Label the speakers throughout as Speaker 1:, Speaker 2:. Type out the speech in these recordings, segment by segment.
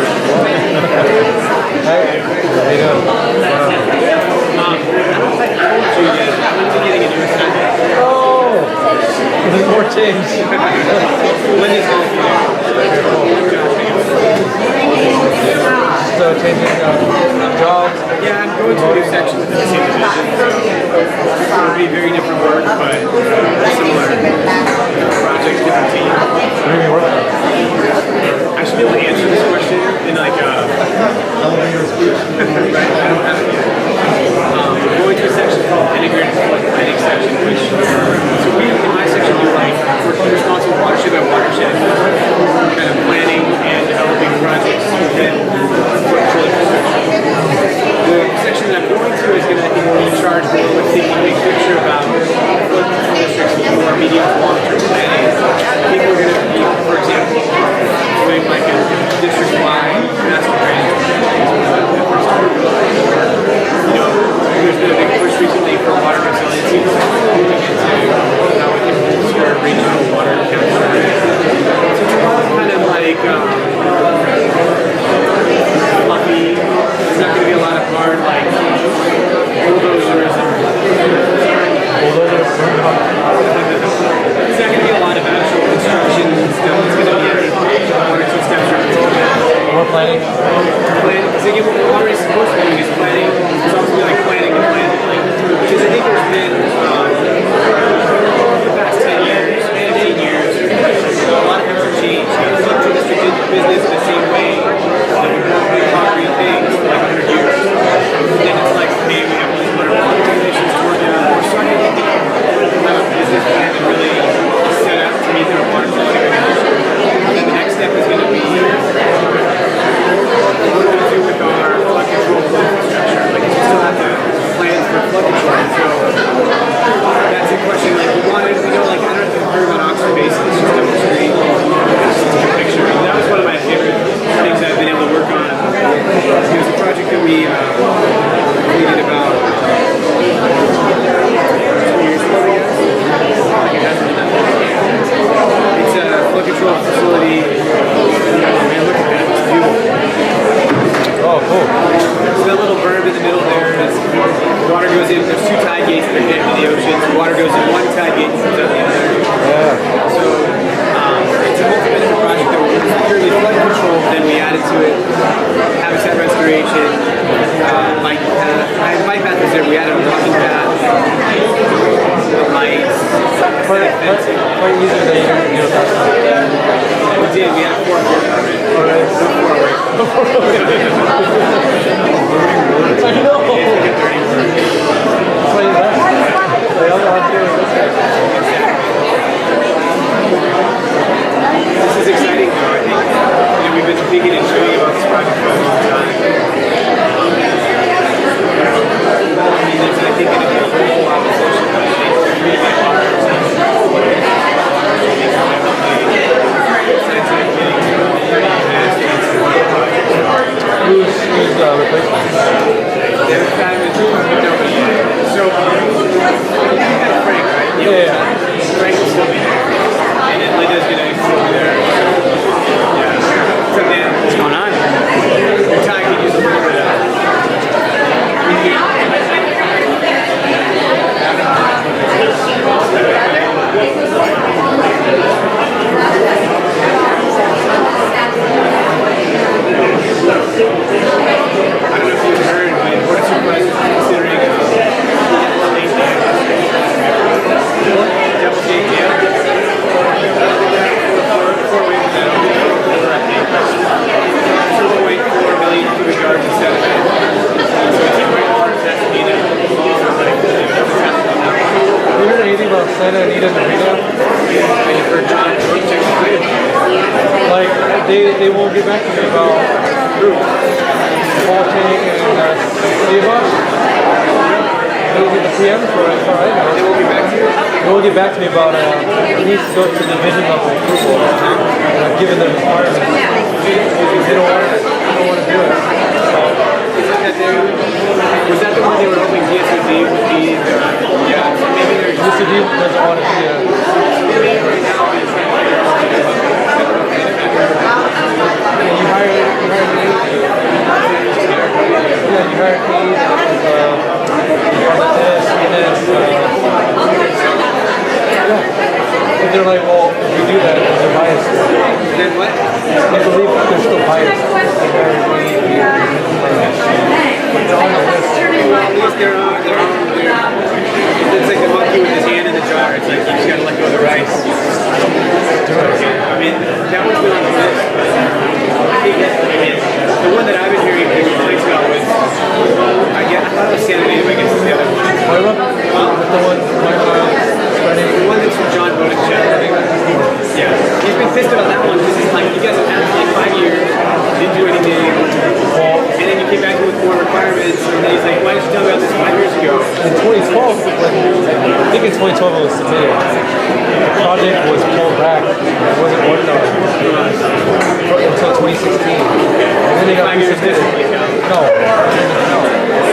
Speaker 1: How you doing?
Speaker 2: I don't think I told you yet. I'm going to be getting a new assignment.
Speaker 1: Oh, there's more change.
Speaker 2: When is it?
Speaker 1: So changing jobs.
Speaker 2: Yeah, I'm going to a new section of the same division. It'll be very different work, but similar projects, different team.
Speaker 1: What are you working on?
Speaker 2: I should be able to answer this question in like elevator speech. Right, I don't have it yet. We're going to a section called integrated planning section, which so we in my section we're responsible for watershed by watershed, kind of planning and developing projects within flood control infrastructure. The section that I'm going to is going to, I think, be in charge more with thinking big picture about flood control districts with more medium to long-term planning. I think we're going to be, for example, doing like a district-wide master planning. There's been a big push recently for water resiliency, moving into how we can boost our regional water capture. So it's a lot of kind of like fluffy. There's not going to be a lot of hard like bulldozers and there's not going to be a lot of actual construction stuff. It's going to be one or two steps from
Speaker 1: More planning?
Speaker 2: Planning, because again, what water is supposed to be doing is planning. It's also be like planning and planning. Because I think there's been, the past 10 years, 15 years, a lot of things have changed. The central district did business the same way that we built big concrete things for like 100 years. Then it's like, hey, we have these water regulations to work out. We're starting to have a business plan to really set up to meet their water quality regulations. And then the next step is going to be what we're going to do with our flood control infrastructure. Like, we still have to plan for flood control. So that's a question. Like, we know, like, I don't know if you've heard about Oxford Basin. It's just up the street. It's just a picture. And that was one of my favorite things I've been able to work on. It was a project that we completed about 2 years ago, I guess. Like, it hasn't been that long. It's a flood control facility. Man, look at that. It's beautiful.
Speaker 1: Oh, cool.
Speaker 2: There's that little berm in the middle there. Water goes in. There's 2 tide gates that are connected to the ocean. So water goes in one tide gate and comes out the other.
Speaker 1: Yeah.
Speaker 2: So it's a multi-benefit project that was purely flood control. Then we added to it habitat restoration, bike path. Bike path was there. We added a walking path, the lights, fencing.
Speaker 1: Quite easy that you can do that.
Speaker 2: We did. We had a 4-4 permit.
Speaker 1: Alright. I know. That's why you left.
Speaker 2: This is exciting though, I think. We've been thinking and showing about this project for a long time. There's, I think, going to be a whole opposition, but I think it's really big waters and what it is. Scientific getting to pretty advanced
Speaker 1: Who's replacement?
Speaker 2: This guy was nobody yet. So, you had Frank, right?
Speaker 1: Yeah.
Speaker 2: Frank will still be there. And then Linda's going to still be there. Yeah. So then, what's going on? Your time can use a little bit of I don't know if you've heard, but Board of Supervisors is considering double date dam. Double date dam. 4 waves now. I think. 2.4 million cubic yards of sediment. So it's a great water test to be there.
Speaker 1: Have you heard anything about Santa Anita and Marina?
Speaker 2: And you've heard John check the plate.
Speaker 1: Like, they won't get back to me about Paul King and Eva. They'll get the PM for it, as far as I know.
Speaker 2: They won't get back to you?
Speaker 1: They won't get back to me about it needs to go to division level approval. And I've given them requirements. They don't want to do it.
Speaker 2: Was that the one they were hoping DSOD would be? Yeah, maybe they're just...
Speaker 1: DSOD doesn't want to see it.
Speaker 2: Maybe right now they're trying to figure out
Speaker 1: You hire like, well, if we do that, they're biased.
Speaker 2: Then what?
Speaker 1: I believe they're still biased.
Speaker 2: At least they're on. It's like the monkey with his hand in the jar. It's like you just gotta let go of the rice. I mean, that one's been on the list. I think the one that I've been hearing people complain about was, I thought it was Scandinavian, I guess it's the other one.
Speaker 1: The
Speaker 2: one that's from John Bodencheck. Yeah. He's been pissed about that one because he's like, you guys have had it for like 5 years, didn't do anything, and then you came back with more requirements, and then he's like, why didn't you tell me about this 5 years ago?
Speaker 1: In 2012, I think in 2012 it was submitted. The project was pulled back. It wasn't worked on until 2016. And then they got
Speaker 2: 5 years
Speaker 1: resubmitted. No.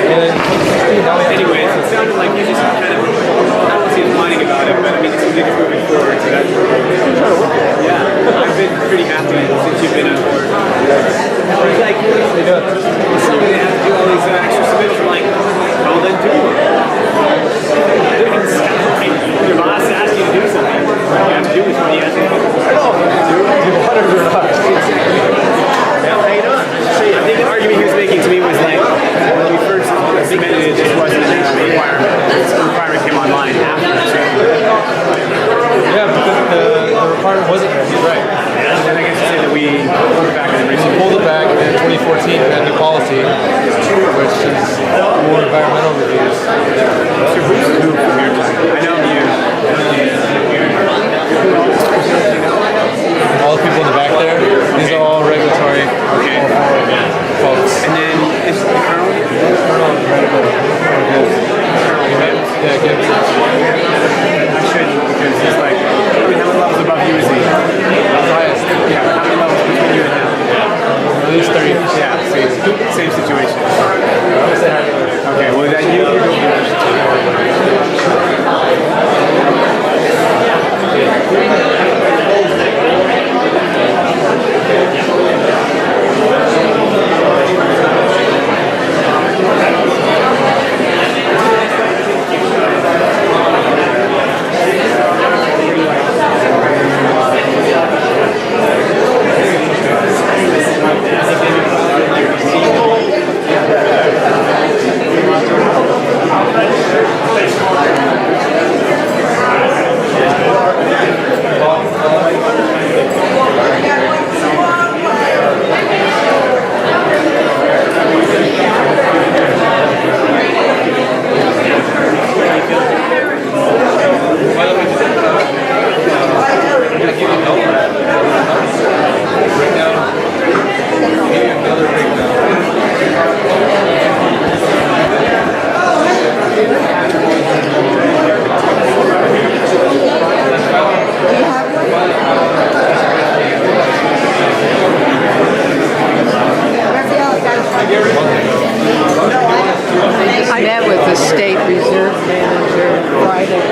Speaker 1: And then 2016, now we have
Speaker 2: anyways, it sounded like you just kind of, I don't want to say whining about it, but I mean, it's something that's moving forward, so that's yeah, I've been pretty happy since you've been on board. It's like, it's something they have to do all these extra submittals, I'm like, well then do them. Your boss asks you to do something, what you have to do is what you have to do.
Speaker 1: I know. Do you want it or not?
Speaker 2: How you doing? I think the argument he was making to me was like, when we first submitted it, this wasn't a requirement. The requirement came online after.
Speaker 1: Yeah, because the requirement wasn't there. He's right.
Speaker 2: And then I guess to say that we pulled it back and
Speaker 1: We pulled it back, and in 2014 we had new policy, which is more environmental reviews.
Speaker 2: So who's who from your time? I know you.
Speaker 1: All the people in the back there, these are all regulatory folks.
Speaker 2: And then is the Colonel?
Speaker 1: Colonel is very good. Yeah, good.
Speaker 2: I shouldn't because he's like, I mean, how many levels above you is he?
Speaker 1: Highest.
Speaker 2: Yeah, how many levels between you and him?
Speaker 1: At least 30.
Speaker 2: Yeah, same situation.
Speaker 1: I would say higher.
Speaker 2: Okay, well, then you go
Speaker 3: I met with the state reserve manager Friday.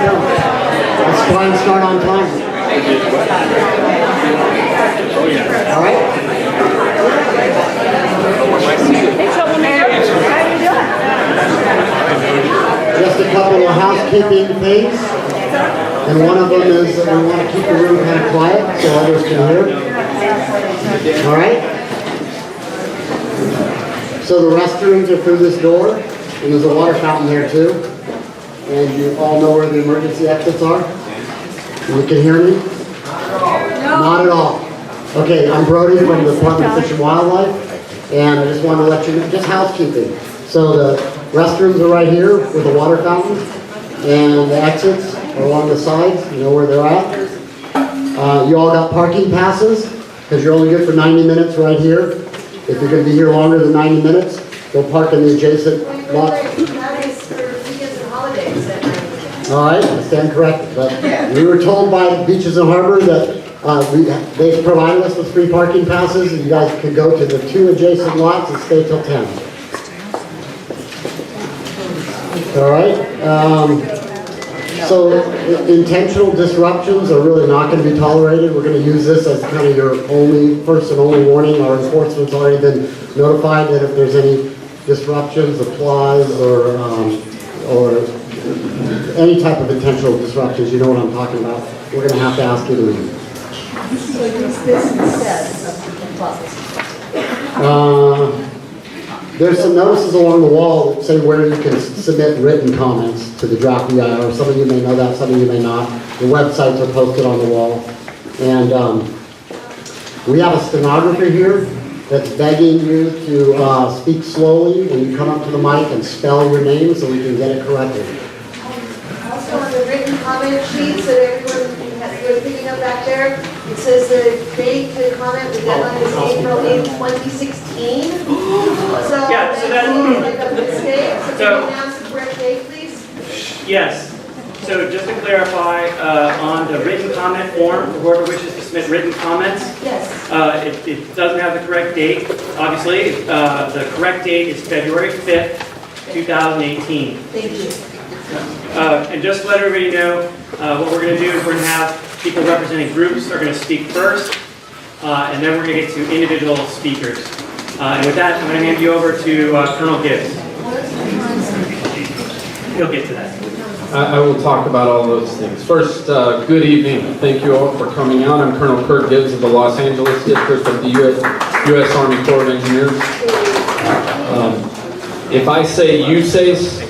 Speaker 4: go. Let's try and start on time. All right? Just a couple of housekeeping things. And one of them is that we want to keep the room kind of quiet so others can hear. All right? So the restrooms are through this door, and there's a water fountain there too. And you all know where the emergency exits are? You can hear me? Not at all. Okay, I'm Brody from the Department of Fish and Wildlife, and I just wanted to let you know, just housekeeping. So the restrooms are right here with the water fountain, and the exits are along the sides, you know where they're at. You all got parking passes, because you're only good for 90 minutes right here. If you're going to be here longer than 90 minutes, go park in the adjacent lot.
Speaker 5: That is for weekends and holidays.
Speaker 4: All right, I stand corrected. But we were told by Beaches and Harbor that they've provided us with free parking passes, and you guys could go to the 2 adjacent lots and stay till 10. All right. So intentional disruptions are really not going to be tolerated. We're going to use this as kind of your first and only warning. Our enforcement's already been notified that if there's any disruptions, applause, or any type of intentional disruptions, you know what I'm talking about. We're going to have to ask you to leave.
Speaker 5: So use this instead of applause.
Speaker 4: There's some notices along the wall that say where you can submit written comments to the draft BWER. Some of you may know that, some of you may not. The websites are posted on the wall. And we have a stenographer here that's begging you to speak slowly when you come up to the mic and spell your name so we can get it corrected.
Speaker 5: Also on the written comment sheets that everyone was picking up back there, it says the date to comment, the deadline is April 8th, 2016. So
Speaker 2: Yeah, so
Speaker 5: that
Speaker 2: that-
Speaker 5: seems like a mistake. So
Speaker 2: So-
Speaker 5: can you announce the correct date, please?
Speaker 2: Yes. So just to clarify, on the written comment form, whoever wishes to submit written comments,
Speaker 5: Yes.
Speaker 2: it doesn't have the correct date, obviously. The correct date is February 5th, 2018.
Speaker 5: Thank you.
Speaker 2: And just to let everybody know, what we're going to do is we're going to have people representing groups are going to speak first, and then we're going to get to individual speakers. And with that, I'm going to hand you over to Colonel Gibbs. He'll get to that.
Speaker 6: I will talk about all those things. First, good evening. Thank you all for coming out. I'm Colonel Kurt Gibbs of the Los Angeles District of the U.S. Army Corps of Engineers. If I say USACE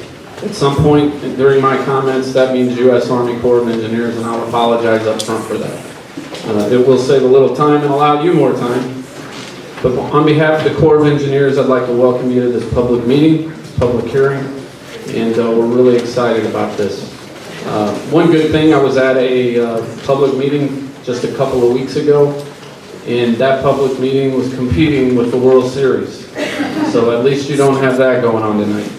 Speaker 6: at some point during my comments, that means U.S. Army Corps of Engineers, and I'll apologize up front for that. It will save a little time and allow you more time. But on behalf of the Corps of Engineers, I'd like to welcome you to this public meeting, this public hearing. And we're really excited about this. One good thing, I was at a public meeting just a couple of weeks ago, and that public meeting was competing with the World Series. So at least you don't have that going on tonight.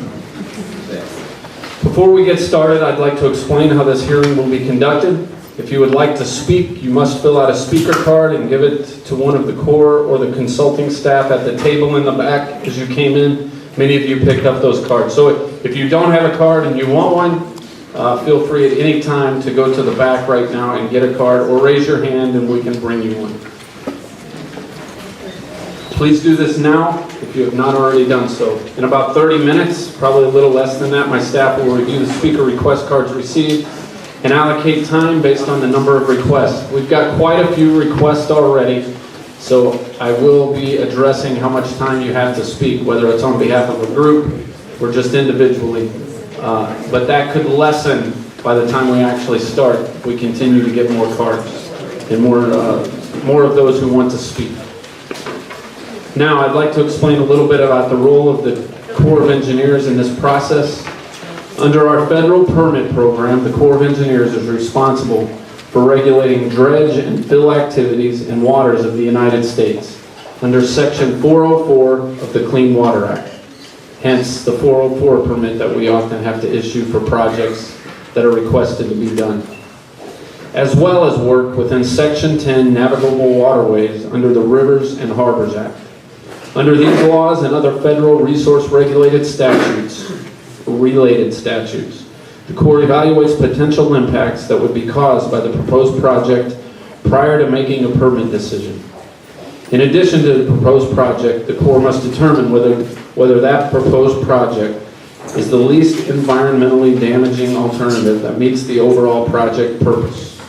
Speaker 6: Before we get started, I'd like to explain how this hearing will be conducted. If you would like to speak, you must fill out a speaker card and give it to one of the Corps or the consulting staff at the table in the back as you came in. Many of you picked up those cards. So if you don't have a card and you want one, feel free at any time to go to the back right now and get a card, or raise your hand and we can bring you one. Please do this now if you have not already done so. In about 30 minutes, probably a little less than that, my staff will review the speaker request cards received and allocate time based on the number of requests. We've got quite a few requests already. So I will be addressing how much time you have to speak, whether it's on behalf of a group or just individually. But that could lessen by the time we actually start. We continue to get more cards and more of those who want to speak. Now I'd like to explain a little bit about the role of the Corps of Engineers in this process. Under our federal permit program, the Corps of Engineers is responsible for regulating dredge and fill activities in waters of the United States under Section 404 of the Clean Water Act. Hence the 404 permit that we often have to issue for projects that are requested to be done. As well as work within Section 10 navigable waterways under the Rivers and Harbors Act. Under these laws and other federal resource related statutes, The Corps evaluates potential impacts that would be caused by the proposed project prior to making a permit decision. In addition to the proposed project, the Corps must determine whether that proposed project is the least environmentally damaging alternative that meets the overall project purpose.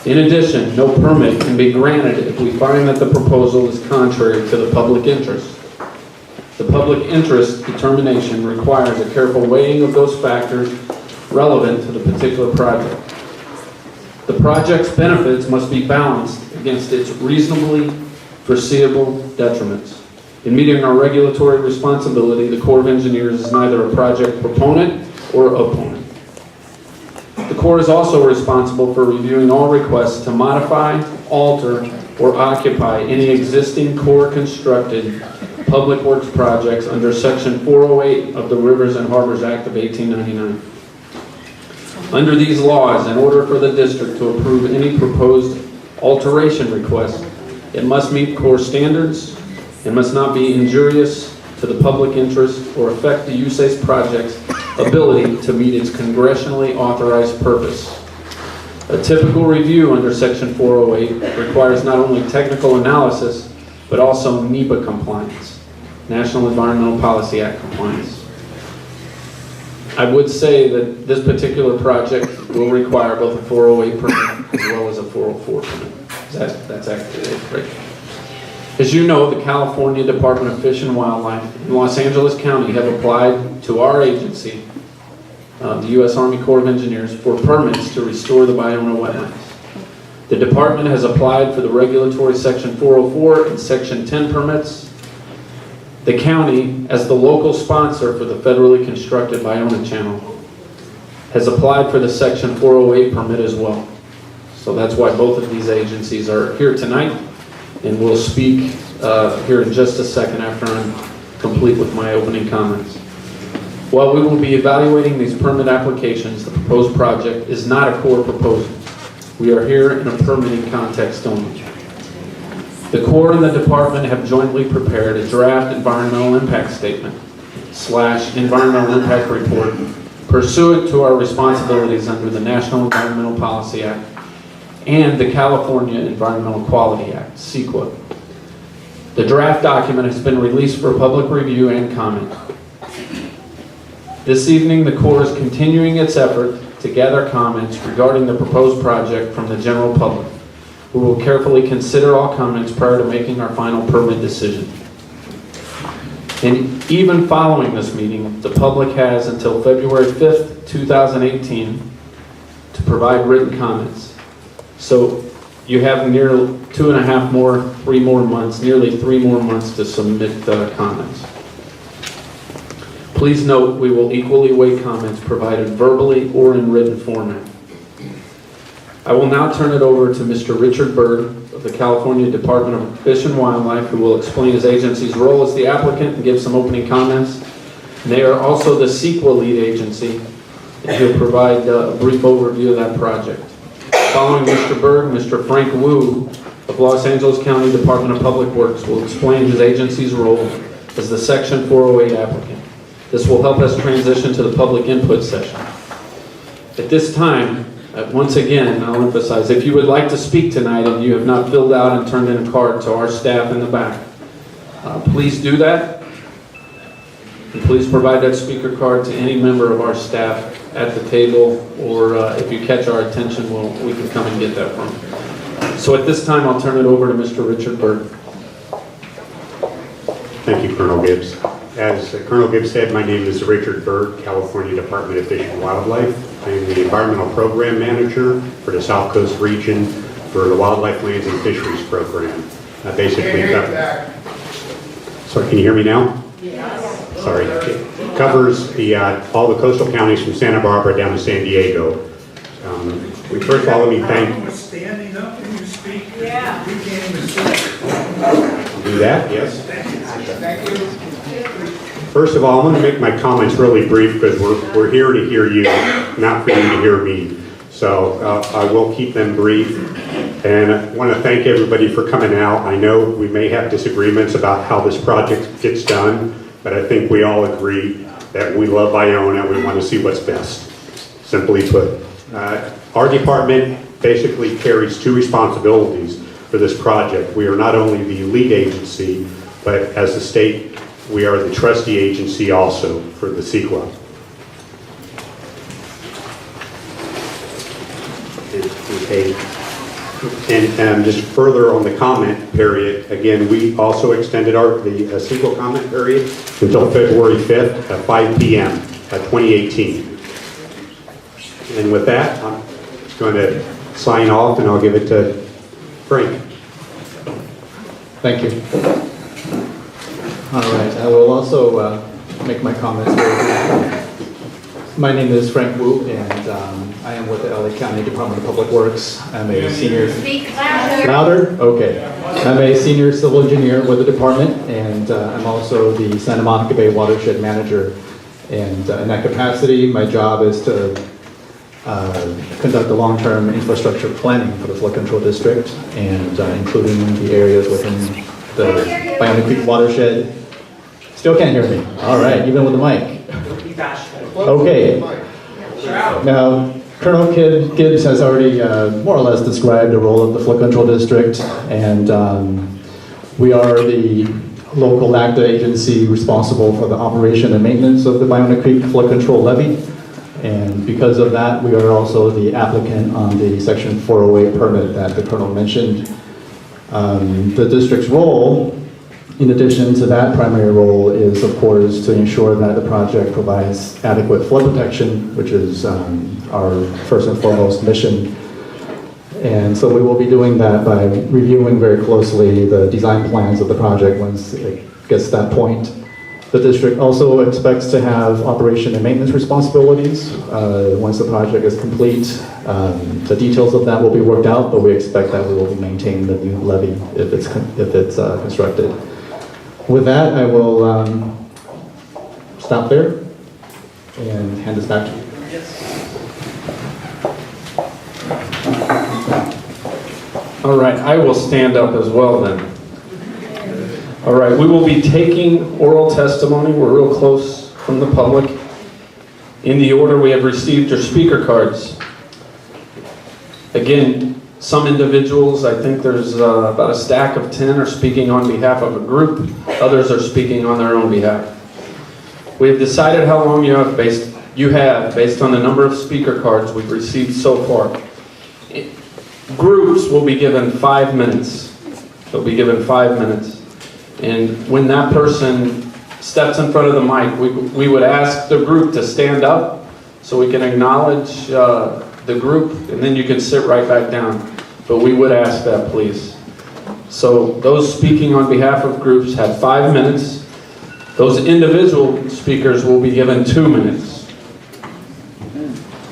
Speaker 6: In addition, no permit can be granted if we find that the proposal is contrary to the public interest. The public interest determination requires a careful weighing of those factors relevant to the particular project. The project's benefits must be balanced against its reasonably foreseeable detriments. In meeting our regulatory responsibility, the Corps of Engineers is neither a project proponent or opponent. The Corps is also responsible for reviewing all requests to modify, alter, or occupy any existing Corps-constructed public works projects under Section 408 of the Rivers and Harbors Act of 1899. Under these laws, in order for the district to approve any proposed alteration request, it must meet Corps standards and must not be injurious to the public interest or affect the USACE project's ability to meet its congressionally authorized purpose. A typical review under Section 408 requires not only technical analysis, but also NEPA compliance, National Environmental Policy Act compliance. I would say that this particular project will require both a 408 permit as well as a 404 permit. That's accurate, right? As you know, the California Department of Fish and Wildlife and Los Angeles County have applied to our agency, the U.S. Army Corps of Engineers, for permits to restore the Ballona wetlands. The department has applied for the regulatory Section 404 and Section 10 permits. The county, as the local sponsor for the federally constructed Ballona Channel, has applied for the Section 408 permit as well. So that's why both of these agencies are here tonight, and we'll speak here in just a second after I'm complete with my opening comments. While we will be evaluating these permit applications, the proposed project is not a Corps proposal. We are here in a permitting context only. The Corps and the department have jointly prepared a draft environmental impact statement / environmental impact report pursuant to our responsibilities under the National Environmental Policy Act and the California Environmental Quality Act, CEQA. The draft document has been released for public review and comment. This evening, the Corps is continuing its effort to gather comments regarding the proposed project from the general public. We will carefully consider all comments prior to making our final permit decision. And even following this meeting, the public has until February 5th, 2018 to provide written comments. So you have nearly 3 more months to submit comments. Please note we will equally weigh comments provided verbally or in written format. I will now turn it over to Mr. Richard Berg of the California Department of Fish and Wildlife, who will explain his agency's role as the applicant and give some opening comments. And they are also the CEQA lead agency, and he'll provide a brief overview of that project. Following Mr. Berg, Mr. Frank Wu of Los Angeles County Department of Public Works will explain his agency's role as the Section 408 applicant. This will help us transition to the public input session. At this time, once again, I'll emphasize, if you would like to speak tonight and you have not filled out and turned in a card to our staff in the back, please do that. And please provide that speaker card to any member of our staff at the table, or if you catch our attention, we can come and get that from you. So at this time, I'll turn it over to Mr. Richard Berg.
Speaker 7: Thank you, Colonel Gibbs. As Colonel Gibbs said, my name is Richard Berg, California Department of Fish and Wildlife. I am the Environmental Program Manager for the South Coast region for the Wildlife Lands and Fisheries Program. Sorry, can you hear me now? Yes. Sorry. It covers all the coastal counties from Santa Barbara down to San Diego. First of all, let me thank...
Speaker 8: Standing up when you speak?
Speaker 5: Yeah.
Speaker 8: We can't even see.
Speaker 7: Do that, yes.
Speaker 8: Thank you.
Speaker 7: First of all, I want to make my comments really brief because we're here to hear you, not for you to hear me. So I will keep them brief. And I want to thank everybody for coming out. I know we may have disagreements about how this project gets done, but I think we all agree that we love Iona and we want to see what's best. simply put. Our department basically carries two responsibilities for this project. We are not only the lead agency, but as the state, we are the trustee agency also for the CEQA. Okay. And just further on the comment period, again, we also extended the CEQA comment period until February 5th at 5 p.m. 2018. And with that, I'm going to sign off and I'll give it to Frank.
Speaker 9: Thank you. All right, I will also make my comments very brief. My name is Frank Wu, and I am with the LA County Department of Public Works. I'm a senior...
Speaker 5: Speak louder.
Speaker 9: Louder? Okay. I'm a senior civil engineer with the department, and I'm also the Santa Monica Bay Watershed Manager. And in that capacity, my job is to conduct the long-term infrastructure planning for the flood control district, and including the areas within the Bionic Creek watershed. Still can't hear me. All right, even with the mic. Okay. Now, Colonel Gibbs has already more or less described the role of the flood control district, and we are the local LACTA agency responsible for the operation and maintenance of the Bionic Creek flood control levee. And because of that, we are also the applicant on the Section 408 permit that the Colonel mentioned. The district's role, in addition to that primary role, is of course to ensure that the project provides adequate flood protection, which is our first and foremost mission. And so we will be doing that by reviewing very closely the design plans of the project once it gets to that point. The district also expects to have operation and maintenance responsibilities once the project is complete. The details of that will be worked out, but we expect that we will be maintaining the new levee if it's constructed. With that, I will stop there and hand this back to you.
Speaker 6: All right, I will stand up as well then. All right, we will be taking oral testimony. We're real close from the public. In the order we have received your speaker cards. Again, some individuals, I think there's about a stack of 10 are speaking on behalf of a group. Others are speaking on their own behalf. We have decided how long you have based on the number of speaker cards we've received so far. Groups will be given 5 minutes. They'll be given 5 minutes. And when that person steps in front of the mic, we would ask the group to stand up so we can acknowledge the group, and then you can sit right back down. But we would ask that, please. So those speaking on behalf of groups have 5 minutes. Those individual speakers will be given 2 minutes.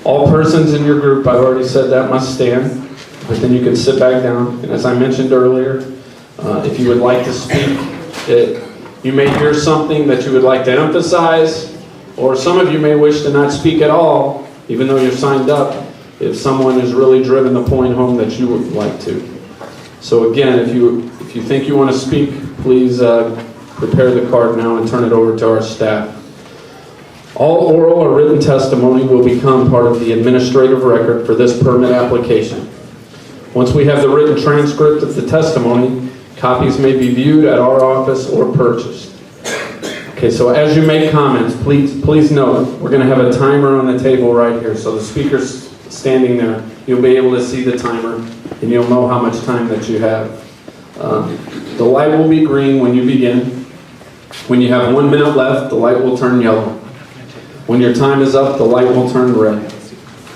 Speaker 6: All persons in your group, I've already said that, must stand, but then you can sit back down. And as I mentioned earlier, if you would like to speak, you may hear something that you would like to emphasize, or some of you may wish to not speak at all, even though you're signed up, if someone has really driven the point home that you would like to. So again, if you think you want to speak, please prepare the card now and turn it over to our staff. All oral or written testimony will become part of the administrative record for this permit application. Once we have the written transcript of the testimony, copies may be viewed at our office or purchased. Okay, so as you make comments, please note, we're going to have a timer on the table right here. So the speaker's standing there. You'll be able to see the timer, and you'll know how much time that you have. The light will be green when you begin. When you have 1 minute left, the light will turn yellow. When your time is up, the light will turn red.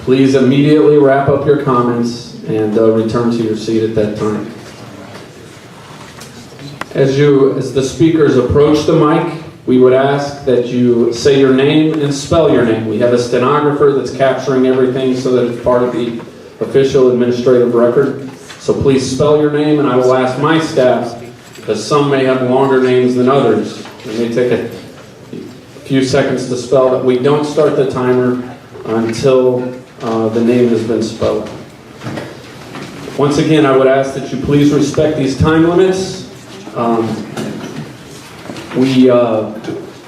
Speaker 6: Please immediately wrap up your comments and return to your seat at that time. As the speakers approach the mic, we would ask that you say your name and spell your name. We have a stenographer that's capturing everything so that it's part of the official administrative record. So please spell your name, and I will ask my staff, because some may have longer names than others. It may take a few seconds to spell, that we don't start the timer until the name has been spelled. Once again, I would ask that you please respect these time limits.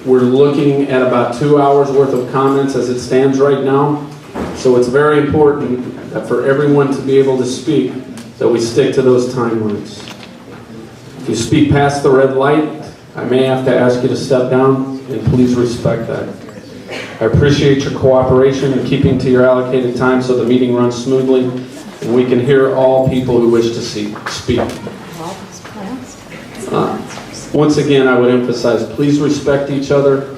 Speaker 6: We're looking at about 2 hours worth of comments as it stands right now. So it's very important that for everyone to be able to speak, that we stick to those time limits. If you speak past the red light, I may have to ask you to step down, and please respect that. I appreciate your cooperation in keeping to your allocated time so the meeting runs smoothly and we can hear all people who wish to speak. Once again, I would emphasize, please respect each other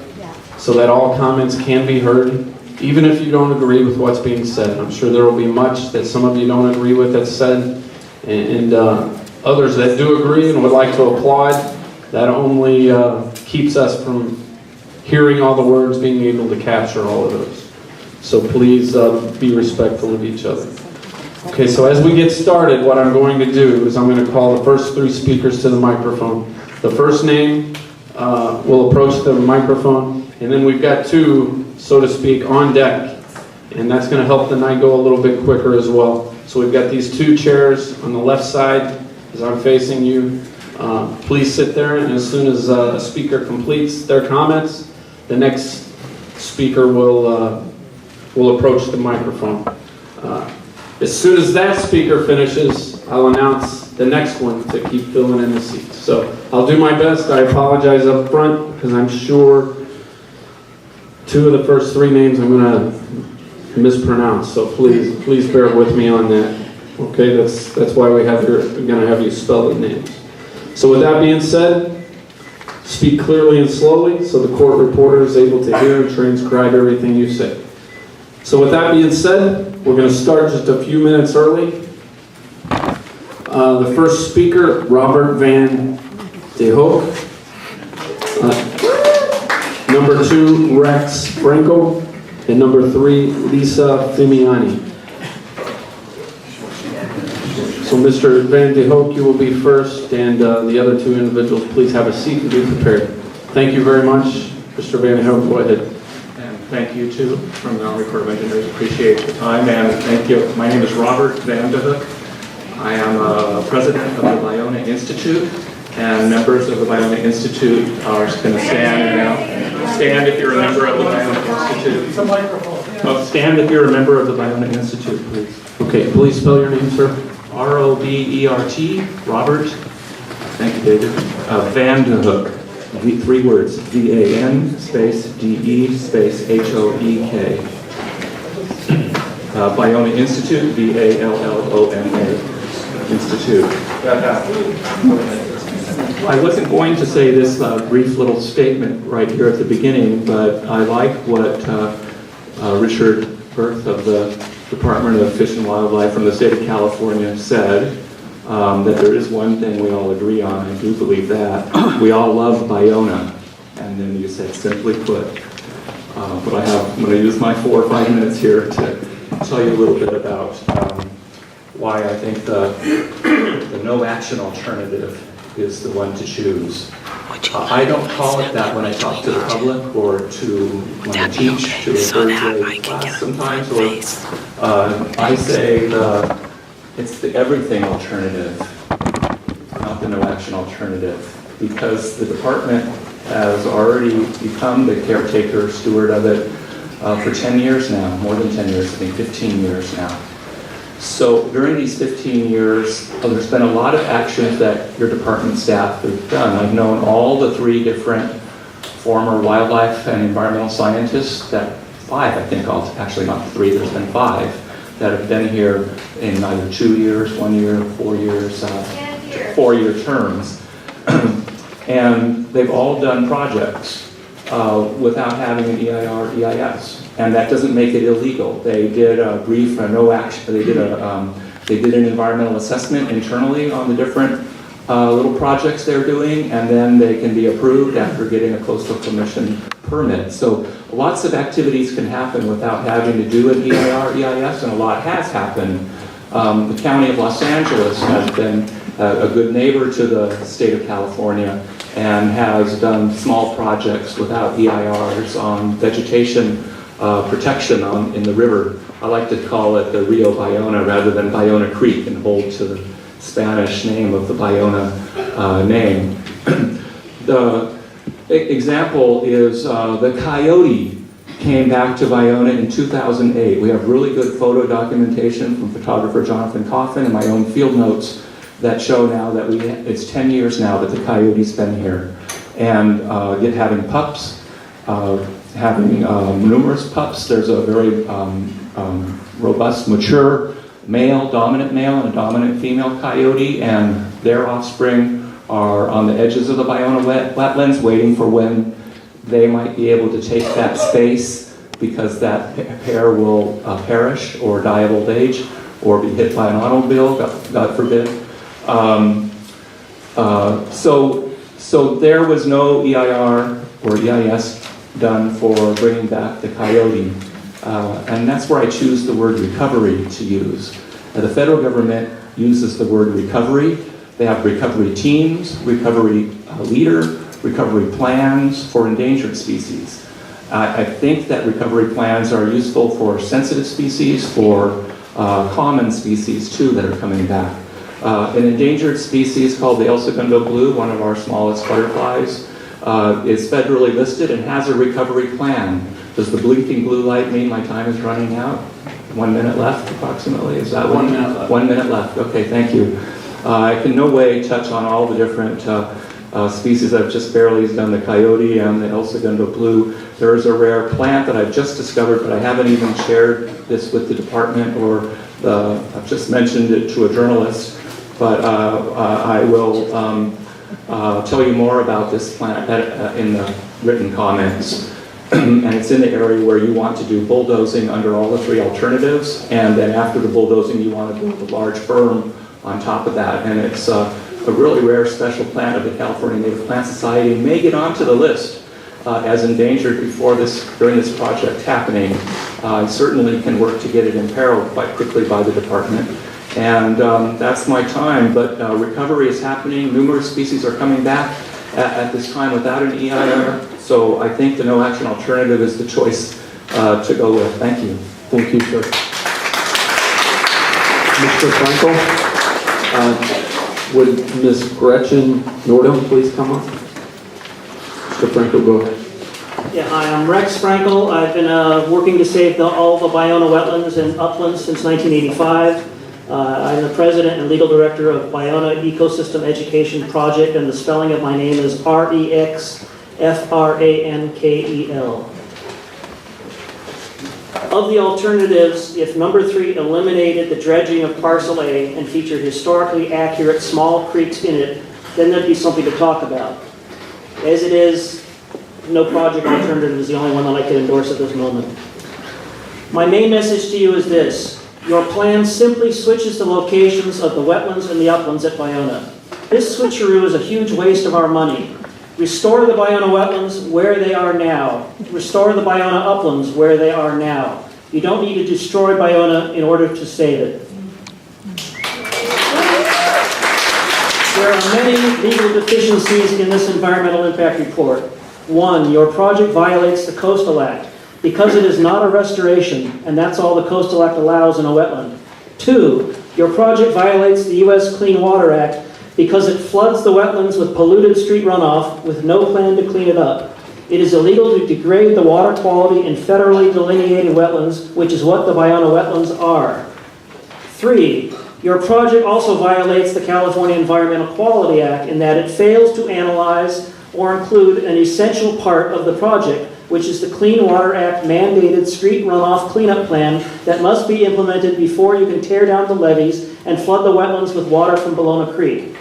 Speaker 6: so that all comments can be heard, even if you don't agree with what's being said. I'm sure there will be much that some of you don't agree with that's said, and others that do agree and would like to applaud. That only keeps us from hearing all the words, being able to capture all of those. So please be respectful of each other. Okay, so as we get started, what I'm going to do is I'm going to call the first 3 speakers to the microphone. The first name will approach the microphone, and then we've got 2, so to speak, on deck. And that's going to help the night go a little bit quicker as well. So we've got these 2 chairs on the left side as I'm facing you. Please sit there, and as soon as a speaker completes their comments, the next speaker will approach the microphone. As soon as that speaker finishes, I'll announce the next one to keep filling in the seats. So I'll do my best. I apologize up front because I'm sure 2 of the first 3 names I'm going to mispronounce. So please bear with me on that. Okay, that's why we're going to have you spell the names. So with that being said, speak clearly and slowly so the court reporter is able to hear and transcribe everything you say. So with that being said, we're going to start just a few minutes early. The first speaker, Robert Van de Hoek. Number 2, Rex Franco. And number 3, Lisa Fimiani. So Mr. Van de Hoek, you will be first, and the other 2 individuals, please have a seat and be prepared. Thank you very much. Mr. Van de Hoek, go ahead.
Speaker 10: And thank you too, from the Army Corps of Engineers. Appreciate the time, and thank you. My name is Robert Van de Hoek. I am president of the Biona Institute, and members of the Biona Institute are going to stand now. Stand if you're a member of the Biona Institute. Oh, stand if you're a member of the Biona Institute, please.
Speaker 6: Okay, please spell your name, sir.
Speaker 10: R-O-B-E-R-T, Robert. Thank you, David. Van de Hoek. 3 words. V-A-N space D-E space H-O-E-K. Biona Institute, B-A-L-L-O-N-A. Institute. I wasn't going to say this brief little statement right here at the beginning, but I like what Richard Berth of the Department of Fish and Wildlife from the state of California said, that there is one thing we all agree on. I do believe that. We all love Biona. And then you said, simply put. But I'm going to use my 4 or 5 minutes here to tell you a little bit about why I think the no-action alternative is the one to choose. I don't call it that when I talk to the public or when I teach to a third-grade class sometimes. Or I say it's the everything alternative, not the no-action alternative, because the department has already become the caretaker, steward of it for 10 years now, more than 10 years, I think 15 years now. So during these 15 years, there's been a lot of actions that your department staff have done. I've known all the 3 different former wildlife and environmental scientists, 5 I think, actually not 3, there's been 5, that have been here in either 2 years, 1 year, 4 years, 4-year terms. And they've all done projects without having an EIR, EIS. And that doesn't make it illegal. They did a brief, no action, they did an environmental assessment internally on the different little projects they're doing, and then they can be approved after getting a coastal commission permit. So lots of activities can happen without having to do an EIR, EIS, and a lot has happened. The County of Los Angeles has been a good neighbor to the state of California and has done small projects without EIRs on vegetation protection in the river. I like to call it the Rio Biona rather than Biona Creek, and hold to the Spanish name of the Biona name. The example is the coyote came back to Viona in 2008. We have really good photo documentation from photographer Jonathan Coffin and my own field notes that show now that it's 10 years now that the coyote's been here. And yet having pups, having numerous pups. There's a very robust, mature male, dominant male, and a dominant female coyote, and their offspring are on the edges of the Viona wetlands waiting for when they might be able to take that space, because that pair will perish or die of old age or be hit by an automobile, God forbid. So there was no EIR or EIS done for bringing back the coyote. And that's where I choose the word recovery to use. The federal government uses the word recovery. They have recovery teams, recovery leader, recovery plans for endangered species. I think that recovery plans are useful for sensitive species, for common species too that are coming back. An endangered species called the El Segundo blue, one of our smallest butterflies, is federally listed and has a recovery plan. Does the blinking blue light mean my time is running out? 1 minute left, approximately? Is that 1 minute left? 1 minute left. Okay, thank you. I can no way touch on all the different species. I've just barely done the coyote and the El Segundo blue. There is a rare plant that I've just discovered, but I haven't even shared this with the department, or I've just mentioned it to a journalist. But I will tell you more about this plant in the written comments. And it's in the area where you want to do bulldozing under all the 3 alternatives, and then after the bulldozing you want to build a large berm on top of that. And it's a really rare special plant of the California Native Plant Society, and may get onto the list as endangered during this project happening. I certainly can work to get it imperiled quite quickly by the department. And that's my time, but recovery is happening. Numerous species are coming back at this time without an EIR. So I think the no action alternative is the choice to go with. Thank you.
Speaker 6: Thank you, sir. Mr. Frankel, would Ms. Gretchen Nordholm please come up? Mr. Frankel, go ahead.
Speaker 11: Yeah, hi, I'm Rex Frankel. I've been working to save all the Viona wetlands and uplands since 1985. I'm the president and legal director of Viona Ecosystem Education Project, and the spelling of my name is REXFRANKEL. Of the alternatives, if number 3 eliminated the dredging of Parcel A and featured historically accurate small creeks in it, then there'd be something to talk about. As it is, no project alternative is the only one that I can endorse at this moment. My main message to you is this. Your plan simply switches the locations of the wetlands and the uplands at Viona. This switcheroo is a huge waste of our money. Restore the Viona wetlands where they are now. Restore the Viona uplands where they are now. You don't need to destroy Viona in order to save it. There are many legal deficiencies in this environmental impact report. 1, your project violates the Coastal Act because it is not a restoration, and that's all the Coastal Act allows in a wetland. 2, your project violates the U.S. Clean Water Act because it floods the wetlands with polluted street runoff with no plan to clean it up. It is illegal to degrade the water quality in federally delineated wetlands, which is what the Viona wetlands are. 3, your project also violates the California Environmental Quality Act in that it fails to analyze or include an essential part of the project, which is the Clean Water Act mandated street runoff cleanup plan that must be implemented before you can tear down the levees and flood the wetlands with water from Bologna Creek.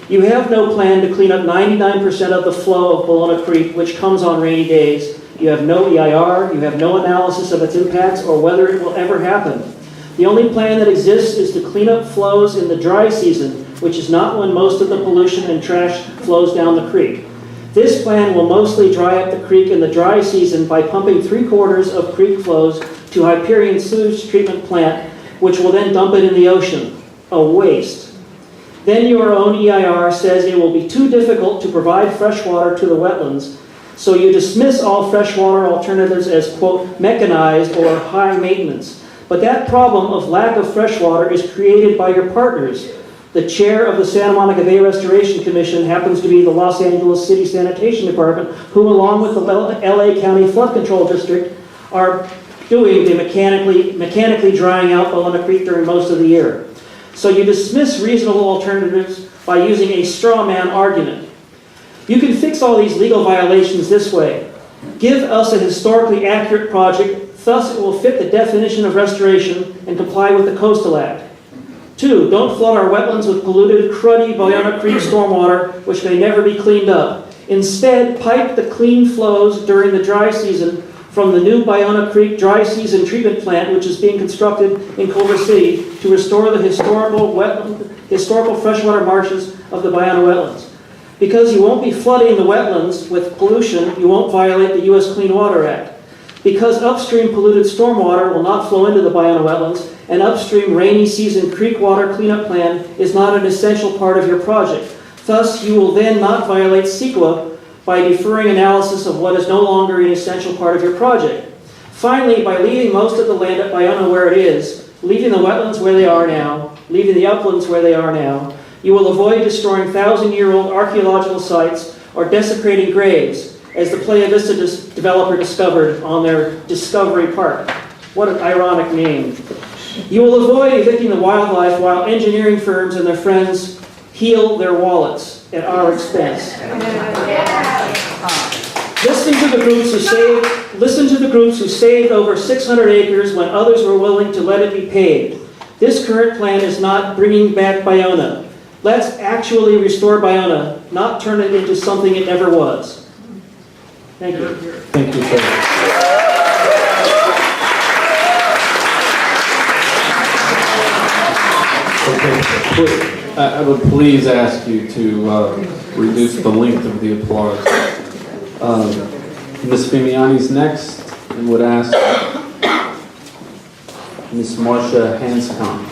Speaker 11: You have no plan to clean up 99% of the flow of Bologna Creek, which comes on rainy days. You have no EIR, you have no analysis of its impacts or whether it will ever happen. The only plan that exists is to clean up flows in the dry season, which is not when most of the pollution and trash flows down the creek. This plan will mostly dry up the creek in the dry season by pumping 3/4 of creek flows to Hyperion Sewage Treatment Plant, which will then dump it in the ocean. A waste. Then your own EIR says it will be too difficult to provide fresh water to the wetlands, so you dismiss all freshwater alternatives as, quote, mechanized or high maintenance. But that problem of lack of fresh water is created by your partners. The chair of the Santa Monica Bay Restoration Commission happens to be the Los Angeles City Sanitation Department, who along with the LA County Flood Control District are doing the mechanically drying out Ballona Creek during most of the year. So you dismiss reasonable alternatives by using a straw man argument. You can fix all these legal violations this way. Give us a historically accurate project, thus it will fit the definition of restoration and comply with the Coastal Act. 2, don't flood our wetlands with polluted, cruddy Ballona Creek stormwater, which may never be cleaned up. Instead, pipe the clean flows during the dry season from the new Ballona Creek dry season treatment plant, which is being constructed in Culver City, to restore the historical freshwater marshes of the Ballona wetlands. Because you won't be flooding the wetlands with pollution, you won't violate the U.S. Clean Water Act. Because upstream polluted stormwater will not flow into the Ballona wetlands, an upstream rainy season creek water cleanup plan is not an essential part of your project. Thus, you will then not violate CEQA by deferring analysis of what is no longer an essential part of your project. Finally, by leaving most of the land at Ballona where it is, leaving the wetlands where they are now, leaving the uplands where they are now, you will avoid destroying 1,000-year-old archaeological sites or desecrating graves, as the Playa Vista developer discovered on their Discovery Park. What an ironic name. You will avoid evicting the wildlife while engineering firms and their friends heal their wallets at our expense. Listen to the groups who saved over 600 acres when others were willing to let it be paved. This current plan is not bringing back Ballona. Let's actually restore Ballona, not turn it into something it never was. Thank you.
Speaker 6: Thank you, sir. Okay, I would please ask you to reduce the length of the applause. Ms. Fimiani's next, and would ask Ms. Marcia Hanscom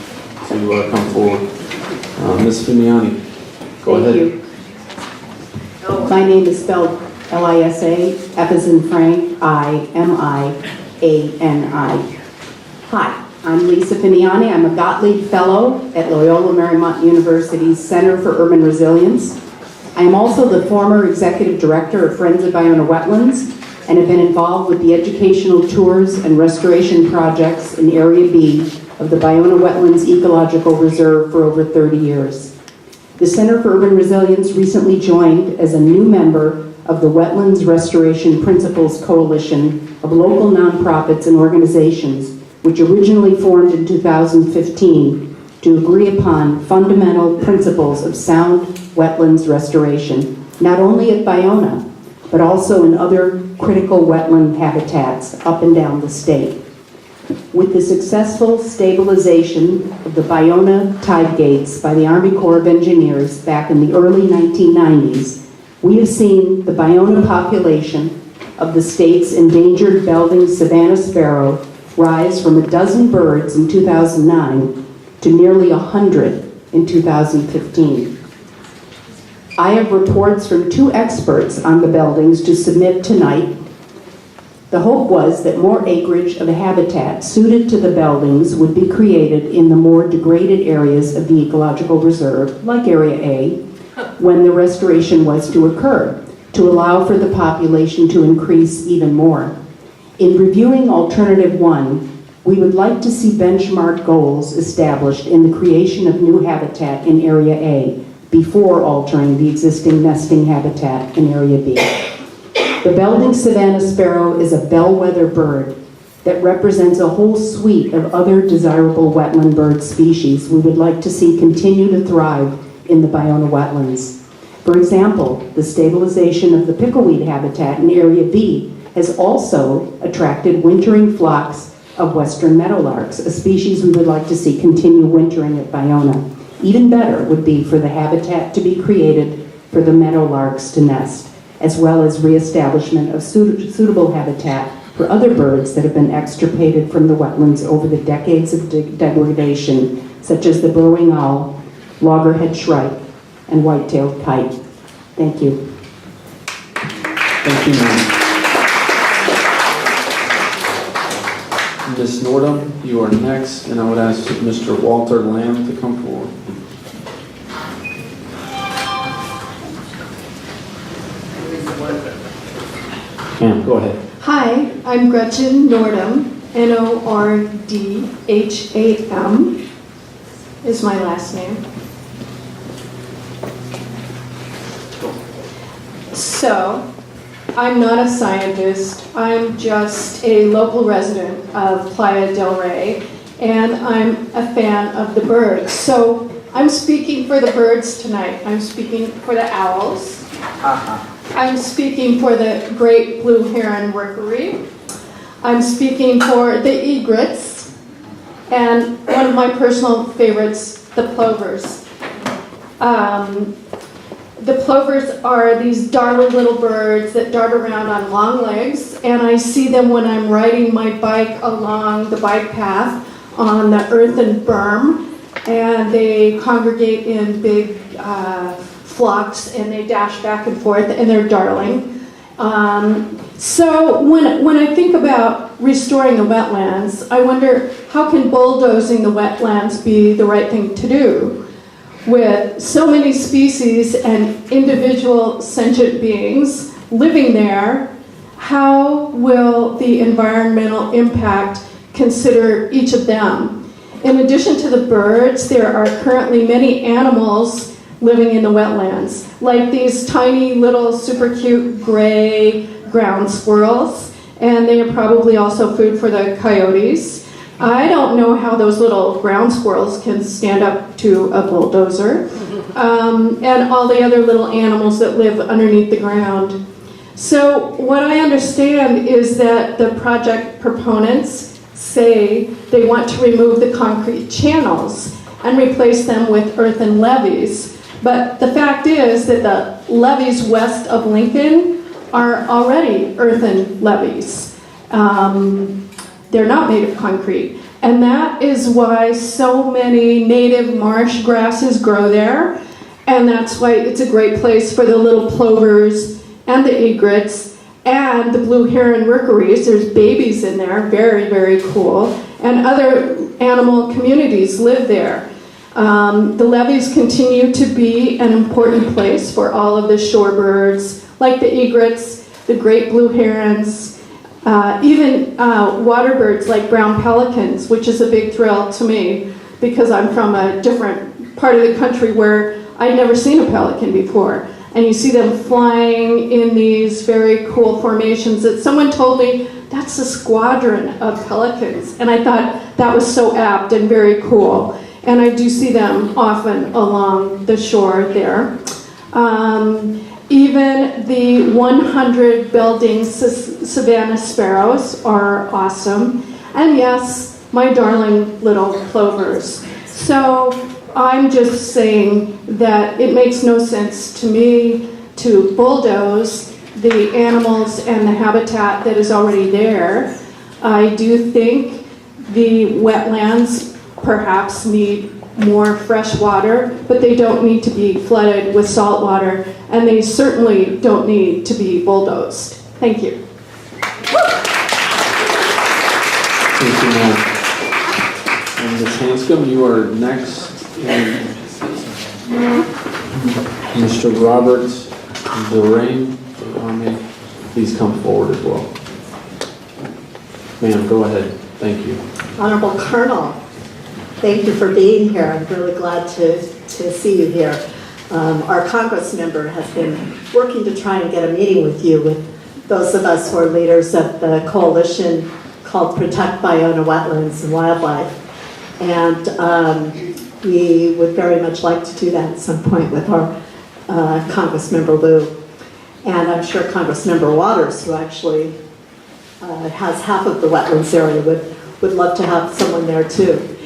Speaker 6: to come forward. Ms. Fimiani, go ahead.
Speaker 12: Thank you. My name is spelled Lisa, F as in Frank, Imiani. Hi. I'm Lisa Fimiani. I'm a Gottlieb Fellow at Loyola Marymount University's Center for Urban Resilience. I am also the former Executive Director of Friends of Ballona Wetlands and have been involved with the educational tours and restoration projects in Area B of the Ballona Wetlands Ecological Reserve for over 30 years. The Center for Urban Resilience recently joined as a new member of the Wetlands Restoration Principles Coalition of local nonprofits and organizations, which originally formed in 2015 to agree upon fundamental principles of sound wetlands restoration, not only at Ballona, but also in other critical wetland habitats up and down the state. With the successful stabilization of the Ballona tide gates by the Army Corps of Engineers back in the early 1990s, we have seen the Ballona population of the state's endangered Belding savanna sparrow rise from 12 birds in 2009 to nearly 100 in 2015. I have reports from 2 experts on the Beldings to submit tonight. The hope was that more acreage of habitat suited to the Beldings would be created in the more degraded areas of the ecological reserve, like Area A, when the restoration was to occur, to allow for the population to increase even more. In reviewing Alternative 1, we would like to see benchmark goals established in the creation of new habitat in Area A before altering the existing nesting habitat in Area B. The Belding savanna sparrow is a bellwether bird that represents a whole suite of other desirable wetland bird species we would like to see continue to thrive in the Ballona wetlands. For example, the stabilization of the pickleweed habitat in Area B has also attracted wintering flocks of western meadowlarks, a species we would like to see continue wintering at Ballona. Even better would be for the habitat to be created for the meadowlarks to nest, as well as reestablishment of suitable habitat for other birds that have been extirpated from the wetlands over the decades of degradation, such as the burrowing owl, loggerhead shrike, and white-tailed kite. Thank you.
Speaker 6: Thank you, ma'am. Ms. Nordum, you are next, and I would ask Mr. Walter Lamb to come forward. Ma'am, go ahead.
Speaker 13: Hi, I'm Gretchen Nordham, Nordham is my last name. So, I'm not a scientist, I'm just a local resident of Playa del Rey, and I'm a fan of the birds. So, I'm speaking for the birds tonight. I'm speaking for the owls. I'm speaking for the great blue heron rookery. I'm speaking for the egrets, and one of my personal favorites, the plovers. The plovers are these darling little birds that dart around on long legs, and I see them when I'm riding my bike along the bike path on the earthen berm, and they congregate in big flocks, and they dash back and forth, and they're darling. So when I think about restoring the wetlands, I wonder how can bulldozing the wetlands be the right thing to do? With so many species and individual sentient beings living there, how will the environmental impact consider each of them? In addition to the birds, there are currently many animals living in the wetlands, like these tiny little super cute gray ground squirrels, and they are probably also food for the coyotes. I don't know how those little ground squirrels can stand up to a bulldozer, and all the other little animals that live underneath the ground. So what I understand is that the project proponents say they want to remove the concrete channels and replace them with earthen levees. But the fact is that the levees west of Lincoln are already earthen levees. They're not made of concrete. And that is why so many native marsh grasses grow there. And that's why it's a great place for the little plovers and the egrets and the blue heron rookeries. There's babies in there, very, very cool. And other animal communities live there. The levees continue to be an important place for all of the shorebirds, like the egrets, the great blue herons, even water birds like brown pelicans, which is a big thrill to me because I'm from a different part of the country where I'd never seen a pelican before. And you see them flying in these very cool formations that someone told me that's a squadron of pelicans. And I thought that was so apt and very cool. And I do see them often along the shore there. Even the 100 building savanna sparrows are awesome. And yes, my darling little plovers. So I'm just saying that it makes no sense to me to bulldoze the animals and the habitat that is already there. I do think the wetlands perhaps need more fresh water, but they don't need to be flooded with salt water, and they certainly don't need to be bulldozed. Thank you.
Speaker 6: Thank you, ma'am. And Ms. Hanscom, you are next. And Mr. Robert Lorraine, please come forward as well. Ma'am, go ahead. Thank you.
Speaker 14: Honorable Colonel, thank you for being here. I'm really glad to see you here. Our Congress member has been working to try and get a meeting with you, with those of us who are leaders of the coalition called Protect Ballona Wetlands and Wildlife. And we would very much like to do that at some point with our Congressmember Liu. And I'm sure Congressmember Waters, who actually has half of the wetlands area, would love to have someone there too.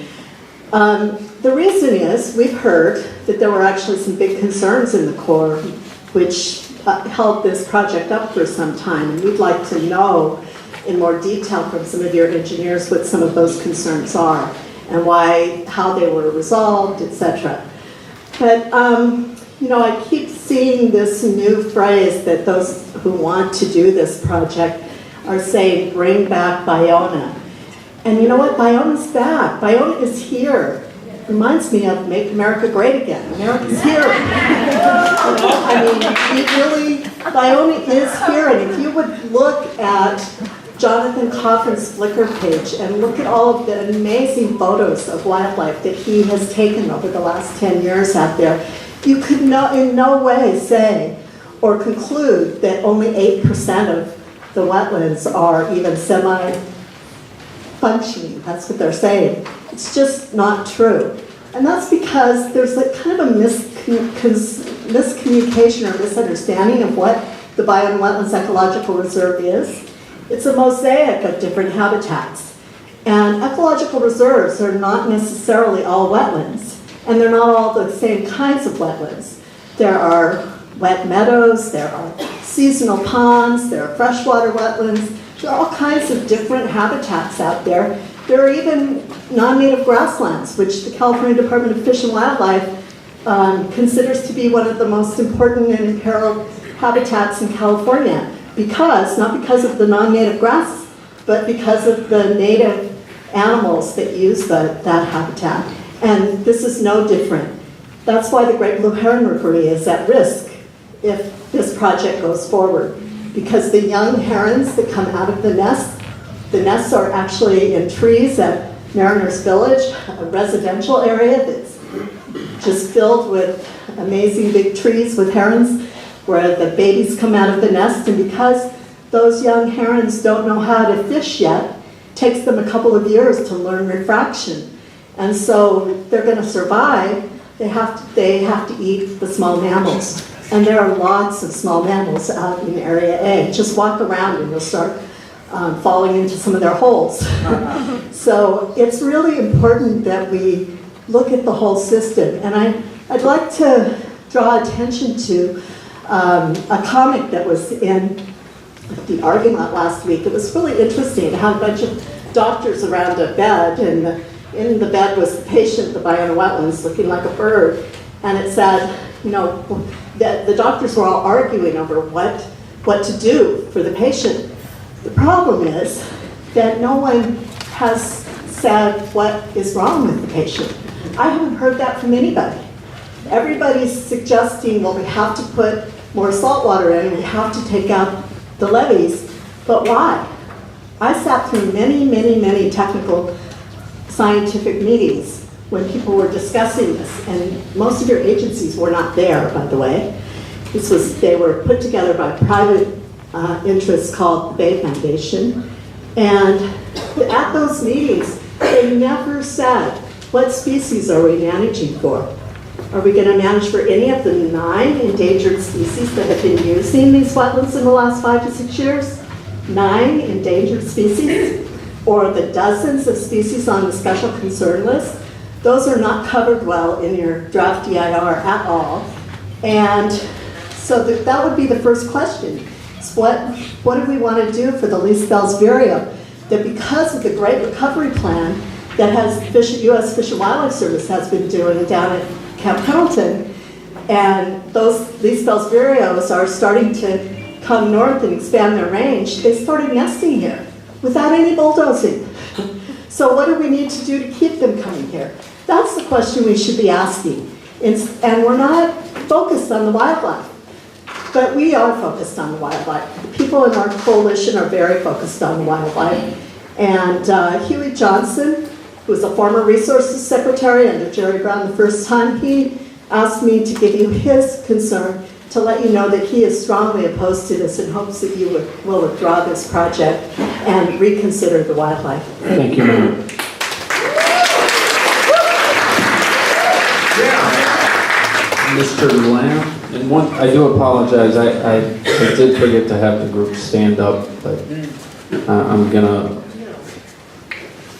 Speaker 14: The reason is we've heard that there were actually some big concerns in the Corps which held this project up for some time, and we'd like to know in more detail from some of your engineers what some of those concerns are and how they were resolved, etc. But you know, I keep seeing this new phrase that those who want to do this project are saying, bring back Ballona. And you know what? Ballona's back. Ballona is here. Reminds me of Make America Great Again. America's here. I mean, Ballona is here. And if you would look at Jonathan Coffin's Flickr page and look at all of the amazing photos of wildlife that he has taken over the last 10 years out there, you could in no way say or conclude that only 8% of the wetlands are even semi-functioning. That's what they're saying. It's just not true. And that's because there's a kind of a miscommunication or misunderstanding of what the Bio and Wetlands Ecological Reserve is. It's a mosaic of different habitats. And ecological reserves are not necessarily all wetlands, and they're not all the same kinds of wetlands. There are wet meadows, there are seasonal ponds, there are freshwater wetlands. There are all kinds of different habitats out there. There are even non-native grasslands, which the California Department of Fish and Wildlife considers to be one of the most important and imperiled habitats in California. Not because of the non-native grass, but because of the native animals that use that habitat. And this is no different. That's why the great blue heron rookery is at risk if this project goes forward. Because the young herons that come out of the nests are actually in trees at Mariners Village, a residential area that's just filled with amazing big trees with herons, where the babies come out of the nest, and because those young herons don't know how to fish yet, it takes them a couple of years to learn refraction. And so they're going to survive, they have to eat the small mammals. And there are lots of small mammals out in Area A. Just walk around and you'll start falling into some of their holes. So it's really important that we look at the whole system. And I'd like to draw attention to a comic that was in the Argonaut last week. It was really interesting. It had a bunch of doctors around a bed, and in the bed was the patient, the Bio and Wetlands, looking like a bird. And it said, that the doctors were all arguing over what to do for the patient. The problem is that no one has said what is wrong with the patient. I haven't heard that from anybody. Everybody's suggesting, well, we have to put more salt water in, we have to take out the levees, but why? I sat through many, many, many technical scientific meetings when people were discussing this, and most of your agencies were not there, by the way. They were put together by private interests called the Bay Foundation, and at those meetings, they never said, what species are we managing for? Are we going to manage for any of the 9 endangered species that have been using these wetlands in the last 5 to 6 years? 9 endangered species? Or the dozens of species on the special concern list? Those are not covered well in your draft DIR at all. And so that would be the first question. Is what do we want to do for the least Bell's vireo? That because of the Great Recovery Plan that U.S. Fish and Wildlife Service has been doing down at Camp Pendleton, and those least Bell's vireos are starting to come north and expand their range, they started nesting here without any bulldozing. So what do we need to do to keep them coming here? That's the question we should be asking. And we're not focused on the wildlife, but we are focused on the wildlife. The people in our coalition are very focused on the wildlife. And Huey Johnson, who was a former resources secretary under Jerry Brown the first time, he asked me to give you his concern to let you know that he is strongly opposed to this and hopes that you will withdraw this project and reconsider the wildlife.
Speaker 6: Thank you, Mayor. Mr. Lamb, and I do apologize, I did forget to have the group stand up, but I'm gonna,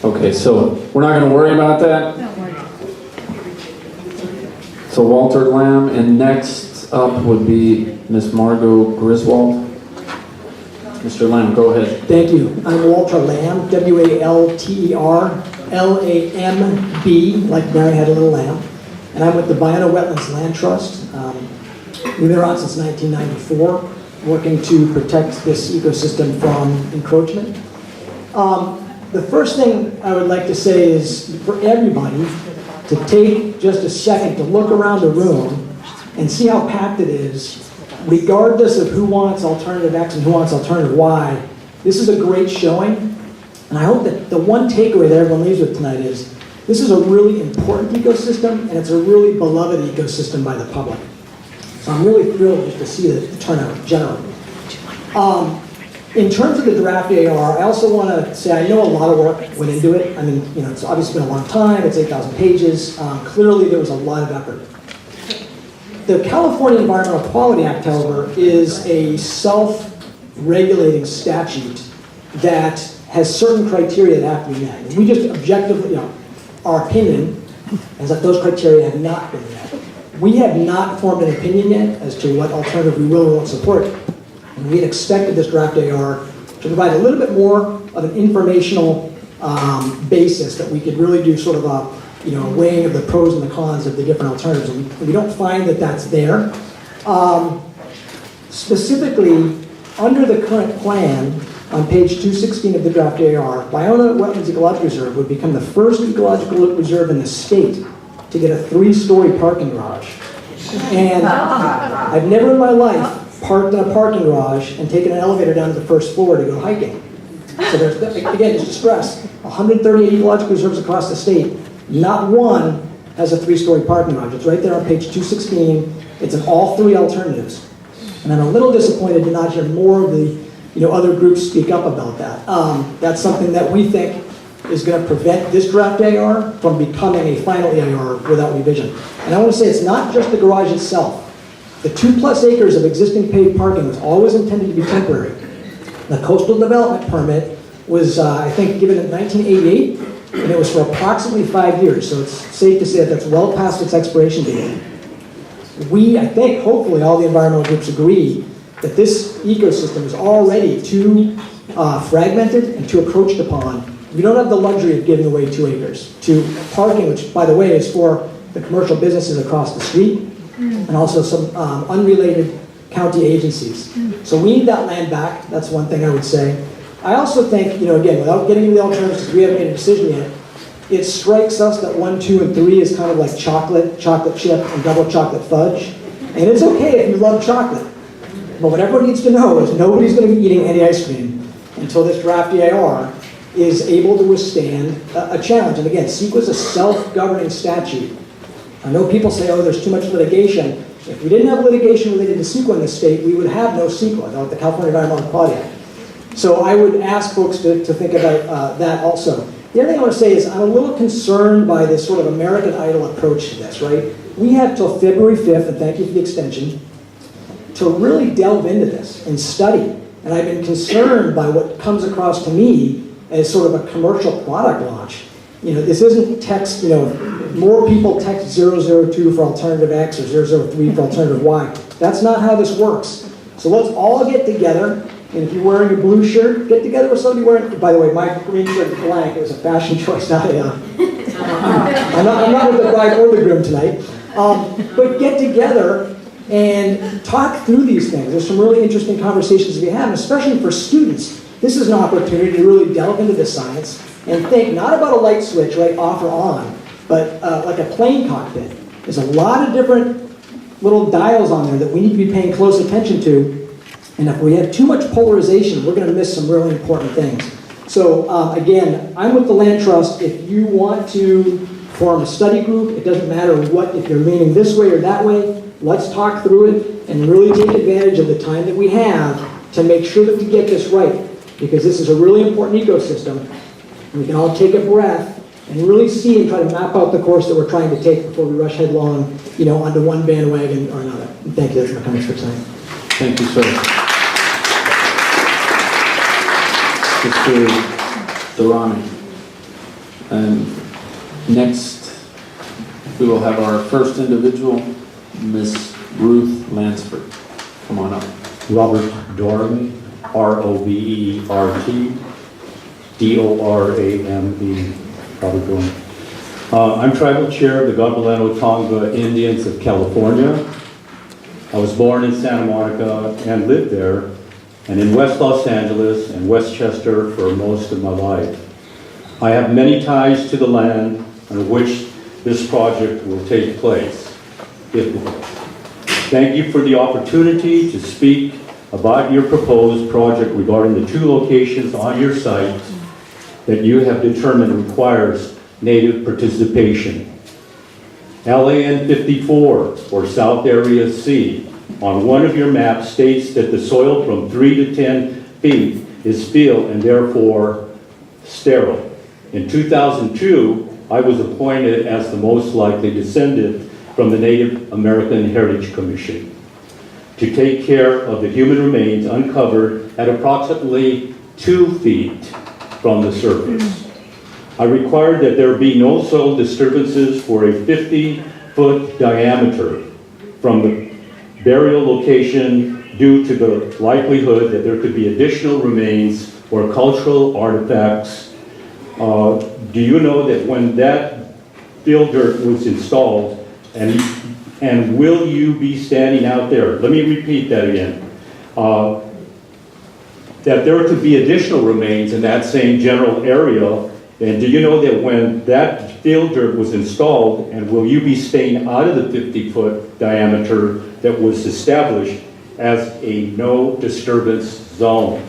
Speaker 6: okay, so we're not gonna worry about that? So Walter Lamb, and next up would be Miss Margot Griswold. Mr. Lamb, go ahead.
Speaker 15: Thank you. I'm Walter Lamb, W-A-L-T-E-R-L-A-M-B, like Mary had a little lamb. And I'm with the Bio and Wetlands Land Trust. We've been around since 1994, working to protect this ecosystem from encroachment. The first thing I would like to say is for everybody to take just a second to look around the room and see how packed it is, regardless of who wants alternative X and who wants alternative Y. This is a great showing, and I hope that the one takeaway that everyone leaves with tonight is this is a really important ecosystem, and it's a really beloved ecosystem by the public. So I'm really thrilled just to see the turnout generally. In terms of the draft AR, I also want to say I know a lot of work went into it. I mean, you know, it's obviously been a long time. It's 8,000 pages. Clearly, there was a lot of effort. The California Environmental Quality Act, however, is a self-regulating statute that has certain criteria that have to be met. And we just objectively, you know, our opinion is that those criteria have not been met. We have not formed an opinion yet as to what alternative we will or won't support. And we had expected this draft AR to provide a little bit more of an informational basis that we could really do sort of a weighing of the pros and the cons of the different alternatives. And we don't find that that's there. Specifically, under the current plan, on page 216 of the draft AR, Ballona Wetlands Ecological Reserve would become the first ecological reserve in the state to get a 3-story parking garage. And I've never in my life parked in a parking garage and taken an elevator down to the first floor to go hiking. So there's, again, just to stress, 138 ecological reserves across the state, not one has a 3-story parking garage. It's right there on page 216. It's in all 3 alternatives. And I'm a little disappointed to not hear more of the other groups speak up about that. That's something that we think is going to prevent this draft AR from becoming a final AR without revision. And I want to say it's not just the garage itself. The 2+ acres of existing paved parking was always intended to be temporary. The coastal development permit was, I think, given in 1988, and it was for approximately 5 years. So it's safe to say that that's well past its expiration date. We, I think, hopefully all the environmental groups agree that this ecosystem is already too fragmented and too approached upon. We don't have the luxury of giving away 2 acres to parking, which, by the way, is for the commercial businesses across the street and also some unrelated county agencies. So we need that land back. That's one thing I would say. I also think, again, without getting into the alternatives, because we haven't made a decision yet, it strikes us that 1, 2, and 3 is kind of like chocolate chip, and double chocolate fudge. And it's okay if you love chocolate. But what everyone needs to know is nobody's going to be eating any ice cream until this draft EIR is able to withstand a challenge. And again, CEQA is a self-governing statute. I know people say, oh, there's too much litigation. If we didn't have litigation related to CEQA in this state, we would have no CEQA, the California Environmental Quality Act. So I would ask folks to think about that also. The other thing I want to say is I'm a little concerned by this sort of American Idol approach to this, right? We have till February 5th, and thank you for the extension, to really delve into this and study. And I've been concerned by what comes across to me as sort of a commercial product launch. This isn't text, more people text 002 for alternative X or 003 for alternative Y. That's not how this works. So let's all get together. And if you're wearing a blue shirt, get together with somebody wearing, by the way, my green shirt is blank. It was a fashion choice, not a, I'm not with the bride or the groom tonight. But get together and talk through these things. There's some really interesting conversations to be had, especially for students. This is an opportunity to really delve into the science and think not about a light switch, right, off or on, but like a plane cockpit. There's a lot of different little dials on there that we need to be paying close attention to. And if we have too much polarization, we're going to miss some really important things. So again, I'm with the Land Trust. If you want to form a study group, it doesn't matter what, if you're leaning this way or that way, let's talk through it and really take advantage of the time that we have to make sure that we get this right. Because this is a really important ecosystem. And we can all take a breath and really see and try to map out the course that we're trying to take before we rush headlong, onto one bandwagon or another. And thank you. That's my comments for tonight.
Speaker 6: Thank you, sir. Mr. Durrani. And next, we will have our first individual, Miss Ruth Lansford. Come on up.
Speaker 16: Robert Doramy, R-O-B-E-R-T, D-O-R-A-M-E, probably going. I'm tribal chair of the Gabaleno Tonga Indians of California. I was born in Santa Monica and lived there, and in West Los Angeles and Westchester for most of my life. I have many ties to the land on which this project will take place. Thank you for the opportunity to speak about your proposed project regarding the 2 locations on your site that you have determined requires native participation. LAN 54, or South Area C, on one of your maps states that the soil from 3 to 10 feet is field and therefore sterile. In 2002, I was appointed as the most likely descendant from the Native American Heritage Commission to take care of the human remains uncovered at approximately 2 feet from the surface. I required that there be no soil disturbances for a 50-foot diameter from the burial location due to the likelihood that there could be additional remains or cultural artifacts. Do you know that when that fill dirt was installed, and will you be standing out there? Let me repeat that again. That there could be additional remains in that same general area. And do you know that when that fill dirt was installed, and will you be staying out of the 50-foot diameter that was established as a no disturbance zone?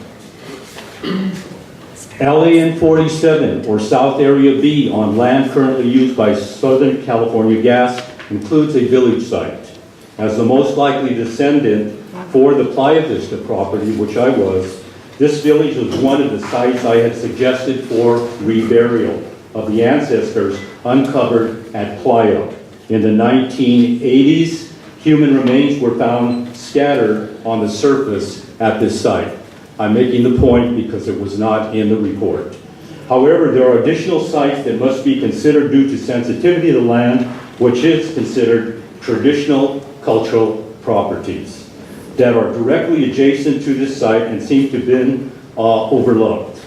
Speaker 16: LAN 47, or South Area B, on land currently used by Southern California Gas, includes a village site. As the most likely descendant for the Playa Vista property, which I was, this village was one of the sites I had suggested for reburial of the ancestors uncovered at Playa. In the 1980s, human remains were found scattered on the surface at this site. I'm making the point because it was not in the report. However, there are additional sites that must be considered due to sensitivity of the land, which is considered traditional cultural properties that are directly adjacent to this site and seem to have been overlooked.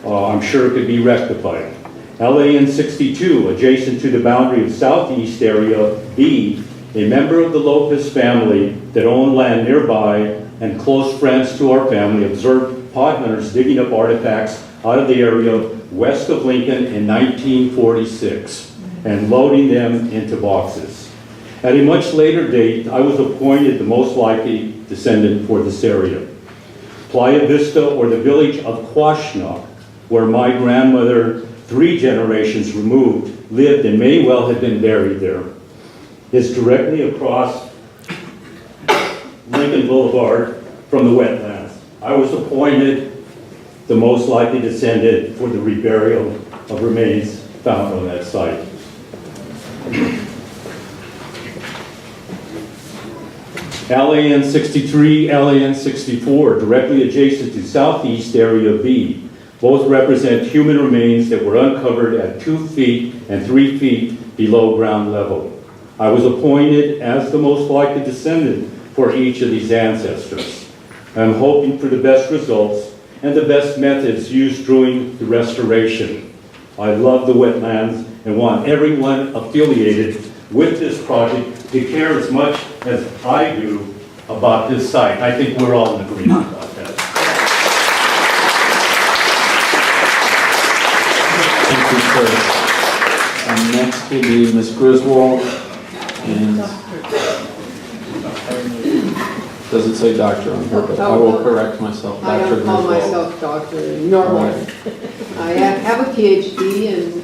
Speaker 16: I'm sure it could be rectified. LAN 62, adjacent to the boundary of Southeast Area B, a member of the Lopez family that owned land nearby and close friends to our family observed pod hunters digging up artifacts out of the area west of Lincoln in 1946 and loading them into boxes. At a much later date, I was appointed the most likely descendant for this area. Playa Vista, or the village of Quashnock, where my grandmother, 3 generations removed, lived and may well have been buried there, is directly across Lincoln Boulevard from the wetlands. I was appointed the most likely descendant for the reburial of remains found on that site. LAN 63, LAN 64, directly adjacent to Southeast Area B. Both represent human remains that were uncovered at 2 feet and 3 feet below ground level. I was appointed as the most likely descendant for each of these ancestors. I'm hoping for the best results and the best methods used during the restoration. I love the wetlands and want everyone affiliated with this project to care as much as I do about this site. I think we're all in agreement about that.
Speaker 6: Thank you, sir. Next will be Ms. Griswold. And does it say doctor on here? But I will correct myself.
Speaker 3: I don't call myself doctor normally. I have a PhD and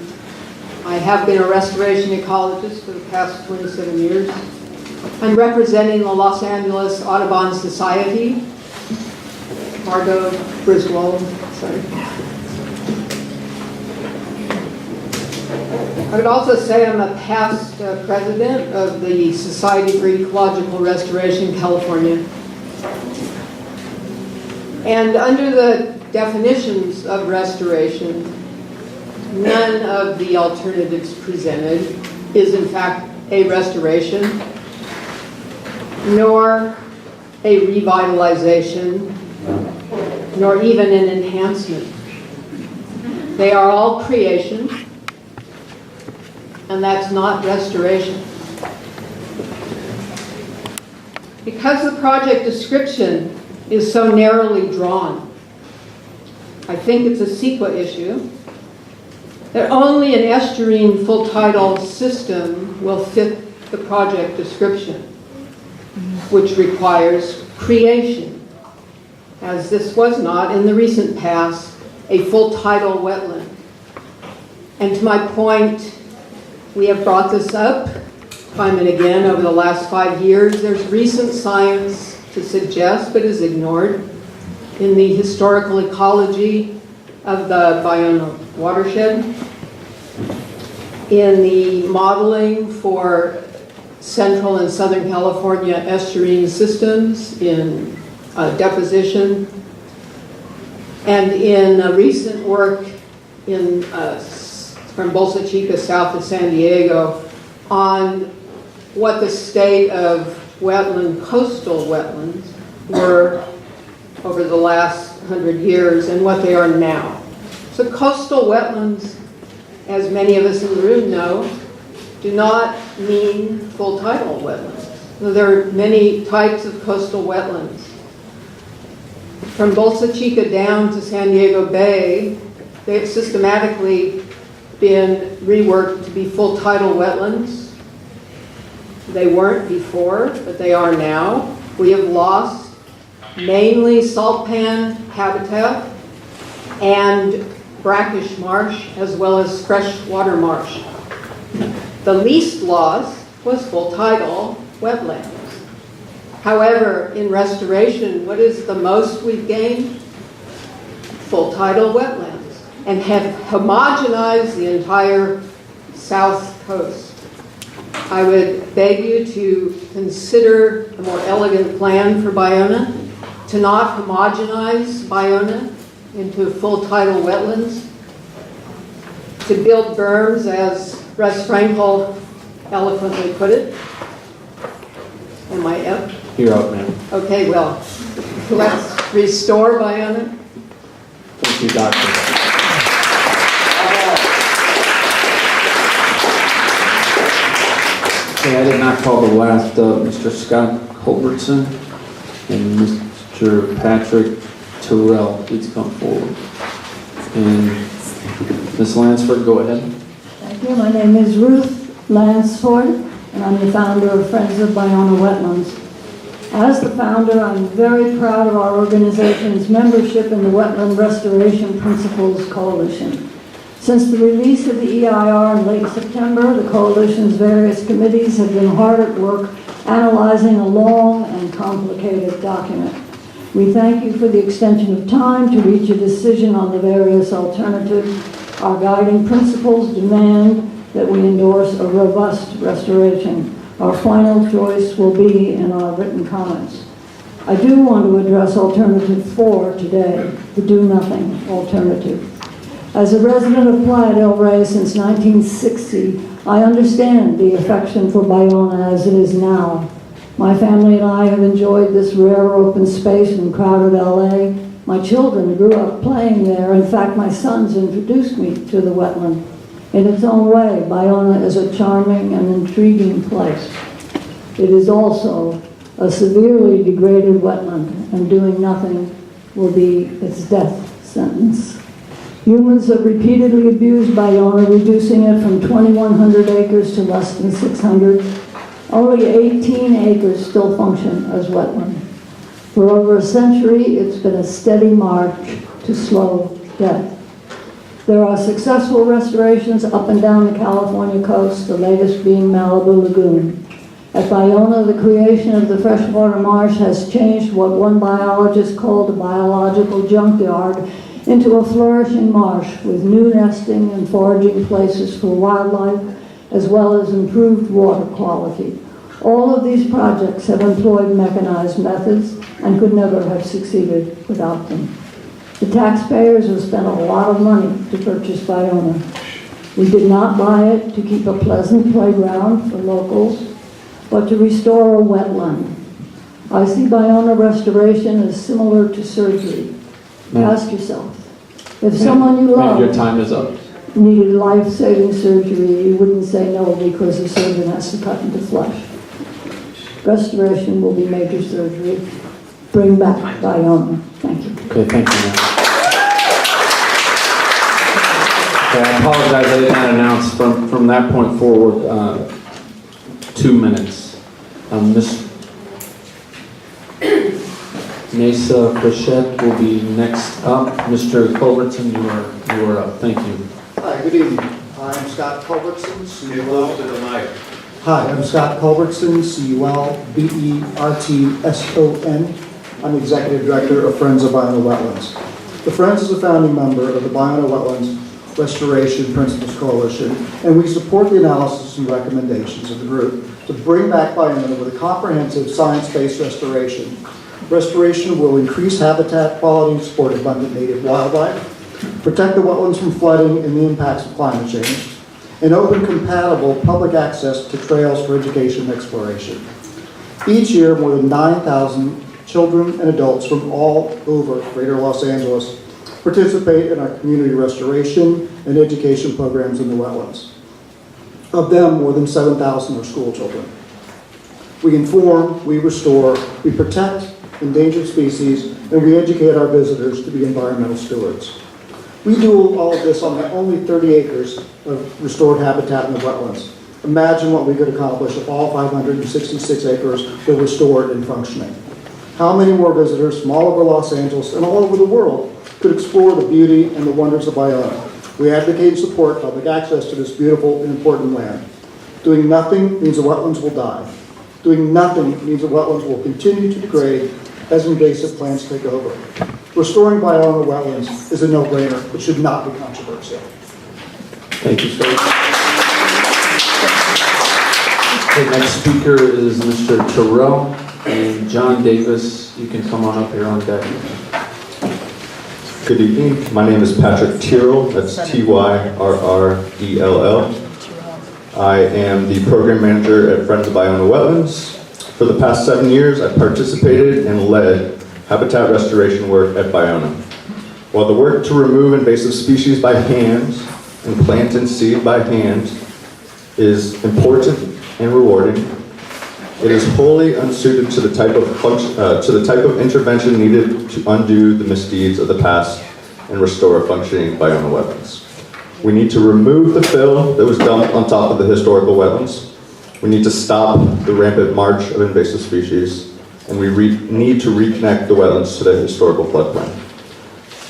Speaker 3: I have been a restoration ecologist for the past 27 years. I'm representing the Los Angeles Audubon Society. Margot Griswold, sorry. I would also say I'm a past president of the Society for Ecological Restoration California. And under the definitions of restoration, none of the alternatives presented is in fact a restoration, nor a revitalization, nor even an enhancement. They are all creation, and that's not restoration. Because the project description is so narrowly drawn, I think it's a CEQA issue, that only an estuarine full tidal system will fit the project description, which requires creation as this was not in the recent past a full tidal wetland. And to my point, we have brought this up time and again over the last 5 years. There's recent science to suggest, but is ignored, in the historical ecology of the Bayona watershed, in the modeling for Central and Southern California estuarine systems, in deposition, and in recent work in from Bolsa Chica south of San Diego on what the state of coastal wetlands were over the last 100 years and what they are now. So coastal wetlands, as many of us in the room know, do not mean full tidal wetlands. So there are many types of coastal wetlands. From Bolsa Chica down to San Diego Bay, they've systematically been reworked to be full tidal wetlands. They weren't before, but they are now. We have lost mainly salt pan habitat and brackish marsh, as well as freshwater marsh. The least lost was full tidal wetlands. However, in restoration, what is the most we've gained? Full tidal wetlands, and have homogenized the entire south coast. I would beg you to consider a more elegant plan for Bayona, to not homogenize Bayona into full tidal wetlands, to build berms, as Russ Frankel eloquently put it. Am I up?
Speaker 6: You're up, ma'am.
Speaker 3: Okay, well, let's restore Bayona.
Speaker 6: Thank you, Doctor. Okay, I did not call the last Mr. Scott Culbertson and Mr. Patrick Terrell. Please come forward. And Ms. Lansford, go ahead.
Speaker 17: Thank you. My name is Ruth Lansford, and I'm the founder of Friends of Bayona Wetlands. As the founder, I'm very proud of our organization's membership in the Wetland Restoration Principles Coalition. Since the release of the EIR in late September, the Coalition's various committees have been hard at work analyzing a long and complicated document. We thank you for the extension of time to reach a decision on the various alternatives. Our guiding principles demand that we endorse a robust restoration. Our final choice will be in our written comments. I do want to address alternative 4 today, the do-nothing alternative. As a resident of Playa del Rey since 1960, I understand the affection for Bayona as it is now. My family and I have enjoyed this rare open space in crowded LA. My children grew up playing there. In fact, my sons introduced me to the wetland. In its own way, Bayona is a charming and intriguing place. It is also a severely degraded wetland, and doing nothing will be its death sentence. Humans have repeatedly abused Bayona, reducing it from 2,100 acres to less than 600. Only 18 acres still function as wetland. For over a century, it's been a steady march to slow death. There are successful restorations up and down the California coast, the latest being Malibu Lagoon. At Bayona, the creation of the freshwater marsh has changed what one biologist called a biological junkyard into a flourishing marsh with new nesting and foraging places for wildlife, as well as improved water quality. All of these projects have employed mechanized methods and could never have succeeded without them. The taxpayers have spent a lot of money to purchase Bayona. We did not buy it to keep a pleasant playground for locals, but to restore a wetland. I see Bayona restoration as similar to surgery. Ask yourself, if someone you love
Speaker 6: Your time is up.
Speaker 17: needed life-saving surgery, you wouldn't say no because the surgeon has to cut into flesh. Restoration will be major surgery. Bring back Bayona. Thank you.
Speaker 6: Okay, thank you, ma'am. Okay, I apologize, I did not announce from that point forward 2 minutes. Ms. Mesa Frechette will be next up. Mr. Culbertson, you are up. Thank you.
Speaker 18: Hi, good evening. I'm Scott Culbertson, CUL. Hi, I'm Scott Culbertson, CUL, BERTSON. I'm the Executive Director of Friends of Biono Wetlands. The Friends is a founding member of the Biono Wetlands Restoration Principles Coalition, and we support the analysis and recommendations of the group to bring back Biono with a comprehensive science-based restoration. Restoration will increase habitat quality and support abundant native wildlife, protect the wetlands from flooding and the impacts of climate change, and open compatible public access to trails for education and exploration. Each year, more than 9,000 children and adults from all over Greater Los Angeles participate in our community restoration and education programs in the wetlands. Of them, more than 7,000 are school children. We inform, we restore, we protect endangered species, and we educate our visitors to be environmental stewards. We do all of this on the only 30 acres of restored habitat in the wetlands. Imagine what we could accomplish if all 566 acres were restored and functioning. How many more visitors from all over Los Angeles and all over the world could explore the beauty and the wonders of Biono? We advocate and support public access to this beautiful and important land. Doing nothing means the wetlands will die. Doing nothing means the wetlands will continue to degrade as invasive plants take over. Restoring Biono wetlands is a no-brainer. It should not be controversial.
Speaker 6: Thank you, sir. The next speaker is Mr. Terrell, and John Davis, you can come on up here on deck.
Speaker 19: Good evening. My name is Patrick Tyrrell. That's Tyrrell. I am the program manager at Friends of Biono Wetlands. For the past 7 years, I've participated and led habitat restoration work at Biono. While the work to remove invasive species by hand and plant and seed by hand is important and rewarding, it is wholly unsuited to the type of intervention needed to undo the misdeeds of the past and restore a functioning Biono wetlands. We need to remove the fill that was dumped on top of the historical wetlands. We need to stop the rampant march of invasive species, and we need to reconnect the wetlands to the historical floodplain.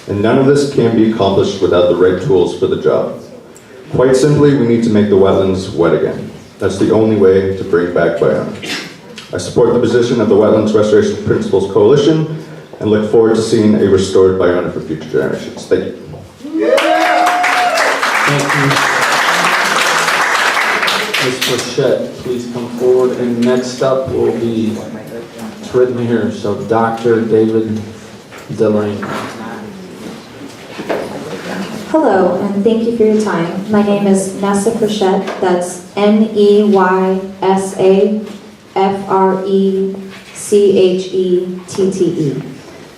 Speaker 19: And none of this can be accomplished without the right tools for the job. Quite simply, we need to make the wetlands wet again. That's the only way to bring back Biono. I support the position of the Wetlands Restoration Principles Coalition and look forward to seeing a restored Biono for future generations. Thank you.
Speaker 6: Thank you. Ms. Frechette, please come forward. And next up will be, it's written here, so Dr. David Delaney.
Speaker 20: Hello, and thank you for your time. My name is Nessa Frechette. That's NEYSAFRECHETTE.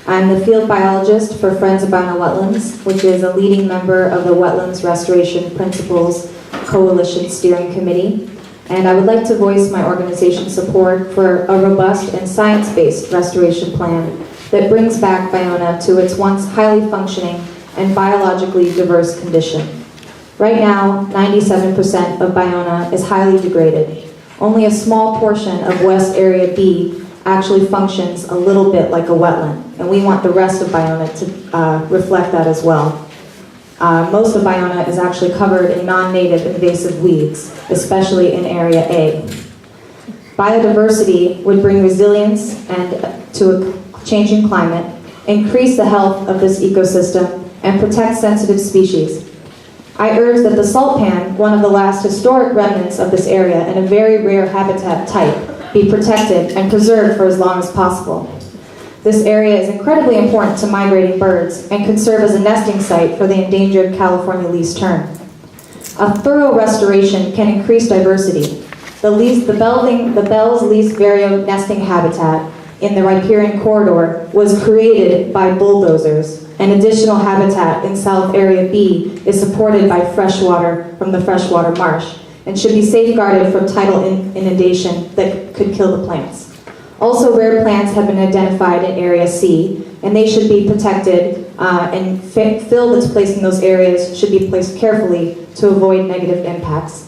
Speaker 20: I'm the field biologist for Friends of Biono Wetlands, which is a leading member of the Wetlands Restoration Principles Coalition Steering Committee. And I would like to voice my organization's support for a robust and science-based restoration plan that brings back Biono to its once highly functioning and biologically diverse condition. Right now, 97% of Biono is highly degraded. Only a small portion of West Area B actually functions a little bit like a wetland, and we want the rest of Biono to reflect that as well. Most of Biono is actually covered in non-native invasive weeds, especially in Area A. Biodiversity would bring resilience to a changing climate, increase the health of this ecosystem, and protect sensitive species. I urge that the salt pan, one of the last historic remnants of this area and a very rare habitat type, be protected and preserved for as long as possible. This area is incredibly important to migrating birds and could serve as a nesting site for the endangered California least tern. A thorough restoration can increase diversity. The Bell's least vireo nesting habitat in the riparian corridor was created by bulldozers. An additional habitat in South Area B is supported by freshwater from the freshwater marsh and should be safeguarded from tidal inundation that could kill the plants. Also, rare plants have been identified in Area C, and they should be protected, and fill that's placed in those areas should be placed carefully to avoid negative impacts.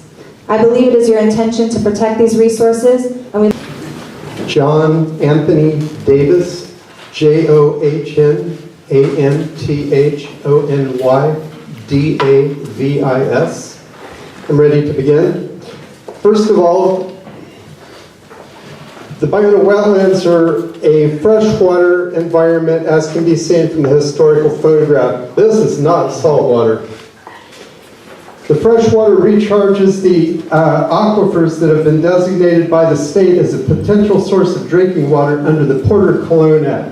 Speaker 20: I believe it is your intention to protect these resources, and we...
Speaker 18: John Anthony Davis,
Speaker 21: JOHNANTHONYDAVIS. I'm ready to begin. First of all, the Baiona wetlands are a freshwater environment, as can be seen from the historical photograph. This is not saltwater. The freshwater recharges the aquifers that have been designated by the state as a potential source of drinking water under the Porter Cologne Act.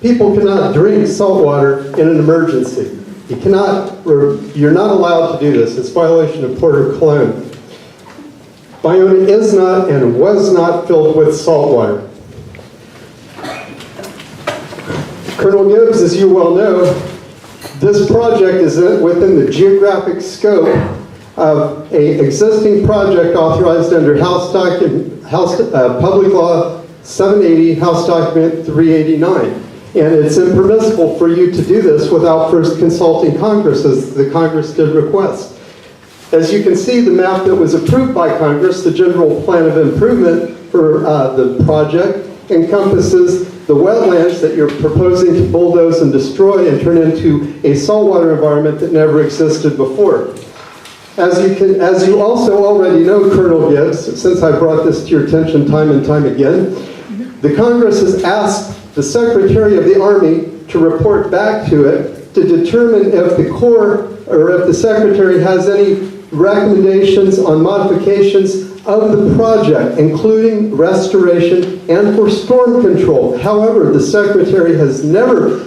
Speaker 21: People cannot drink salt water in an emergency. You're not allowed to do this. It's a violation of Porter Cologne. Baiona is not and was not filled with salt water. Colonel Gibbs, as you well know, this project is within the geographic scope of an existing project authorized under Public Law 780, House Document 389. And it's impermissible for you to do this without first consulting Congress, as the Congress did request. As you can see, the map that was approved by Congress, the General Plan of Improvement for the project, encompasses the wetlands that you're proposing to bulldoze and destroy and turn into a saltwater environment that never existed before. As you also already know, Colonel Gibbs, since I brought this to your attention time and time again, the Congress has asked the Secretary of the Army to report back to it to determine if the Corps or if the Secretary has any recommendations on modifications of the project, including restoration and for storm control. However, the Secretary has never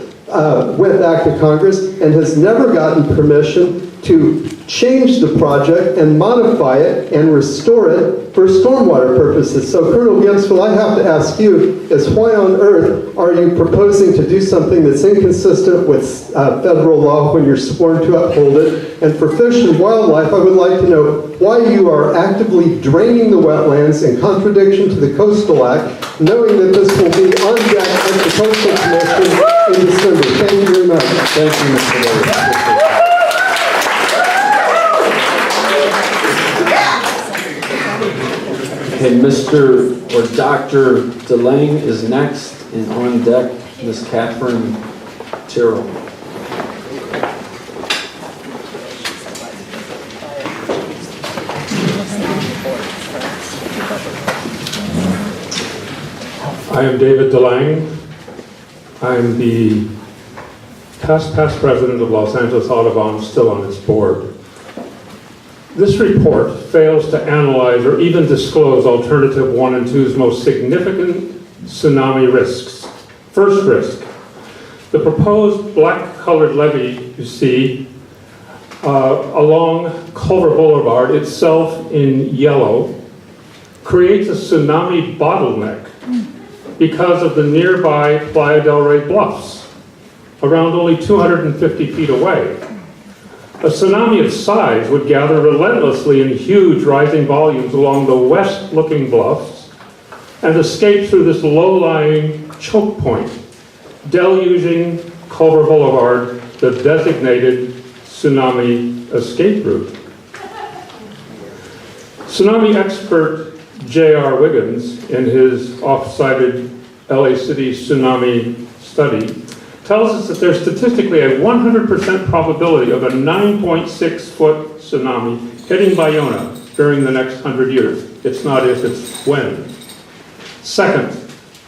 Speaker 21: went back to Congress and has never gotten permission to change the project and modify it and restore it for stormwater purposes. So Colonel Gibbs, what I have to ask you is why on earth are you proposing to do something that's inconsistent with federal law when you're sworn to uphold it? And for Fish and Wildlife, I would like to know why you are actively draining the wetlands in contradiction to the Coastal Act, knowing that this will be on deck at the Coastal Commission in December. Thank you very much.
Speaker 6: Thank you, Mr. Davis. Okay, Mr. or Dr. DeLange is next, and on deck, Ms. Catherine Tyrrell.
Speaker 22: I am David DeLange. I'm the past president of Los Angeles Audubon, still on its board. This report fails to analyze or even disclose alternative 1 and 2's most significant tsunami risks. First risk, the proposed black-colored levee you see along Culver Boulevard, itself in yellow, creates a tsunami bottleneck because of the nearby Playa del Rey bluffs, around only 250 feet away. A tsunami of size would gather relentlessly in huge rising volumes along the west-looking bluffs and escape through this low-lying choke point, deluging Culver Boulevard, the designated tsunami escape route. Tsunami expert J.R. Wiggins, in his oft-cited LA City tsunami study, tells us that there's statistically a 100% probability of a 9.6-foot tsunami hitting Baiona during the next 100 years. It's not if, it's when. Second,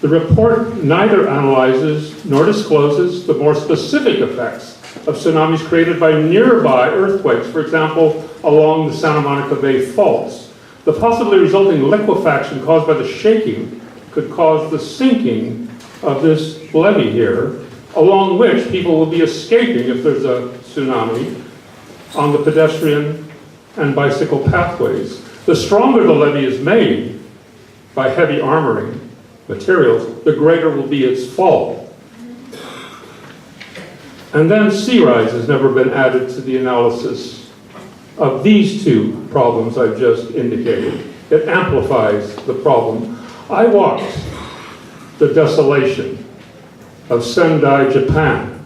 Speaker 22: the report neither analyzes nor discloses the more specific effects of tsunamis created by nearby earthquakes, for example, along the Santa Monica Bay faults. The possibly resulting liquefaction caused by the shaking could cause the sinking of this levee here, along which people will be escaping if there's a tsunami on the pedestrian and bicycle pathways. The stronger the levee is made by heavy armoring materials, the greater will be its fall. And then sea rise has never been added to the analysis of these two problems I've just indicated. It amplifies the problem. I walked the desolation of Sendai, Japan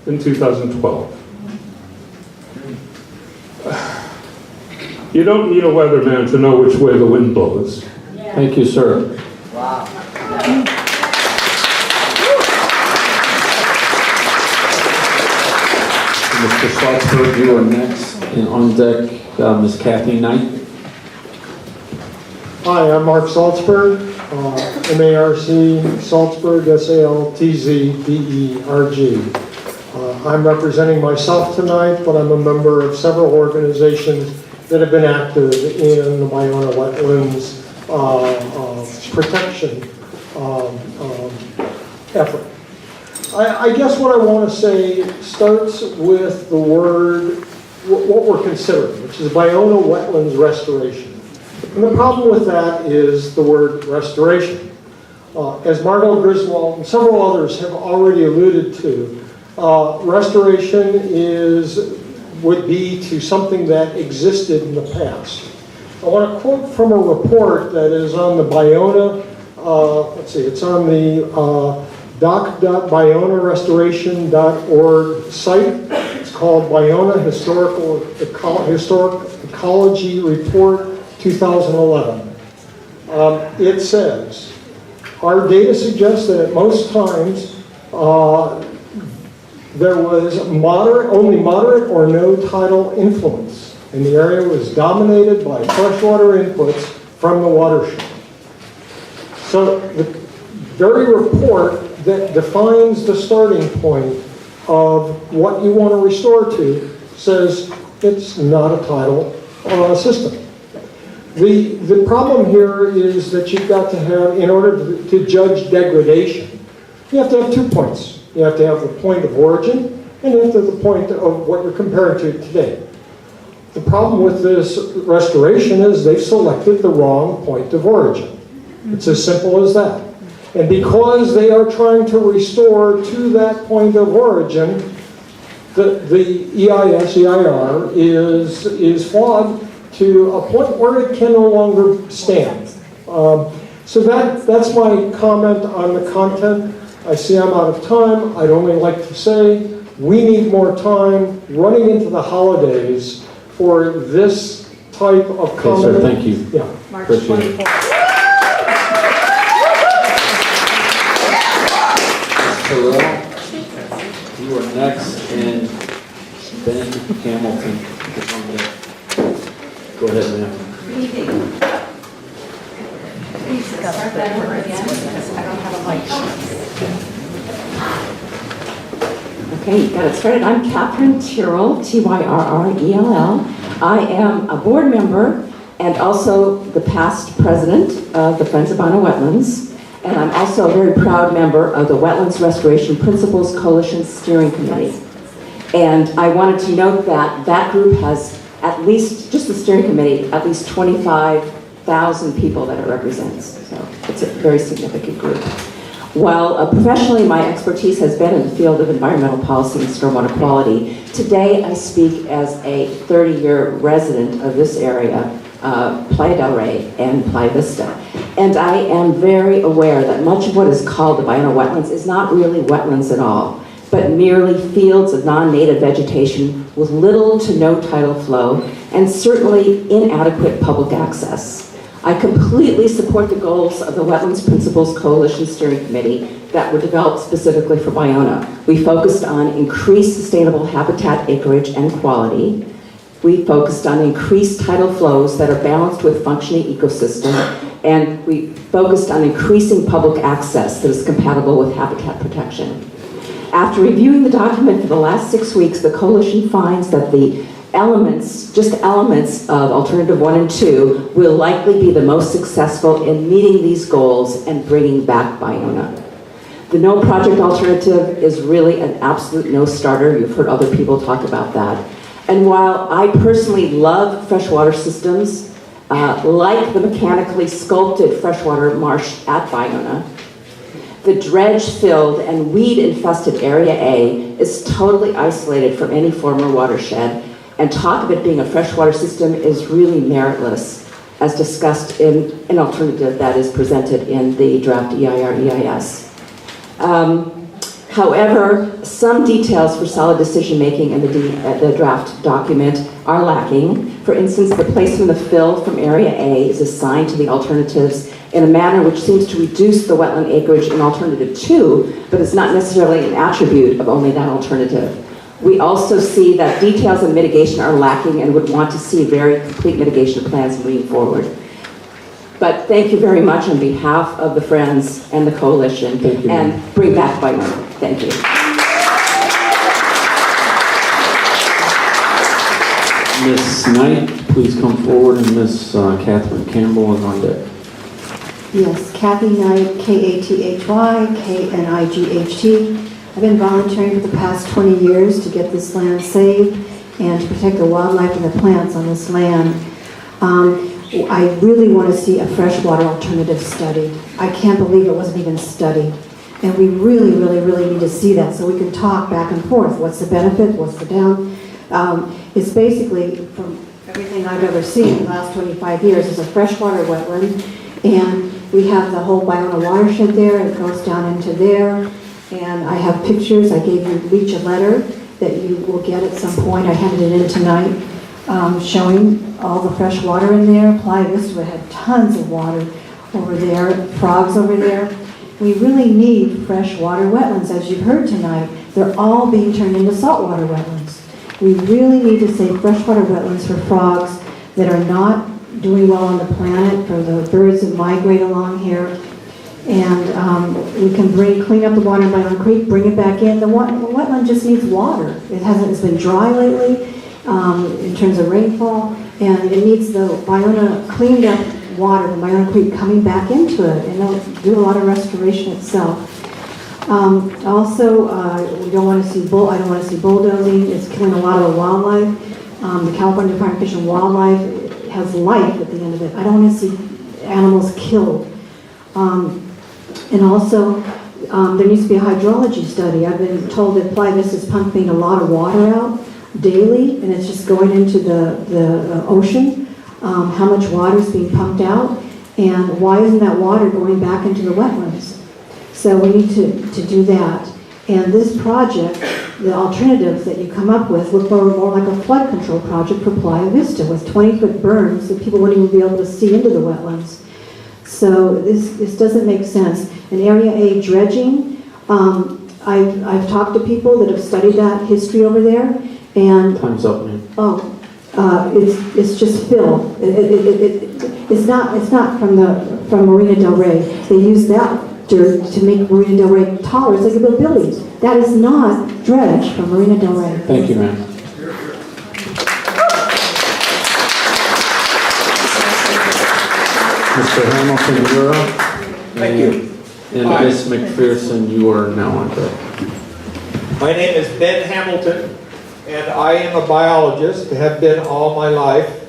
Speaker 22: in 2012. You don't need a weatherman to know which way the wind blows.
Speaker 6: Thank you, sir.
Speaker 5: Wow.
Speaker 6: Mr. Salzberg, you are next, and on deck, Ms. Kathy Knight.
Speaker 1: Hi, I'm Mark Salzberg, M-A-R-C, Salzberg, S-A-L-T-Z-B-E-R-G. I'm representing myself tonight, but I'm a member of several organizations that have been active in the Ballona wetlands protection effort. I guess what I want to say starts with the word, what we're considering, which is Ballona wetlands restoration. And the problem with that is the word restoration. As Margot Griswold and several others have already alluded to, restoration would be to something that existed in the past. I want to quote from a report that is on the Ballona, it's on the doc.ballonarestoration.org site. It's called Ballona Historic Ecology Report 2011. It says, our data suggests that at most times there was only moderate or no tidal influence, and the area was dominated by freshwater inputs from the watershed. So the very report that defines the starting point of what you want to restore to says it's not a tidal system. The problem here is that you've got to have, in order to judge degradation, you have to have 2 points. You have to have the point of origin, and you have to have the point of what you're comparing to today. The problem with this restoration is they've selected the wrong point of origin. It's as simple as that. And because they are trying to restore to that point of origin, the EIR is flawed to a point where it can no longer stand. So that's my comment on the content. I see I'm out of time. I'd only like to say we need more time running into the holidays for this type of comment.
Speaker 6: Okay, sir, thank you.
Speaker 1: Yeah.
Speaker 6: March 24th. Terrell, you are next, and Ben Hamilton is on deck. Go ahead, ma'am.
Speaker 4: Okay, you got it started. I'm Catherine Tyrrell, Tyrrell. I am a board member and also the past president of the Friends of Ballona Wetlands. And I'm also a very proud member of the Wetlands Restoration Principles Coalition Steering Committee. And I wanted to note that that group has at least, just the steering committee, at least 25,000 people that it represents. So it's a very significant group. While professionally my expertise has been in the field of environmental policy and stormwater quality, today I speak as a 30-year resident of this area, Playa del Rey and Playa Vista. And I am very aware that much of what is called the Ballona wetlands is not really wetlands at all, but merely fields of non-native vegetation with little to no tidal flow and certainly inadequate public access. I completely support the goals of the Wetlands Principles Coalition Steering Committee that were developed specifically for Ballona. We focused on increased sustainable habitat acreage and quality. We focused on increased tidal flows that are balanced with functioning ecosystem, and we focused on increasing public access that is compatible with habitat protection. After reviewing the document for the last 6 weeks, the coalition finds that the elements of Alternative 1 and 2 will likely be the most successful in meeting these goals and bringing back Ballona. The no project alternative is really an absolute no-starter. You've heard other people talk about that. And while I personally love freshwater systems, like the mechanically sculpted freshwater marsh at Ballona, the dredge-filled and weed-infested Area A is totally isolated from any former watershed, and talk of it being a freshwater system is really meritless, as discussed in an alternative that is presented in the draft EIR-EIS. However, some details for solid decision-making in the draft document are lacking. For instance, the placement of fill from Area A is assigned to the alternatives in a manner which seems to reduce the wetland acreage in Alternative 2, but is not necessarily an attribute of only that alternative. We also see that details on mitigation are lacking and would want to see very complete mitigation plans moving forward. But thank you very much on behalf of the Friends and the Coalition.
Speaker 6: Thank you.
Speaker 4: And bring back Bynum. Thank you.
Speaker 6: Ms. Knight, please come forward, and Ms. Catherine Campbell is on deck.
Speaker 2: Yes, Kathy Knight, K-A-T-H-Y, K-N-I-G-H-T. I've been volunteering for the past 20 years to get this land saved and to protect the wildlife and the plants on this land. I really want to see a freshwater alternative study. I can't believe it wasn't even studied. And we really, really, really need to see that so we can talk back and forth. What's the benefit? What's the down? It's basically, from everything I've ever seen in the last 25 years, it's a freshwater wetland. And we have the whole Bionah watershed there. It goes down into there. And I have pictures. I gave you each a letter that you will get at some point. I handed it in tonight, showing all the fresh water in there. Playa Vista had tons of water over there, frogs over there. We really need freshwater wetlands, as you've heard tonight. They're all being turned into saltwater wetlands. We really need to save freshwater wetlands for frogs that are not doing well on the planet, for the birds that migrate along here. And we can clean up the water in Bynum Creek, bring it back in. The wetland just needs water. It's been dry lately in terms of rainfall, and it needs the Bionah cleaned up water, the Bionah Creek coming back into it, and it'll do a lot of restoration itself. Also, we don't want to see I don't want to see bulldozing. It's killing a lot of the wildlife. The California Department of Fish and Wildlife has life at the end of it. I don't want to see animals killed. And also, there needs to be a hydrology study. I've been told that Playa Vista is pumping a lot of water out daily, and it's just going into the ocean. How much water is being pumped out, and why isn't that water going back into the wetlands? So we need to do that. And this project, the alternatives that you come up with, look more like a flood control project for Playa Vista with 20-foot berms that people wouldn't even be able to see into the wetlands. So this doesn't make sense. In Area A dredging, I've talked to people that have studied that history over there, and
Speaker 6: Time's up, man.
Speaker 2: it's just fill. It's not from Marina Del Rey. They use that dirt to make Marina Del Rey taller so they can build buildings. That is not dredge from Marina Del Rey.
Speaker 6: Thank you, ma'am. Mr. Hamilton, you're up.
Speaker 8: Thank you.
Speaker 6: And Ms. McPherson, you are now on deck.
Speaker 8: My name is Ben Hamilton, and I am a biologist, have been all my life.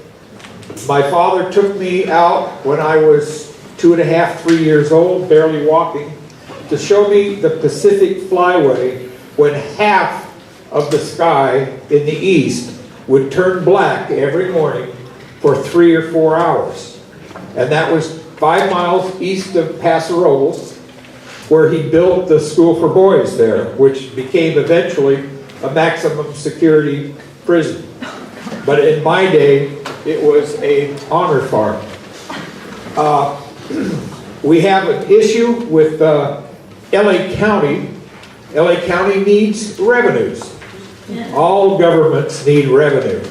Speaker 8: My father took me out when I was 2.5, 3 years old, barely walking, to show me the Pacific Flyway when half of the sky in the east would turn black every morning for 3 or 4 hours. And that was 5 miles east of Paso Robles, where he built the school for boys there, which became eventually a maximum security prison. But in my day, it was an honor farm. We have an issue with LA County. LA County needs revenues. All governments need revenue,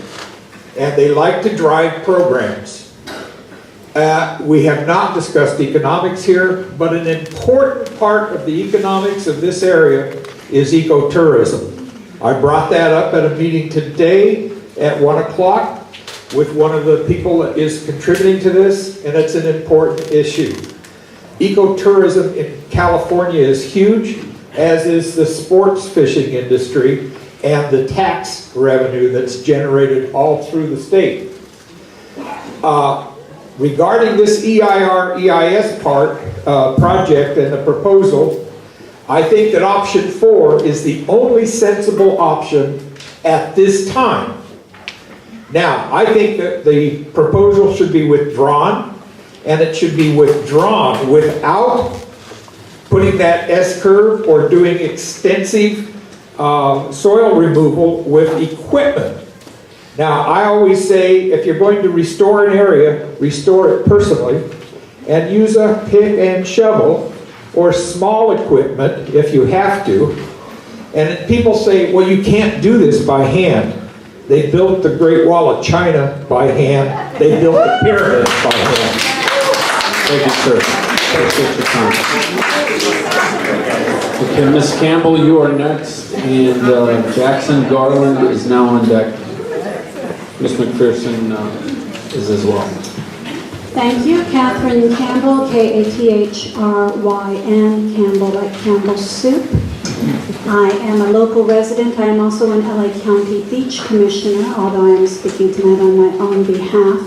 Speaker 8: and they like to drive programs. We have not discussed economics here, but an important part of the economics of this area is ecotourism. I brought that up at a meeting today at 1 o'clock with one of the people that is contributing to this, and it's an important issue. Ecotourism in California is huge, as is the sports fishing industry and the tax revenue that's generated all through the state. Regarding this EIR-EIS project and the proposal, I think that option 4 is the only sensible option at this time. Now, I think that the proposal should be withdrawn, and it should be withdrawn without putting that S-curve or doing extensive soil removal with equipment. Now, I always say, if you're going to restore an area, restore it personally, and use a pick and shovel, or small equipment if you have to, And people say, well, you can't do this by hand. They built the Great Wall of China by hand. They built the pyramids by hand.
Speaker 6: Thank you, sir. Appreciate your time. Okay, Ms. Campbell, you are next, and Jackson Garland is now on deck. Ms. McPherson is as well.
Speaker 7: Thank you. Catherine Campbell, Kathryn, Campbell, like Campbell's soup. I am a local resident. I am also an LA County Beach Commissioner, although I am speaking tonight on my own behalf.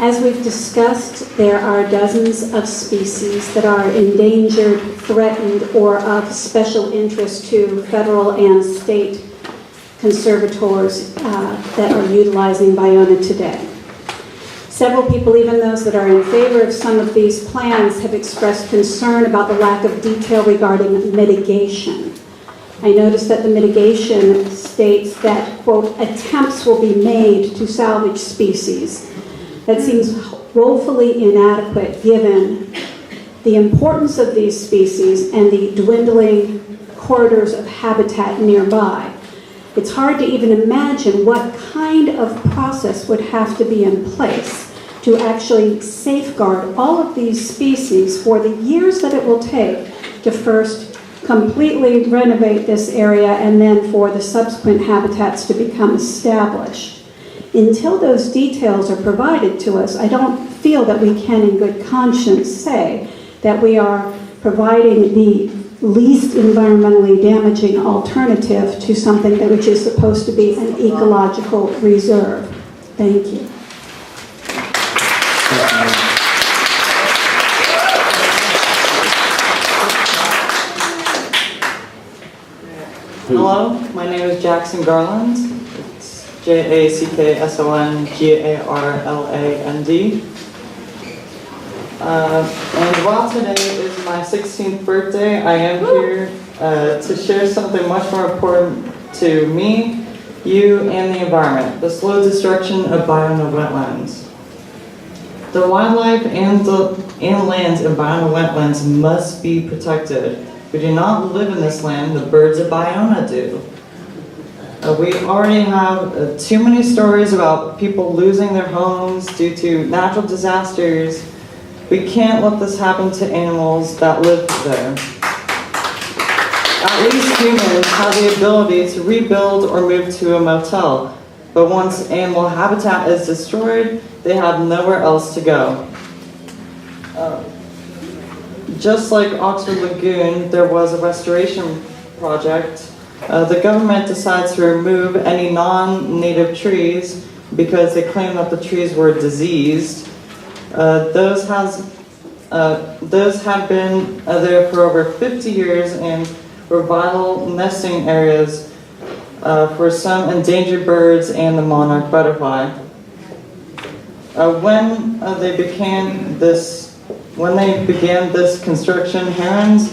Speaker 7: As we've discussed, there are dozens of species that are endangered, threatened, or of special interest to federal and state conservators that are utilizing Bionah today. Several people, even those that are in favor of some of these plans, have expressed concern about the lack of detail regarding mitigation. I noticed that the mitigation states that, quote, attempts will be made to salvage species. That seems woefully inadequate given the importance of these species and the dwindling corridors of habitat nearby. It's hard to even imagine what kind of process would have to be in place to actually safeguard all of these species for the years that it will take to first completely renovate this area and then for the subsequent habitats to become established. Until those details are provided to us, I don't feel that we can in good conscience say that we are providing the least environmentally damaging alternative to something that which is supposed to be an ecological reserve. Thank you.
Speaker 9: Hello, my name is Jackson Garland. It's Jacksongarland. And while today is my 16th birthday, I am here to share something much more important to me, you, and the environment: the slow destruction of Bionah wetlands. The wildlife and lands in Bionah wetlands must be protected. We do not live in this land, the birds of Bionah do. We already have too many stories about people losing their homes due to natural disasters. We can't let this happen to animals that live there. At least humans have the ability to rebuild or move to a motel, but once animal habitat is destroyed, they have nowhere else to go. Just like Oxford Lagoon, there was a restoration project. The government decides to remove any non-native trees because they claim that the trees were diseased. Those have been there for over 50 years and were vital nesting areas for some endangered birds and the monarch butterfly. When they began this construction, herons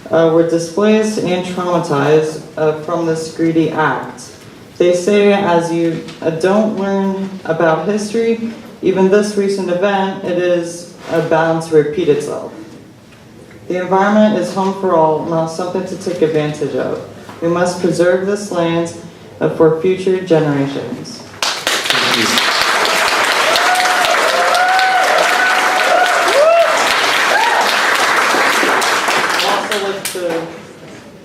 Speaker 9: were displaced and traumatized from this greedy act. They say as you don't learn about history, even this recent event, it is bound to repeat itself. The environment is home for all, not something to take advantage of. We must preserve this land for future generations.
Speaker 6: Thank you.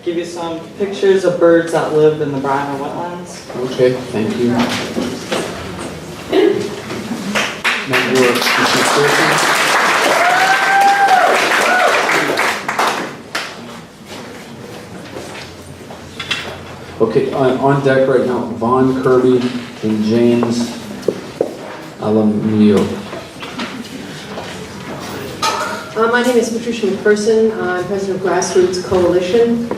Speaker 9: Give you some pictures of birds that live in the Bionah wetlands.
Speaker 6: Okay, thank you. Okay, on deck right now, Vaughn Kirby and James Alamillo.
Speaker 23: My name is Patricia McPherson. I'm president of Grassroots Coalition.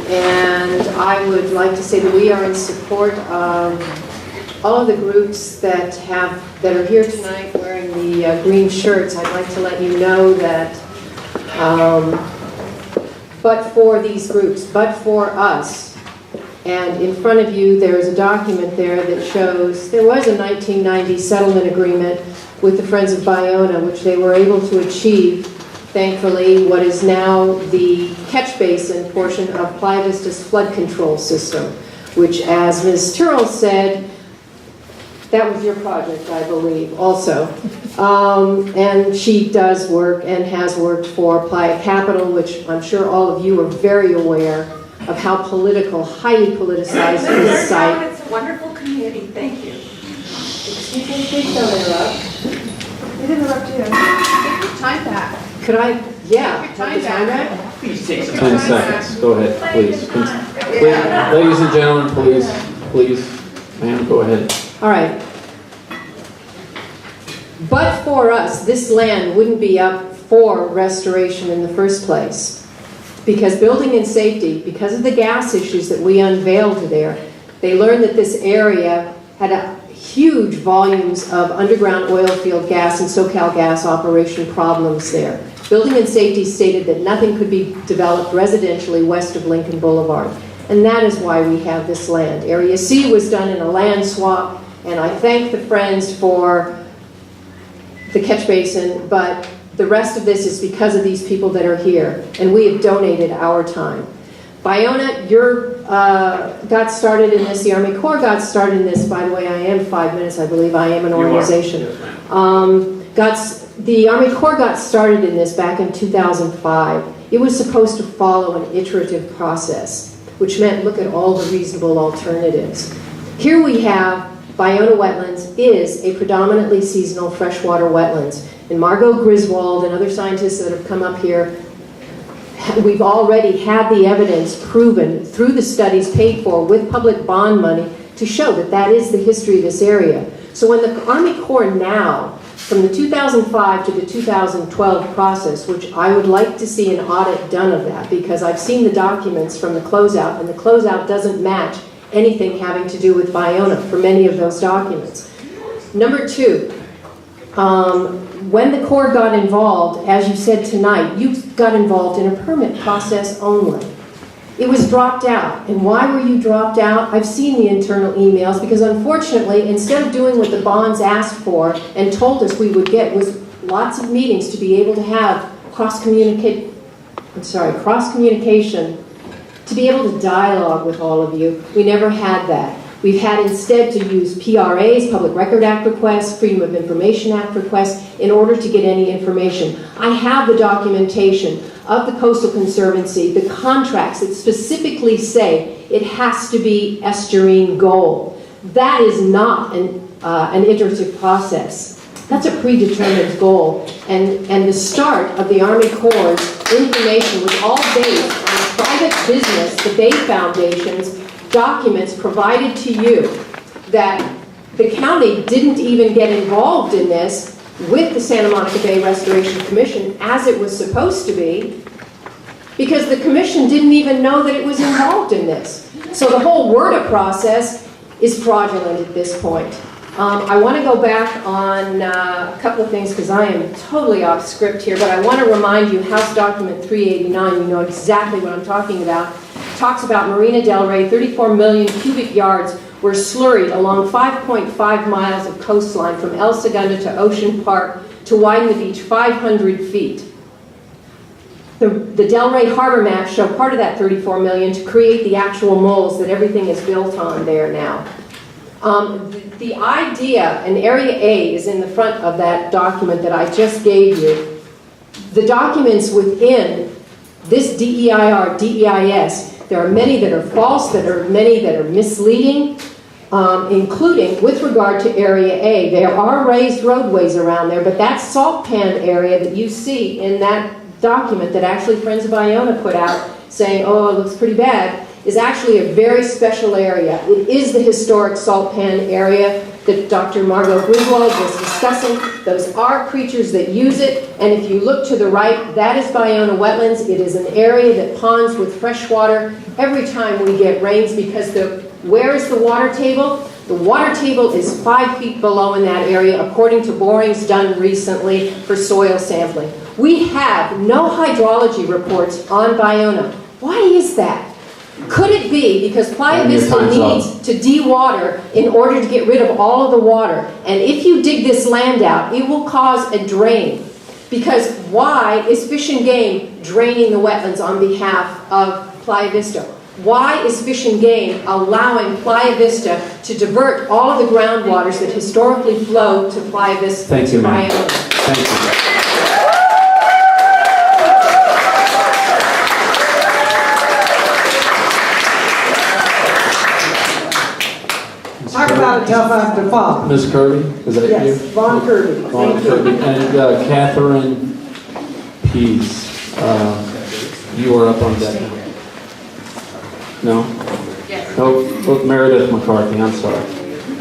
Speaker 23: And I would like to say that we are in support of all of the groups that are here tonight wearing the green shirts. I'd like to let you know that but for these groups, but for us, and in front of you there is a document there that shows there was a 1990 settlement agreement with the Friends of Bionah, which they were able to achieve thankfully, what is now the catch basin portion of Playa Vista's flood control system, which, as Ms. Tyrrell said, that was your project, I believe, also. And she does work and has worked for Playa Capital, which I'm sure all of you are very aware of how political, highly politicized this site.
Speaker 10: It's a wonderful community. Thank you.
Speaker 23: Excuse me, please don't interrupt.
Speaker 10: They didn't interrupt you. Take your time back.
Speaker 23: Could I, yeah,
Speaker 10: Take your
Speaker 23: have the time back?
Speaker 6: Please take 10 seconds. Go ahead, please. Ladies and gentlemen, please, ma'am, go ahead.
Speaker 23: All right. But for us, this land wouldn't be up for restoration in the first place. Because building and safety, because of the gas issues that we unveiled there, they learned that this area had huge volumes of underground oil field gas and SoCal gas operation problems there. Building and safety stated that nothing could be developed residentially west of Lincoln Boulevard. And that is why we have this land. Area C was done in a land swap, and I thank the Friends for the catch basin, but the rest of this is because of these people that are here, and we have donated our time. Baiona, got started in this, the Army Corps got started in this, by the way, I am 5 minutes, I believe, I am an organization. The Army Corps got started in this back in 2005. It was supposed to follow an iterative process, which meant look at all the reasonable alternatives. Here we have Baiona Wetlands is a predominantly seasonal freshwater wetlands. And Margot Griswold and other scientists that have come up here, we've already had the evidence proven through the studies paid for with public bond money to show that that is the history of this area. So when the Army Corps now, from the 2005 to the 2012 process, which I would like to see an audit done of that, because I've seen the documents from the closeout, and the closeout doesn't match anything having to do with Baiona for many of those documents. Number two, when the Corps got involved, as you said tonight, you got involved in a permit process only. It was dropped out. And why were you dropped out? I've seen the internal emails, because unfortunately, instead of doing what the bonds asked for and told us we would get, was lots of meetings to be able to have cross-communication, to be able to dialogue with all of you. We never had that. We've had instead to use PRAs, Public Record Act requests, Freedom of Information Act requests, in order to get any information. I have the documentation of the Coastal Conservancy, the contracts that specifically say it has to be estuarine goal. That is not an iterative process. That's a predetermined goal. And the start of the Army Corps' information was all based on private business, the Bay Foundation's documents provided to you, that the county didn't even get involved in this with the Santa Monica Bay Restoration Commission as it was supposed to be, because the commission didn't even know that it was involved in this. So the whole WERDA process is fraudulent at this point. I want to go back on a couple of things because I am totally off script here, but I want to remind you, House Document 389, you know exactly what I'm talking about, talks about Marina Del Rey, 34 million cubic yards were slurried along 5.5 miles of coastline from El Segundo to Ocean Park to widen the beach 500 feet. The Del Rey Harbor maps show part of that 34 million to create the actual moles that everything is built on there now. The idea, and Area A is in the front of that document that I just gave you. The documents within this DEIR, DEIS, there are many that are false, there are many that are misleading, including with regard to Area A. There are raised roadways around there, but that salt pan area that you see in that document that actually Friends of Baiona put out saying, oh, it looks pretty bad, is actually a very special area. It is the historic salt pan area that Dr. Margot Griswold was discussing. Those are creatures that use it, and if you look to the right, that is Baiona Wetlands. It is an area that ponds with fresh water every time we get rains, because where is the water table? The water table is 5 feet below in that area, according to borings done recently for soil sampling. We have no hydrology reports on Baiona. Why is that? Could it be because Playa Vista needs to de-water in order to get rid of all of the water? And if you dig this land out, it will cause a drain. Because why is Fish and Game draining the wetlands on behalf of Playa Vista? Why is Fish and Game allowing Playa Vista to divert all of the groundwaters that historically flow to Playa Vista?
Speaker 6: Thank you, ma'am.
Speaker 23: Iona?
Speaker 6: Thank you.
Speaker 11: Talk about a tough act to follow.
Speaker 6: Ms. Kirby, is that you?
Speaker 11: Yes, Vaughn Kirby.
Speaker 6: Vaughn
Speaker 11: Thank you.
Speaker 6: Kirby. And Catherine Pease, you are up on deck. No? Yes. Oh, Meredith McCarthy, I'm sorry.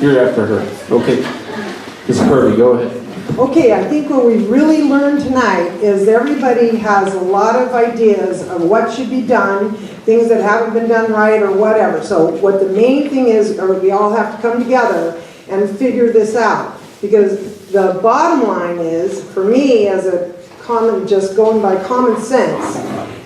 Speaker 6: You're after her. Okay. Ms. Kirby, go ahead.
Speaker 11: Okay, I think what we really learned tonight is everybody has a lot of ideas of what should be done, things that haven't been done right or whatever. So what the main thing is, or we all have to come together and figure this out. Because the bottom line is, for me as a common, just going by common sense,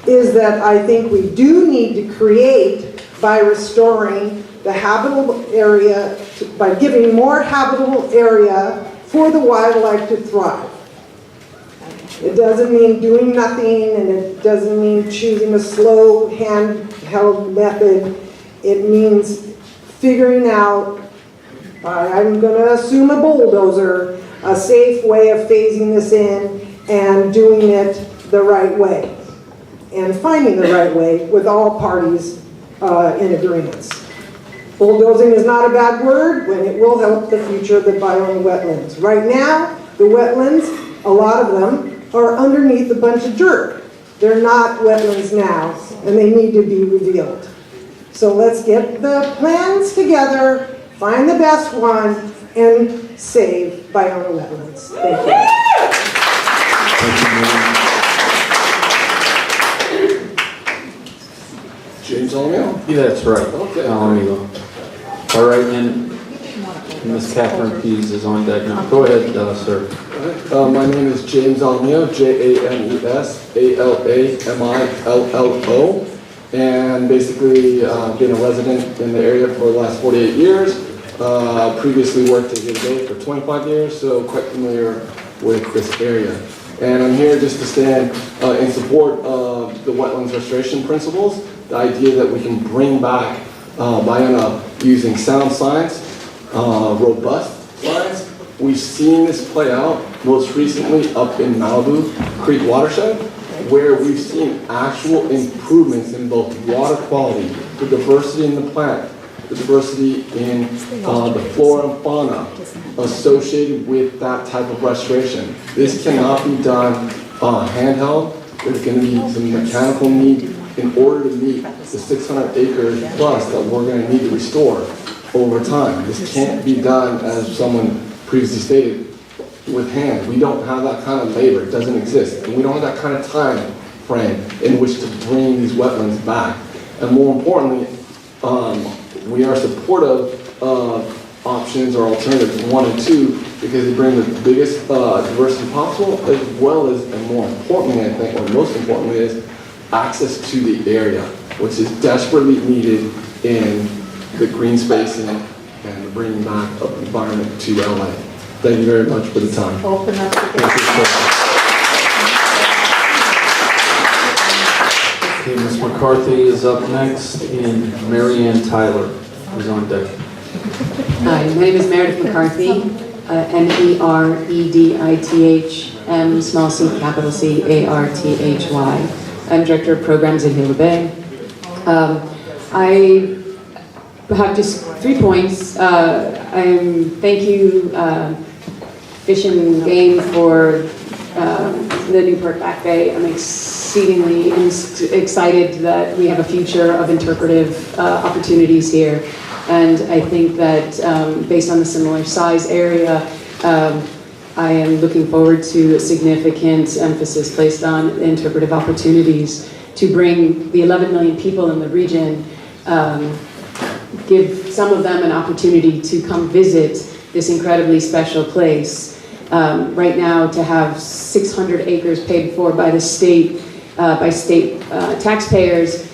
Speaker 11: is that I think we do need to create by restoring the habitable area, by giving more habitable area for the wildlife to thrive. It doesn't mean doing nothing, and it doesn't mean choosing a slow handheld method. It means figuring out, I'm going to assume a bulldozer, a safe way of phasing this in and doing it the right way. And finding the right way with all parties in agreement. Bulldozing is not a bad word when it will help the future of the Biona wetlands. Right now, the wetlands, a lot of them, are underneath a bunch of dirt. They're not wetlands now, and they need to be revealed. So let's get the plans together, find the best one, and save Biona wetlands. Thank you.
Speaker 12: James O'Neill.
Speaker 6: Yeah, that's right.
Speaker 12: Okay.
Speaker 6: All right, and Ms. Catherine Pease is on deck now. Go ahead, sir.
Speaker 12: My name is James Almillo, Jamesallamillo, and basically been a resident in the area for the last 48 years. Previously worked at Bay for 25 years, so quite familiar with this area. And I'm here just to stand in support of the wetlands restoration principles, the idea that we can bring back Biona using sound science, robust science. We've seen this play out most recently up in Malibu Creek watershed, where we've seen actual improvements in both water quality, the diversity in the plant, the diversity in the flora and fauna associated with that type of restoration. This cannot be done handheld. There's going to be some mechanical need in order to meet the 600 acres plus that we're going to need to restore over time. This can't be done, as someone previously stated, with hand. We don't have that kind of labor. It doesn't exist. And we don't have that kind of time frame in which to bring these wetlands back. And more importantly, we are supportive of options or alternatives 1 and 2 because they bring the biggest diversity possible, as well as, and more importantly, I think, or most importantly, is access to the area, which is desperately needed in the green spacing and the bringing back of the environment to LA. Thank you very much for the time.
Speaker 11: Open up the
Speaker 6: Okay, Ms. McCarthy is up next, and Mary Ann Tyler is on deck.
Speaker 23: Hi, my name is Meredith McCarthy, MEREDITH, small c, capital C, ARTHY. I'm Director of Programs in Hilo Bay. I have just 3 points. Thank you, Fish and Game, for the Newport Back Bay. I'm exceedingly excited that we have a future of interpretive opportunities here. And I think that based on the similar size area, I am looking forward to a significant emphasis placed on interpretive opportunities to bring the 11 million people in the region, give some of them an opportunity to come visit this incredibly special place. Right now, to have 600 acres paid for by the state, by state taxpayers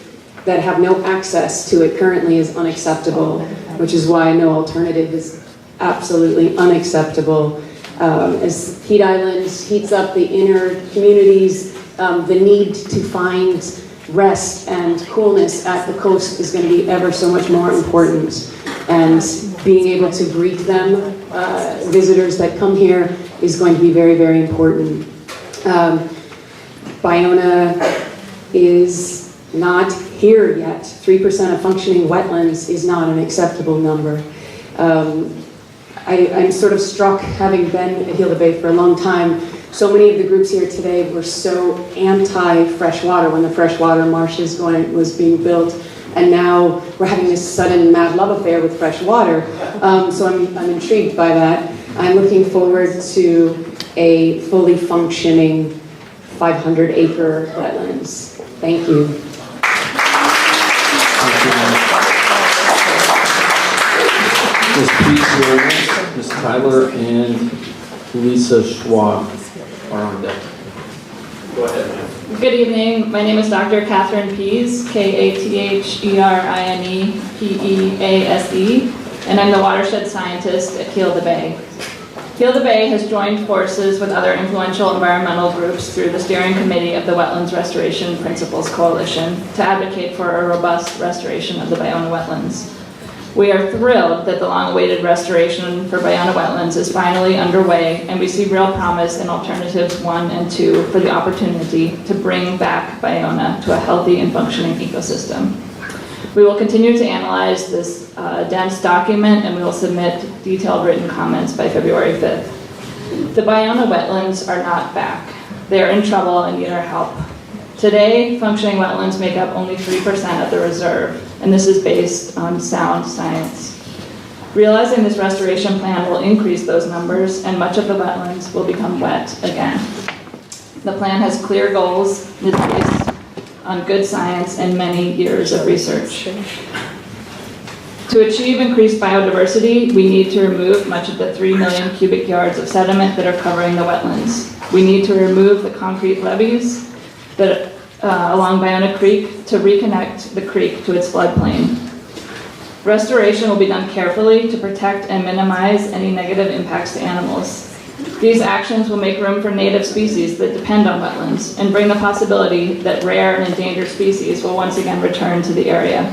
Speaker 23: that have no access to it currently is unacceptable, which is why no alternative is absolutely unacceptable. As heat islands heats up the inner communities, the need to find rest and coolness at the coast is going to be ever so much more important. And being able to greet them, visitors that come here, is going to be very, very important. Baiona is not here yet. 3% of functioning wetlands is not an acceptable number. I'm sort of struck, having been at Gila Bay for a long time, so many of the groups here today were so anti-freshwater when the freshwater marshes was being built, and now we're having this sudden mad love affair with fresh water. So I'm intrigued by that. I'm looking forward to a fully functioning 500-acre wetlands. Thank you.
Speaker 6: Ms. Pease, Ms. Tyler, and Lisa Schwab are on deck. Go ahead, ma'am.
Speaker 13: Good evening. My name is Dr. Catherine Pease, Katherinepease, and I'm the watershed scientist at Gila Bay. Gila Bay has joined forces with other influential environmental groups through the steering committee of the Wetlands Restoration Principles Coalition to advocate for a robust restoration of the Baiona wetlands. We are thrilled that the long-awaited restoration for Baiona wetlands is finally underway, and we see real promise in alternatives 1 and 2 for the opportunity to bring back Baiona to a healthy and functioning ecosystem. We will continue to analyze this dense document, and we will submit detailed written comments by February 5th. The Baiona wetlands are not back. They are in trouble and need our help. Today, functioning wetlands make up only 3% of the reserve, and this is based on sound science. Realizing this restoration plan will increase those numbers, and much of the wetlands will become wet again. The plan has clear goals, and it's based on good science and many years of research. To achieve increased biodiversity, we need to remove much of the 3 million cubic yards of sediment that are covering the wetlands. We need to remove the concrete levees that along Baiona Creek to reconnect the creek to its floodplain. Restoration will be done carefully to protect and minimize any negative impacts to animals. These actions will make room for native species that depend on wetlands and bring the possibility that rare and endangered species will once again return to the area.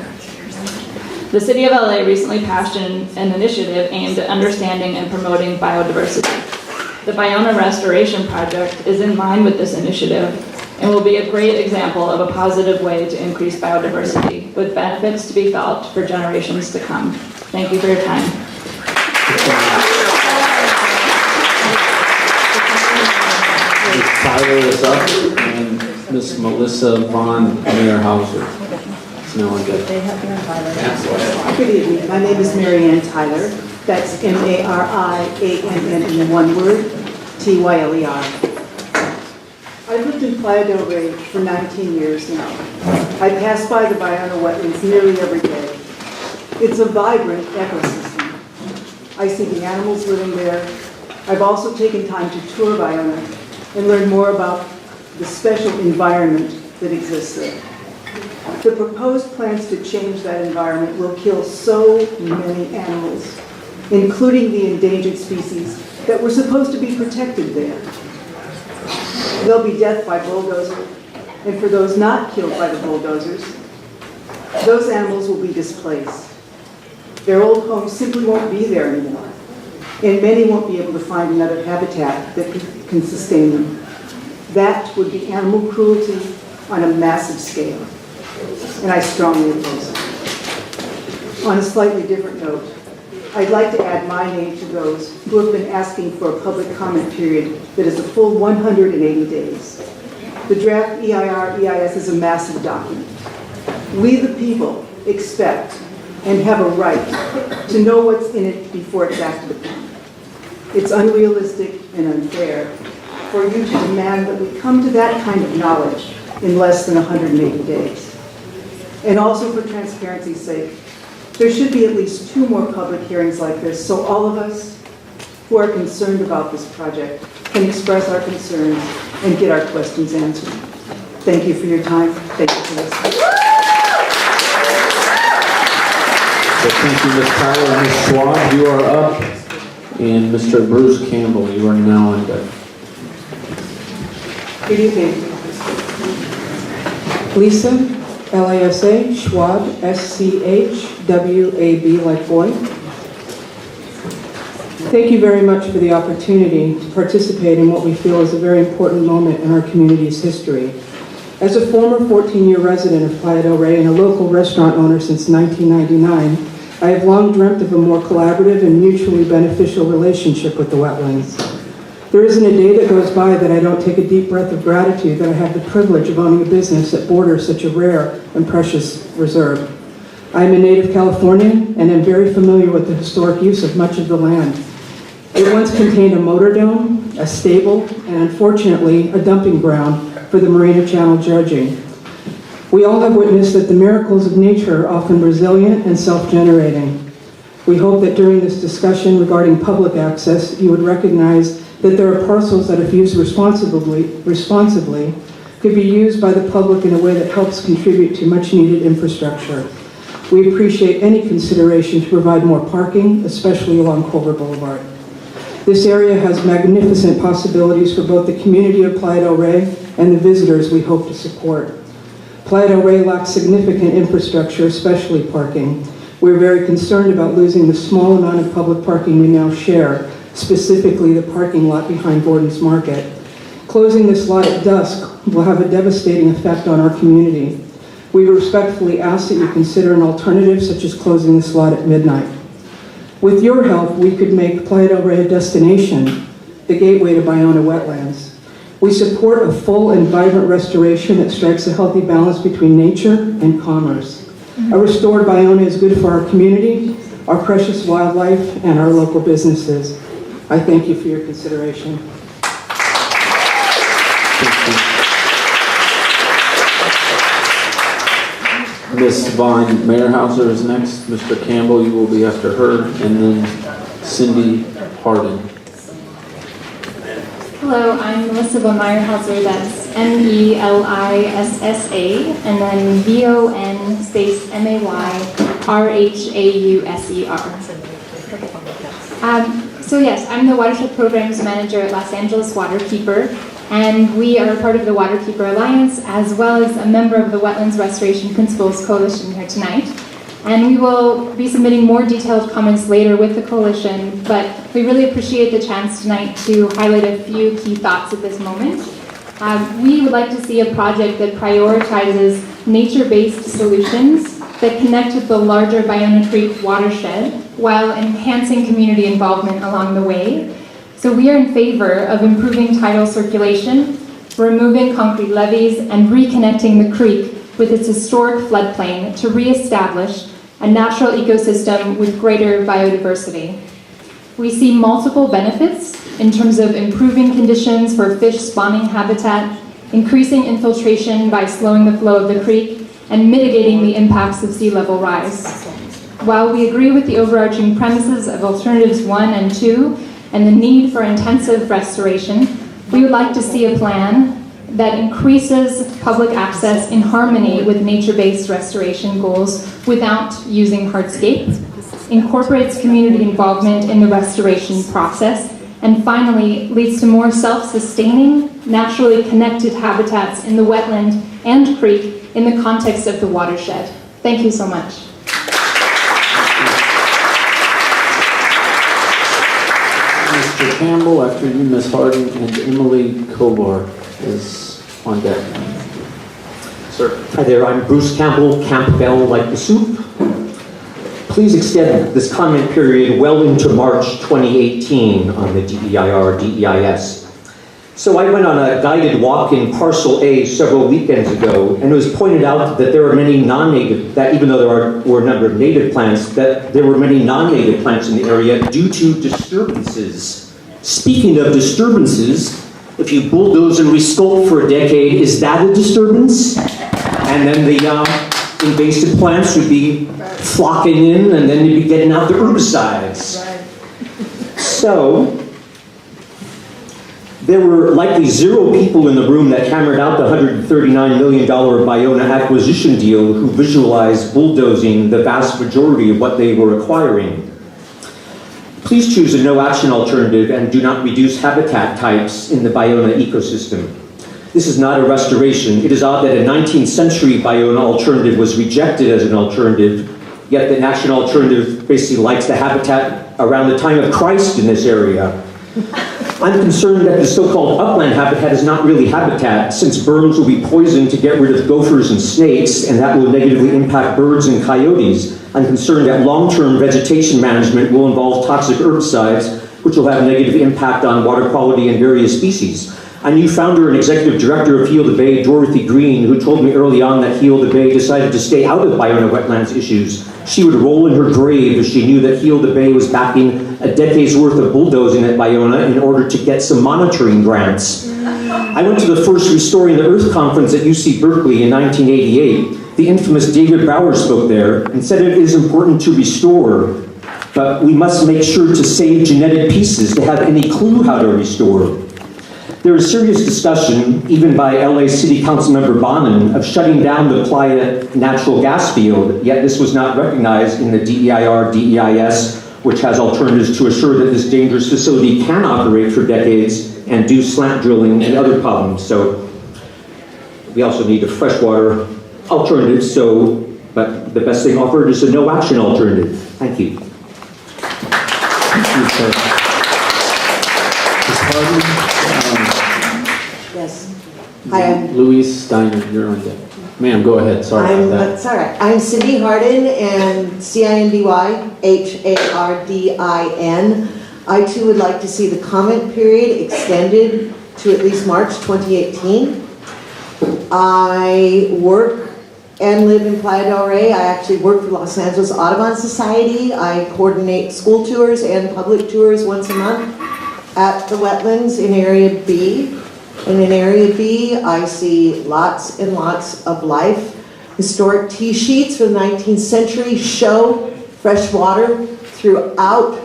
Speaker 13: The City of LA recently passed an initiative aimed at understanding and promoting biodiversity. The Baiona Restoration Project is in line with this initiative and will be a great example of a positive way to increase biodiversity, with benefits to be felt for generations to come. Thank you for your time.
Speaker 6: Ms. Tyler is up, and Ms. Melissa Von Meyerhauser is now on deck.
Speaker 14: Good evening. My name is Mary Ann Tyler. That's Mariann in one word, Tyler. I've lived in Playa del Rey for 19 years now. I pass by the Baiona wetlands nearly every day. It's a vibrant ecosystem. I see the animals living there. I've also taken time to tour Baiona and learn more about the special environment that exists there. The proposed plans to change that environment will kill so many animals, including the endangered species that were supposed to be protected there. There'll be death by bulldozer, and for those not killed by the bulldozers, those animals will be displaced. Their old homes simply won't be there anymore, and many won't be able to find another habitat that can sustain them. That would be animal cruelty on a massive scale, and I strongly oppose it. On a slightly different note, I'd like to add my name to those who have been asking for a public comment period that is a full 180 days. The draft EIR-EIS is a massive document. We, the people, expect and have a right to know what's in it before it's acted upon. It's unrealistic and unfair for you to demand that we come to that kind of knowledge in less than 180 days. And also for transparency's sake, there should be at least 2 more public hearings like this so all of us who are concerned about this project can express our concerns and get our questions answered. Thank you for your time. Thank you for listening.
Speaker 6: So thank you, Ms. Tyler. Ms. Schwab, you are up. And Mr. Bruce Campbell, you are now on deck.
Speaker 3: Good evening. Lisa, L-A-S-A, Schwab, S-C-H-W-A-B, like boy. Thank you very much for the opportunity to participate in what we feel is a very important moment in our community's history. As a former 14-year resident of Playa del Rey and a local restaurant owner since 1999, I have long dreamt of a more collaborative and mutually beneficial relationship with the wetlands. There isn't a day that goes by that I don't take a deep breath of gratitude that I have the privilege of owning a business that borders such a rare and precious reserve. I am a native Californian and am very familiar with the historic use of much of the land. It once contained a motor dome, a stable, and unfortunately, a dumping ground for the Marina Channel dredging. We all have witnessed that the miracles of nature are often resilient and self-generating. We hope that during this discussion regarding public access, you would recognize that there are parcels that, if used responsibly, could be used by the public in a way that helps contribute to much-needed infrastructure. We appreciate any consideration to provide more parking, especially along Culver Boulevard. This area has magnificent possibilities for both the community of Playa del Rey and the visitors we hope to support. Playa del Rey lacks significant infrastructure, especially parking. We're very concerned about losing the small amount of public parking we now share, specifically the parking lot behind Gordon's Market. Closing this lot at dusk will have a devastating effect on our community. We respectfully ask that you consider an alternative such as closing this lot at midnight. With your help, we could make Playa del Rey a destination, the gateway to Ballona wetlands. We support a full and vibrant restoration that strikes a healthy balance between nature and commerce. A restored Ballona is good for our community, our precious wildlife, and our local businesses. I thank you for your consideration.
Speaker 6: Ms. Vaughn Meyerhauser is next. Mr. Campbell, you will be after her, and then Cindy Harden.
Speaker 15: Hello, I'm Melissa von Meyerhauser, that's M-E-L-I-S-S-A, and then V-O-N space M-A-Y-R-H-A-U-S-E-R. So yes, I'm the Watershed Programs Manager at Los Angeles Waterkeeper, and we are part of the Waterkeeper Alliance, as well as a member of the Wetlands Restoration Principles Coalition here tonight. And we will be submitting more detailed comments later with the coalition, but we really appreciate the chance tonight to highlight a few key thoughts at this moment. We would like to see a project that prioritizes nature-based solutions that connect with the larger Ballona Creek watershed while enhancing community involvement along the way. So we are in favor of improving tidal circulation, removing concrete levees, and reconnecting the creek with its historic floodplain to reestablish a natural ecosystem with greater biodiversity. We see multiple benefits in terms of improving conditions for fish spawning habitat, increasing infiltration by slowing the flow of the creek, and mitigating the impacts of sea level rise. While we agree with the overarching premises of alternatives 1 and 2 and the need for intensive restoration, we would like to see a plan that increases public access in harmony with nature-based restoration goals without using hardscape, incorporates community involvement in the restoration process, and finally leads to more self-sustaining, naturally connected habitats in the wetland and creek in the context of the watershed. Thank you so much.
Speaker 6: Mr. Campbell, after you, Ms. Harden, and Emily Kovar is on deck. Sir.
Speaker 16: Hi there, I'm Bruce Campbell, Campbell like the soup. Please extend this comment period well into March 2018 on the DEIR-DEIS. So I went on a guided walk in Parcel A several weekends ago, and it was pointed out that there are many non-native, that even though there were a number of native plants, that there were many non-native plants in the area due to disturbances. Speaking of disturbances, if you bulldoze and resculpt for a decade, is that a disturbance? And then the invasive plants would be flocking in, and then you'd be getting out the herbicides. So, there were likely 0 people in the room that hammered out the $139 million Ballona acquisition deal who visualized bulldozing the vast majority of what they were acquiring. Please choose a no-action alternative and do not reduce habitat types in the Baiona ecosystem. This is not a restoration. It is odd that a 19th century Baiona alternative was rejected as an alternative, yet the national alternative basically likes the habitat around the time of Christ in this area. I'm concerned that the so-called upland habitat is not really habitat, since berms will be poisoned to get rid of gophers and snakes, and that will negatively impact birds and coyotes. I'm concerned that long-term vegetation management will involve toxic herbicides, which will have a negative impact on water quality and various species. I knew founder and executive director of Heal the Bay, Dorothy Green, who told me early on that Heal the Bay decided to stay out of Baiona wetlands issues. She would roll in her grave if she knew that Heal the Bay was backing a decade's worth of bulldozing at Baiona in order to get some monitoring grants. I went to the first Restoring the Earth conference at UC Berkeley in 1988. The infamous David BWER spoke there and said it is important to restore, but we must make sure to save genetic pieces to have any clue how to restore. There is serious discussion, even by LA City Councilmember Bonin, of shutting down the Playa natural gas field, yet this was not recognized in the DEIR, DEIS, which has alternatives to assure that this dangerous facility can operate for decades and do slant drilling and other problems. So we also need a freshwater alternative, but the best thing offered is a no-action alternative. Thank you.
Speaker 6: Thank you, sir. Ms. Harden?
Speaker 17: Yes. Hi, I'm
Speaker 6: Louise Steiner, you're on deck. Ma'am, go ahead, sorry about that.
Speaker 17: That's all right. I'm Cindy Hardin, and CINDY HARDIN. I too would like to see the comment period extended to at least March 2018. I work and live in Playa del Rey. I actually work for Los Angeles Audubon Society. I coordinate school tours and public tours once a month at the wetlands in Area B. And in Area B, I see lots and lots of life. Historic tea sheets from the 19th century show fresh water throughout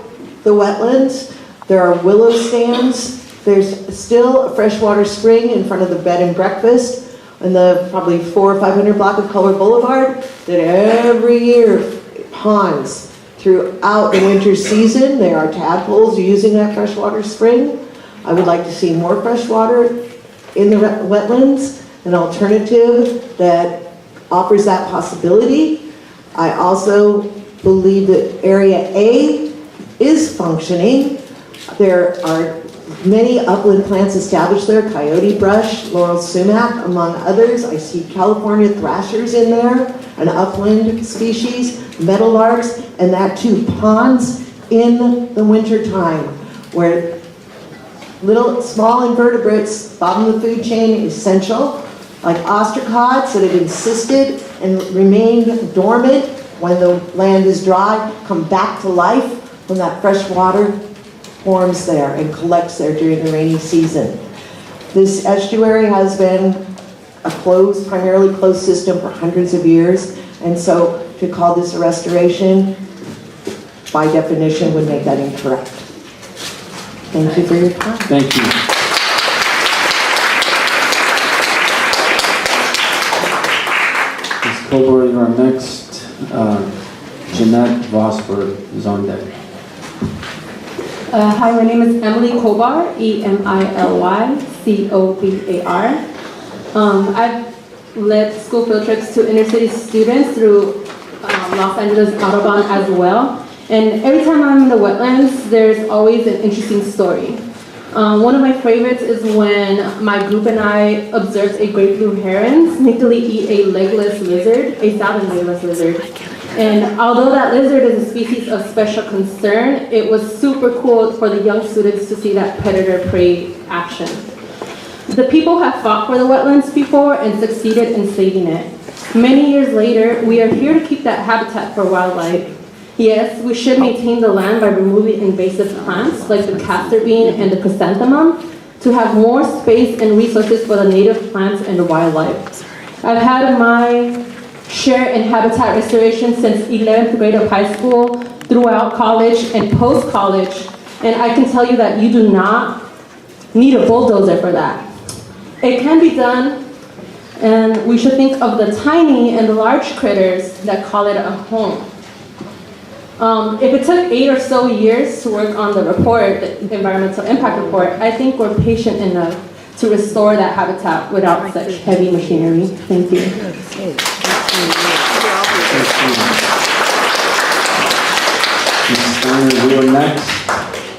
Speaker 17: the wetlands. There are willow stands. There's still a freshwater spring in front of the bed and breakfast in the probably 400 or 500 block of Color Boulevard that every year ponds throughout the winter season. There are tadpoles using that freshwater spring. I would like to see more fresh water in the wetlands, an alternative that offers that possibility. I also believe that Area A is functioning. There are many upland plants established there, coyote brush, laurel sumac, among others. I see California thrashers in there, an upland species, meadowlarks, and that too ponds in the winter time where little small invertebrates, bottom of the food chain, essential, like ostracods that have insisted and remained dormant when the land is dry, come back to life when that fresh water forms there and collects there during the rainy season. This estuary has been a primarily closed system for hundreds of years, and so to call this a restoration, by definition, would make that incorrect. Thank you for your time.
Speaker 6: Thank you. Ms. Colbert, you're next. Jeanette Vosberg is on deck.
Speaker 19: Hi, my name is Emily Kobar, EMILY COBAR. I've led school field trips to inner city students through Los Angeles Audubon as well. And every time I'm in the wetlands, there's always an interesting story. One of my favorites is when my group and I observed a great blue heron sneakily eat a legless lizard, a southern legless lizard. And although that lizard is a species of special concern, it was super cool for the young students to see that predator-prey action. The people have fought for the wetlands before and succeeded in saving it. Many years later, we are here to keep that habitat for wildlife. Yes, we should maintain the land by removing invasive plants like the castor bean and the chrysanthemum to have more space and resources for the native plants and wildlife. I've had my share in habitat restoration since 11th grade of high school, throughout college and post-college, and I can tell you that you do not need a bulldozer for that. It can be done, and we should think of the tiny and the large critters that call it a home. If it took 8 or so years to work on the report, the environmental impact report, I think we're patient enough to restore that habitat without such heavy machinery. Thank you.
Speaker 6: Ms. Steiner, you are next,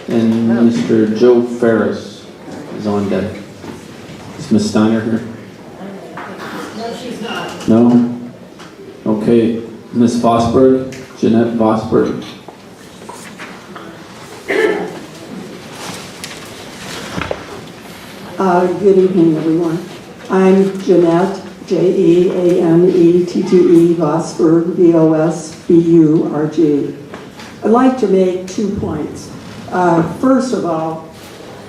Speaker 6: and Mr. Joe Ferris is on deck. Is Ms. Steiner here?
Speaker 10: No, she's not.
Speaker 6: No? Okay, Ms. Vosberg, Jeanette Vosberg.
Speaker 18: Good evening, everyone. I'm Jeanette, Jeanette Vosberg, Vosburg. I'd like to make 2 points. First of all,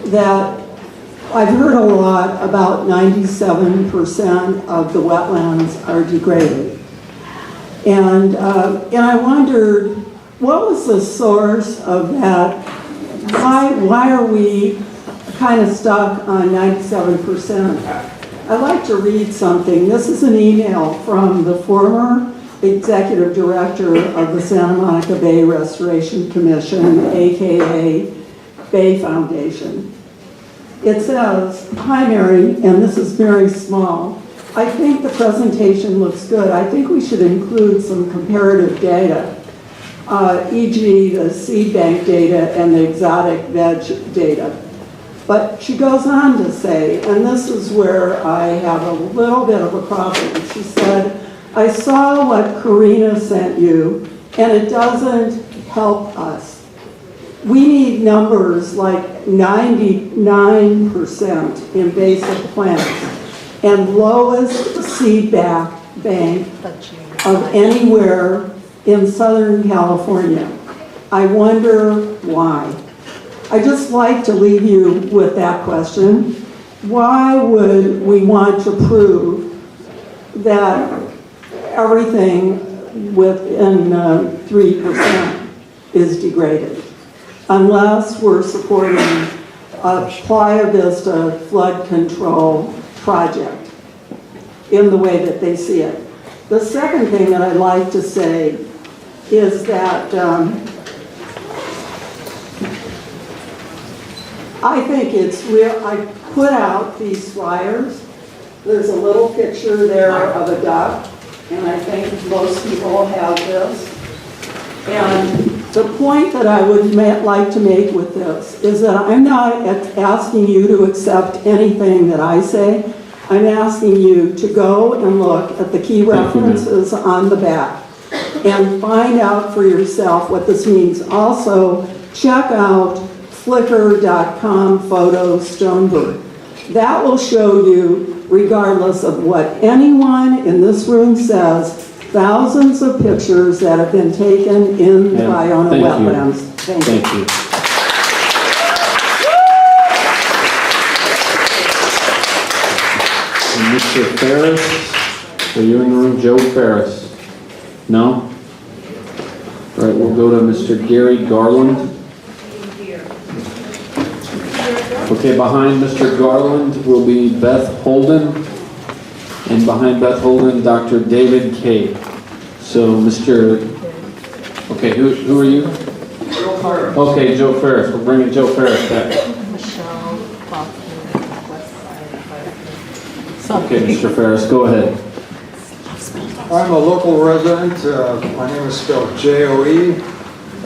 Speaker 18: that I've heard a lot about 97% of the wetlands are degraded. And I wondered, what was the source of that? Why are we kind of stuck on 97%? I'd like to read something. This is an email from the former executive director of the Santa Monica Bay Restoration Commission, AKA Bay Foundation. It says, "Hi Mary," and this is very small. "I think the presentation looks good. I think we should include some comparative data, e.g. the seed bank data and the exotic veg data." But she goes on to say, and this is where I have a little bit of a problem. She said, "I saw what Karina sent you, and it doesn't help us. We need numbers like 99% invasive plants and lowest seed bank of anywhere in Southern California. I wonder why." I just like to leave you with that question. Why would we want to prove that everything within 3% is degraded, unless we're supporting a Playa Vista flood control project in the way that they see it? The second thing that I'd like to say is that I think it's real. I put out these flyers. There's a little picture there of a duck, and I think most people have this. And the point that I would like to make with this is that I'm not asking you to accept anything that I say. I'm asking you to go and look at the key references on the back and find out for yourself what this means. Also, check out flickr.com photo Stoneberg. That will show you, regardless of what anyone in this room says, thousands of pictures that have been taken in the Ballona wetlands. Thank you.
Speaker 6: And Mr. Ferris, are you in the room? Joe Ferris? No? All right, we'll go to Mr. Gary Garland. Okay, behind Mr. Garland will be Beth Holden, and behind Beth Holden, Dr. David Kay. So, okay, who are you?
Speaker 9: Joe Ferris.
Speaker 6: Okay, Joe Ferris. We're bringing Joe Ferris back. Okay, Mr. Ferris, go ahead.
Speaker 20: I'm a local resident. My name is spelled J-O-E.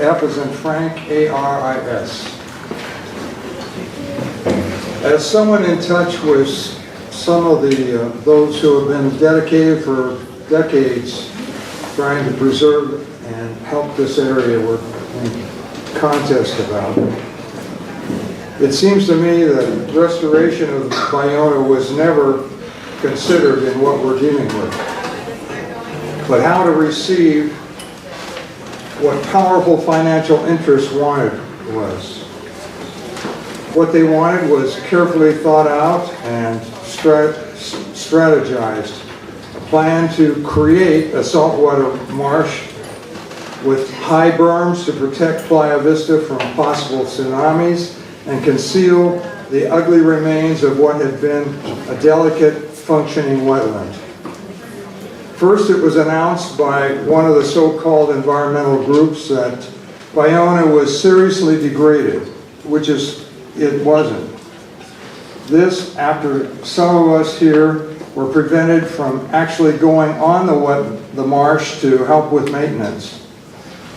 Speaker 20: F as in Frank, A-R-I-S. As someone in touch with some of those who have been dedicated for decades trying to preserve and help this area we're in contest about, it seems to me that restoration of Ballona was never considered in what we're dealing with. But how to receive what powerful financial interests wanted was. What they wanted was carefully thought out and strategized. A plan to create a saltwater marsh with high berms to protect Playa Vista from possible tsunamis and conceal the ugly remains of what had been a delicate functioning wetland. First, it was announced by one of the so-called environmental groups that Baiona was seriously degraded, which it wasn't. This, after some of us here were prevented from actually going on the marsh to help with maintenance.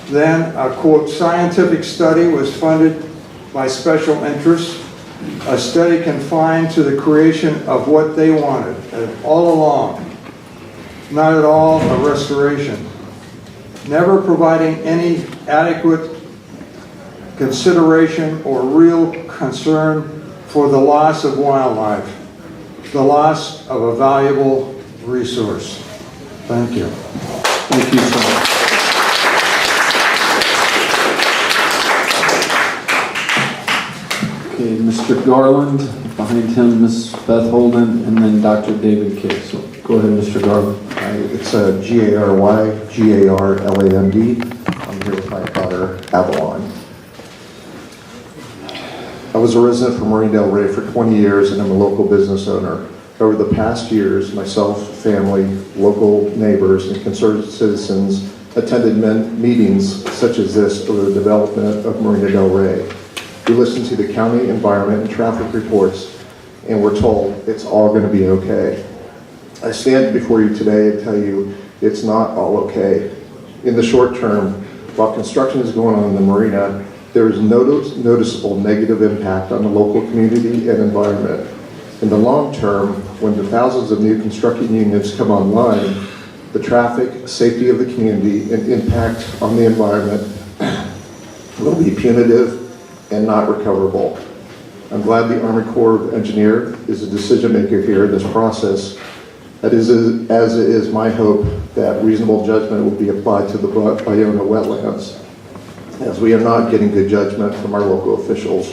Speaker 20: Then a, quote, scientific study was funded by special interests, a study confined to the creation of what they wanted all along, not at all a restoration, never providing any adequate consideration or real concern for the loss of wildlife, the loss of a valuable resource. Thank you.
Speaker 6: Thank you so much. Okay, Mr. Garland, behind him, Ms. Beth Holden, and then Dr. David Kay. So go ahead, Mr. Garland.
Speaker 5: It's G-A-R-Y, G-A-R-L-A-N-D. I'm here with my daughter, Avalon. I was a resident from Marine Del Rey for 20 years, and I'm a local business owner. Over the past years, myself, family, local neighbors, and concerned citizens attended meetings such as this over the development of Marina Del Rey. We listened to the county environment and traffic reports, and we're told it's all going to be okay. I stand before you today and tell you it's not all okay. In the short term, while construction is going on in the marina, there is noticeable negative impact on the local community and environment. In the long term, when the thousands of new construction units come online, the traffic, safety of the community, and impact on the environment will be punitive and not recoverable. I'm glad the Army Corps of Engineers is a decision maker here in this process. That is, as it is my hope that reasonable judgment will be applied to the Baiona wetlands, as we are not getting good judgment from our local officials.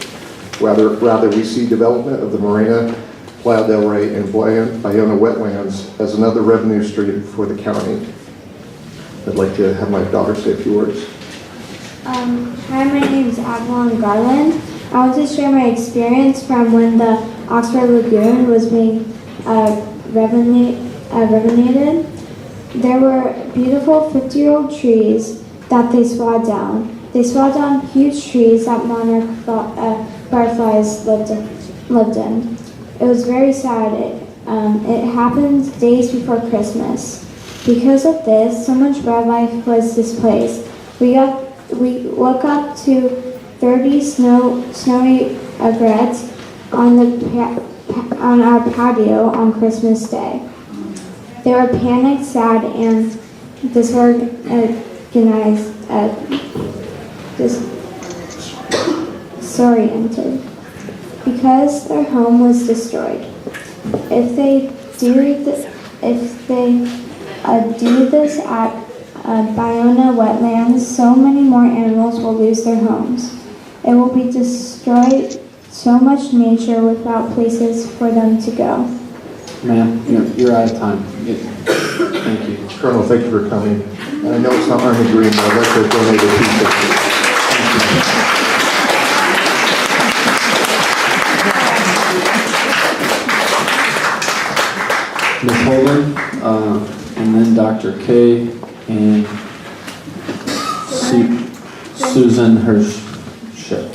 Speaker 5: Rather we see development of the marina, Playa del Rey, and Baiona wetlands as another revenue stream for the county. I'd like to have my daughter say a few words.
Speaker 21: Hi, my name is Avalon Garland. I want to share my experience from when the Oxford Lagoon was being renovated. There were beautiful 50-year-old trees that they swat down. They swat down huge trees that monarch fireflies lived in. It was very sad. It happened days before Christmas. Because of this, so much wildlife was displaced. We woke up to 30 snowy egrets on our patio on Christmas Day. They were panicked, sad, and disoriented because their home was destroyed. If they do this at Baiona wetlands, so many more animals will lose their homes. It will be destroyed so much nature without places for them to go.
Speaker 6: Ma'am, you're out of time. Thank you.
Speaker 5: Colonel, thank you for coming. I know it's not Army Green, but I'd like to donate a piece.
Speaker 6: Ms. Holden, and then Dr. Kay, and Susan Hershek.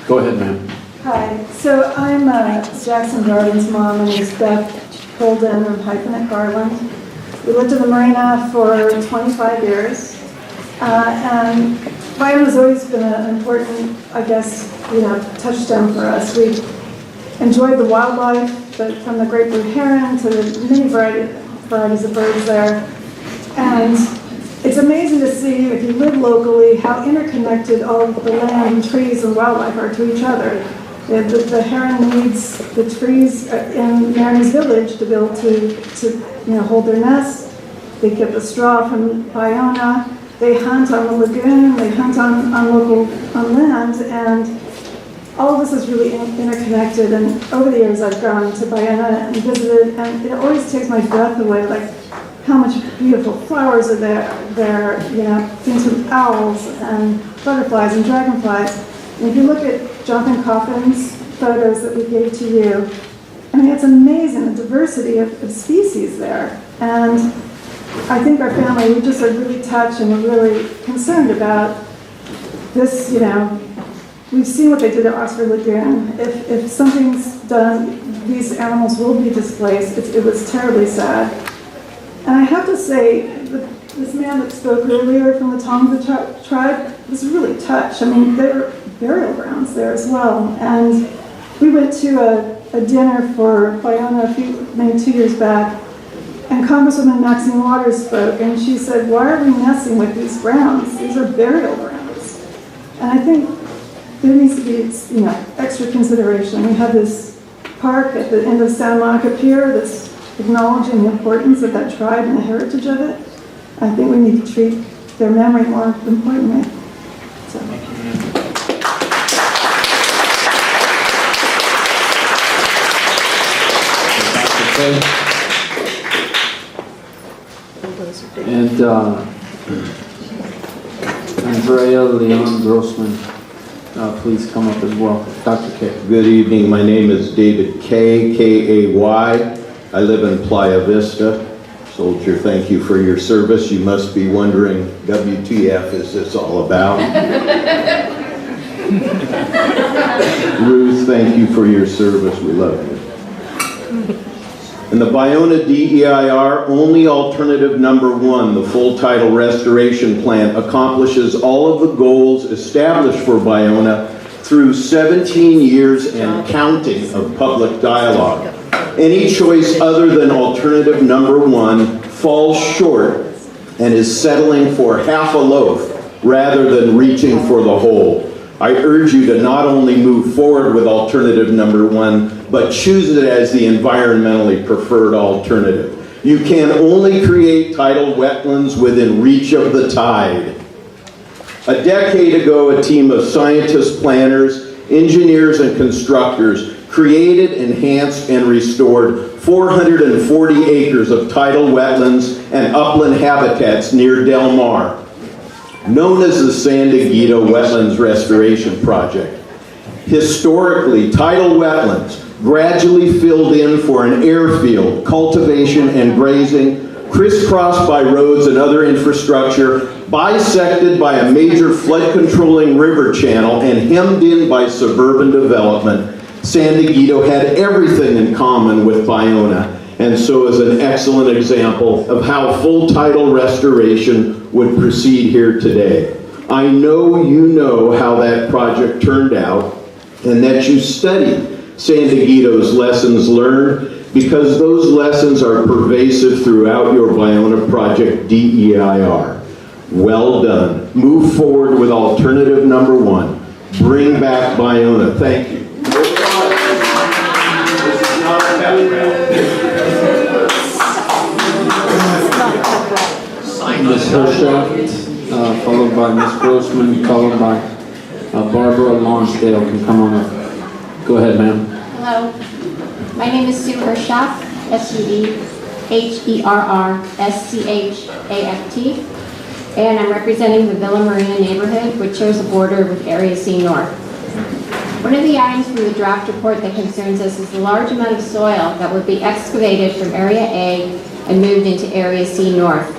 Speaker 6: Go ahead, ma'am.
Speaker 22: Hi, so I'm Jackson Garland's mom, and it's Beth Holden. I'm hyphen at Garland. We lived in the marina for 25 years, and Baiona's always been an important, touchstone for us. We enjoyed the wildlife, from the great blue heron to the many varieties of birds there, and it's amazing to see, if you live locally, how interconnected all of the land and trees and wildlife are to each other. The heron needs the trees in Mariners Village to be able to hold their nests. They get the straw from Baiona. They hunt on the lagoon. They hunt on land, and all of this is really interconnected. And over the years, I've gone to Baiona and visited, and it always takes my breath away, like how much beautiful flowers are there, things with owls and butterflies and dragonflies. And if you look at Jonathan Coffin's photos that we gave to you, I mean, it's amazing, the diversity of species there. And I think our family, we just are really touched and we're really concerned about this, we've seen what they did at Oxford Lagoon. If something's done, these animals will be displaced. It was terribly sad. And I have to say, this man that spoke earlier from the Tongva tribe was really touched. I mean, there were burial grounds there as well. And we went to a dinner for Bayona maybe 2 years back, and Congresswoman Maxine Waters spoke, and she said, why are we messing with these grounds? These are burial grounds. And I think there needs to be, extra consideration. We have this park at the end of Santa Monica Pier that's acknowledging the importance of that tribe and the heritage of it. I think we need to treat their memory more importantly. So.
Speaker 6: And Andrea Leon Grossman, please come up as well. Dr. K.
Speaker 1: Good evening. My name is David Kay, K-A-Y. I live in Playa Vista. Soldier, thank you for your service. You must be wondering, WTF is this all about? Ruth, thank you for your service. We love you. And the Bayona DEIR, only alternative number 1, the full title restoration plan, accomplishes all of the goals established for Bayona through 17 years and counting of public dialogue. Any choice other than alternative number 1 falls short and is settling for half a loaf rather than reaching for the whole. I urge you to not only move forward with alternative number 1, but choose it as the environmentally preferred alternative. You can only create tidal wetlands within reach of the tide. A decade ago, a team of scientists, planners, engineers, and constructors created, enhanced, and restored 440 acres of tidal wetlands and upland habitats near Del Mar, known as the San Dieguito Wetlands Restoration Project. Historically, tidal wetlands gradually filled in for an airfield, cultivation, and grazing, crisscrossed by roads and other infrastructure, bisected by a major flood-controlling river channel, and hemmed in by suburban development. San Dieguito had everything in common with Bayona, and so is an excellent example of how full tidal restoration would proceed here today. I know you know how that project turned out, and that you studied San Dieguito's lessons learned, because those lessons are pervasive throughout your Bayona project DEIR. Well done. Move forward with alternative number 1. Bring back Bayona. Thank you.
Speaker 6: Ms. Hershaft, followed by Ms. Grossman, followed by Barbara Lonsdale can come on up. Go ahead, ma'am.
Speaker 2: Hello. My name is Sue Hershaft, S-U-D-H-E-R-R-S-C-H-A-F-T, and I'm representing the Villa Marina neighborhood, which shares a border with Area C North. One of the items from the draft report that concerns us is the large amount of soil that would be excavated from Area A and moved into Area C North.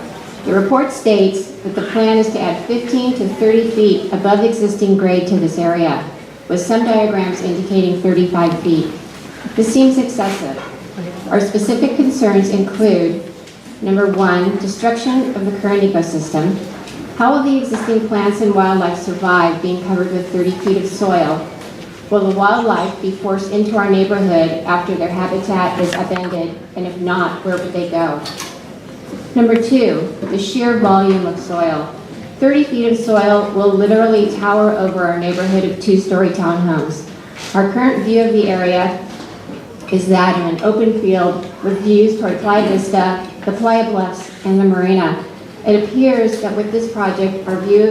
Speaker 2: The report states that the plan is to add 15 to 30 feet above existing grade to this area, with some diagrams indicating 35 feet. This seems excessive. Our specific concerns include, number 1, destruction of the current ecosystem. How will the existing plants and wildlife survive being covered with 30 feet of soil? Will the wildlife be forced into our neighborhood after their habitat is upended, and if not, where would they go? Number 2, the sheer volume of soil. 30 feet of soil will literally tower over our neighborhood of 2-story townhomes. Our current view of the area is that of an open field with views toward Playa Vista, the Playa Bluffs, and the marina. It appears that with this project, our view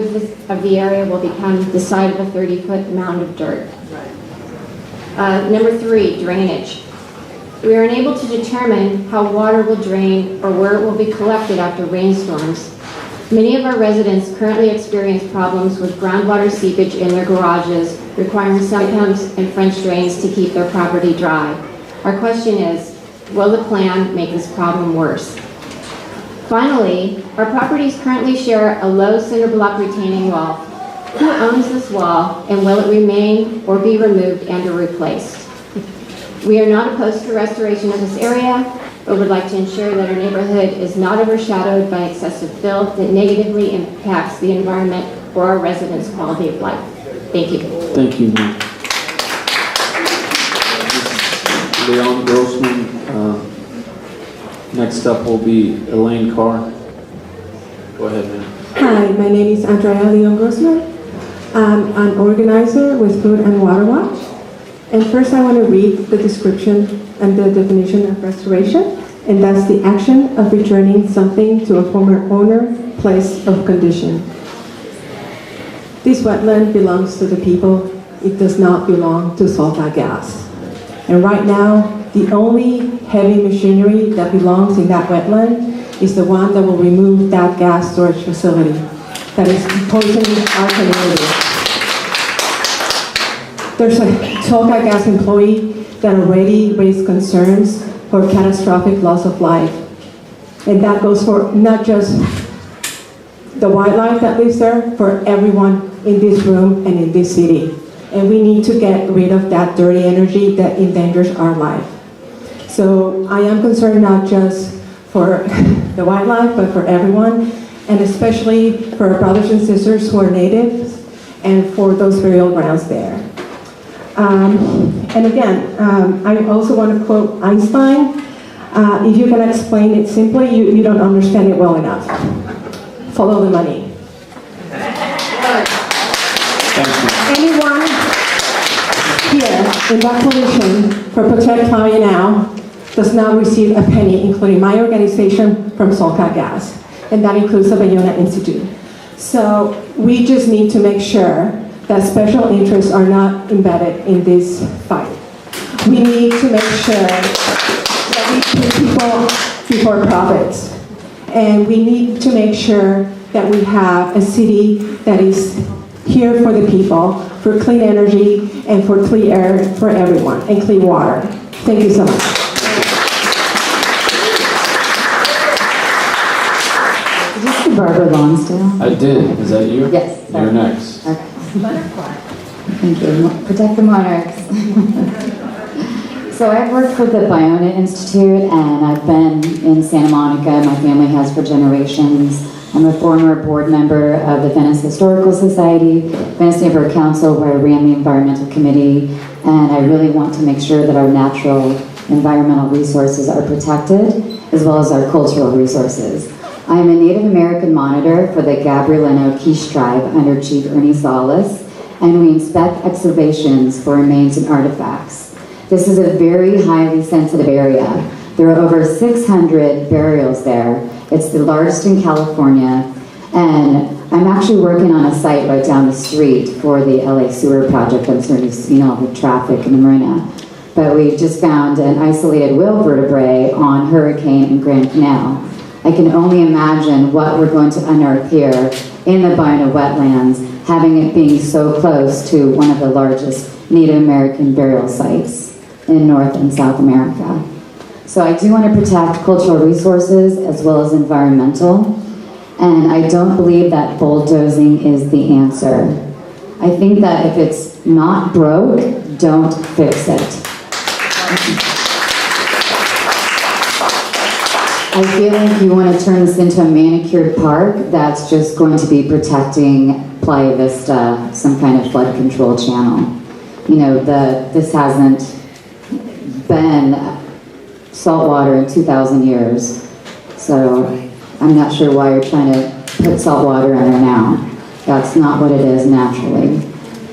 Speaker 2: of the area will become the side of a 30-foot mound of dirt. Number 3, drainage. We are unable to determine how water will drain or where it will be collected after rainstorms. Many of our residents currently experience problems with groundwater seepage in their garages, requiring sump pumps and French drains to keep their property dry. Our question is, will the plan make this problem worse? Finally, our properties currently share a low cinder block retaining wall. Who owns this wall, and will it remain or be removed and or replaced? We are not opposed to restoration of this area, but would like to ensure that our neighborhood is not overshadowed by excessive filth that negatively impacts the environment or our residents' quality of life. Thank you.
Speaker 6: Thank you, ma'am. Leon Grossman. Next up will be Elaine Carr. Go ahead, ma'am.
Speaker 4: Hi, my name is Andrea Leon Grossman. I'm an organizer with Food and Water Watch. And first I want to read the description and the definition of restoration. And that's the action of returning something to a former owner, place, of condition. This wetland belongs to the people. It does not belong to Salta Gas. And right now, the only heavy machinery that belongs in that wetland is the one that will remove that gas storage facility that is poisoning our community. There's a Salta Gas employee that already raised concerns for catastrophic loss of life. And that goes for not just the wildlife that lives there, for everyone in this room and in this city. And we need to get rid of that dirty energy that endangers our life. So I am concerned not just for the wildlife, but for everyone, and especially for our brothers and sisters who are natives, and for those burial grounds there. And again, I also want to quote Einstein. If you can explain it simply, you don't understand it well enough. Follow the money. Anyone here in that coalition for Protect Playa Now does not receive a penny, including my organization, from Solca Gas, and that includes the Bayona Institute. So we just need to make sure that special interests are not embedded in this fight. We need to make sure that we put people before profits. And we need to make sure that we have a city that is here for the people, for clean energy, and for clean air for everyone, and clean water. Thank you so much.
Speaker 7: Did you see Barbara Lonsdale?
Speaker 6: I did. Is that you?
Speaker 7: Yes.
Speaker 6: You're next.
Speaker 7: Okay. Thank you. Protect the monarchs. So I've worked with the Bayona Institute, and I've been in Santa Monica. My family has for generations. I'm a former board member of the Venice Historical Society, Venice Neighborhood Council, where I ran the environmental committee, and I really want to make sure that our natural environmental resources are protected, as well as our cultural resources. I am a Native American monitor for the Gabrielino Quiche tribe under Chief Ernie Salas, and we inspect excavations for remains and artifacts. This is a very highly sensitive area. There are over 600 burials there. It's the largest in California, and I'm actually working on a site right down the street for the LA sewer project. I'm sure you've seen all the traffic in the marina. But we just found an isolated whale vertebrae on Hurricane and Grand Canal. I can only imagine what we're going to unearth here in the Bayona wetlands, having it being so close to one of the largest Native American burial sites in North and South America. So I do want to protect cultural resources as well as environmental, and I don't believe that bulldozing is the answer. I think that if it's not broke, don't fix it. I feel like you want to turn this into a manicured park that's just going to be protecting Playa Vista, some kind of flood control channel. You know, this hasn't been saltwater in 2,000 years. So I'm not sure why you're trying to put saltwater in there now. That's not what it is naturally.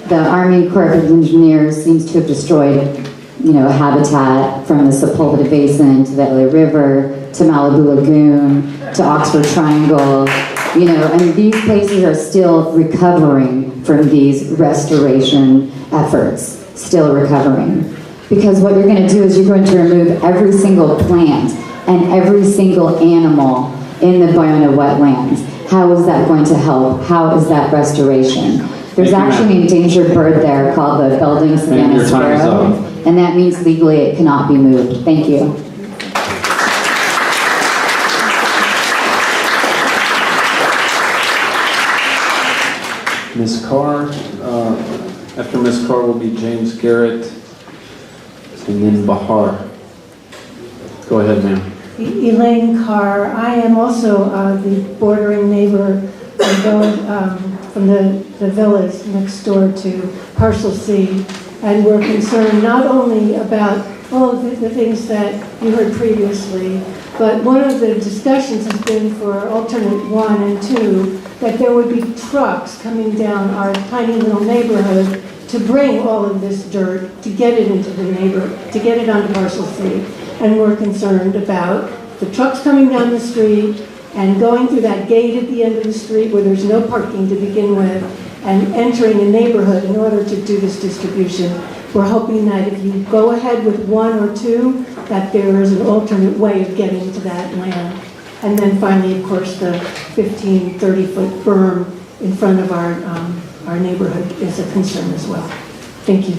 Speaker 7: The Army Corps of Engineers seems to have destroyed, you know, habitat from the Sepulveda Basin to the LA River to Malibu Lagoon to Oxford Triangle. You know, and these places are still recovering from these restoration efforts, still recovering. Because what you're going to do is you're going to remove every single plant and every single animal in the Bayona wetlands. How is that going to help? How is that restoration? There's actually an endangered bird there called the Belding Savannah sparrow, and that means legally it cannot be moved. Thank you.
Speaker 6: Ms. Carr. After Ms. Carr will be James Garrett, and then Bahar. Go ahead, ma'am.
Speaker 22: Elaine Carr. I am also the bordering neighbor from the village next door to Parcel C, and we're concerned not only about all of the things that you heard previously, but one of the discussions has been for alternate 1 and 2 that there would be trucks coming down our tiny little neighborhood to bring all of this dirt to get it into the to get it onto Parcel C. And we're concerned about the trucks coming down the street and going through that gate at the end of the street where there's no parking to begin with and entering a neighborhood in order to do this distribution. We're hoping that if you go ahead with 1 or 2, that there is an alternate way of getting to that land. And then finally, of course, the 15, 30-foot berm in front of our neighborhood is a concern as well. Thank you.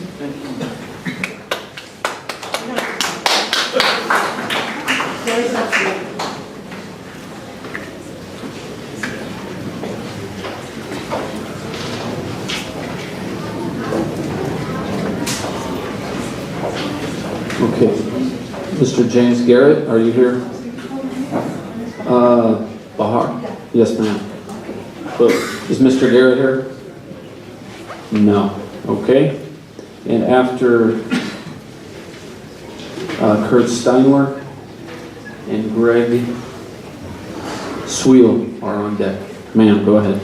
Speaker 6: Okay. Mr. James Garrett, are you here? Bahar? Yes, ma'am. Is Mr. Garrett here? No. Okay. And after Kurt Steinler and Greg Sweel are on deck. Ma'am, go ahead.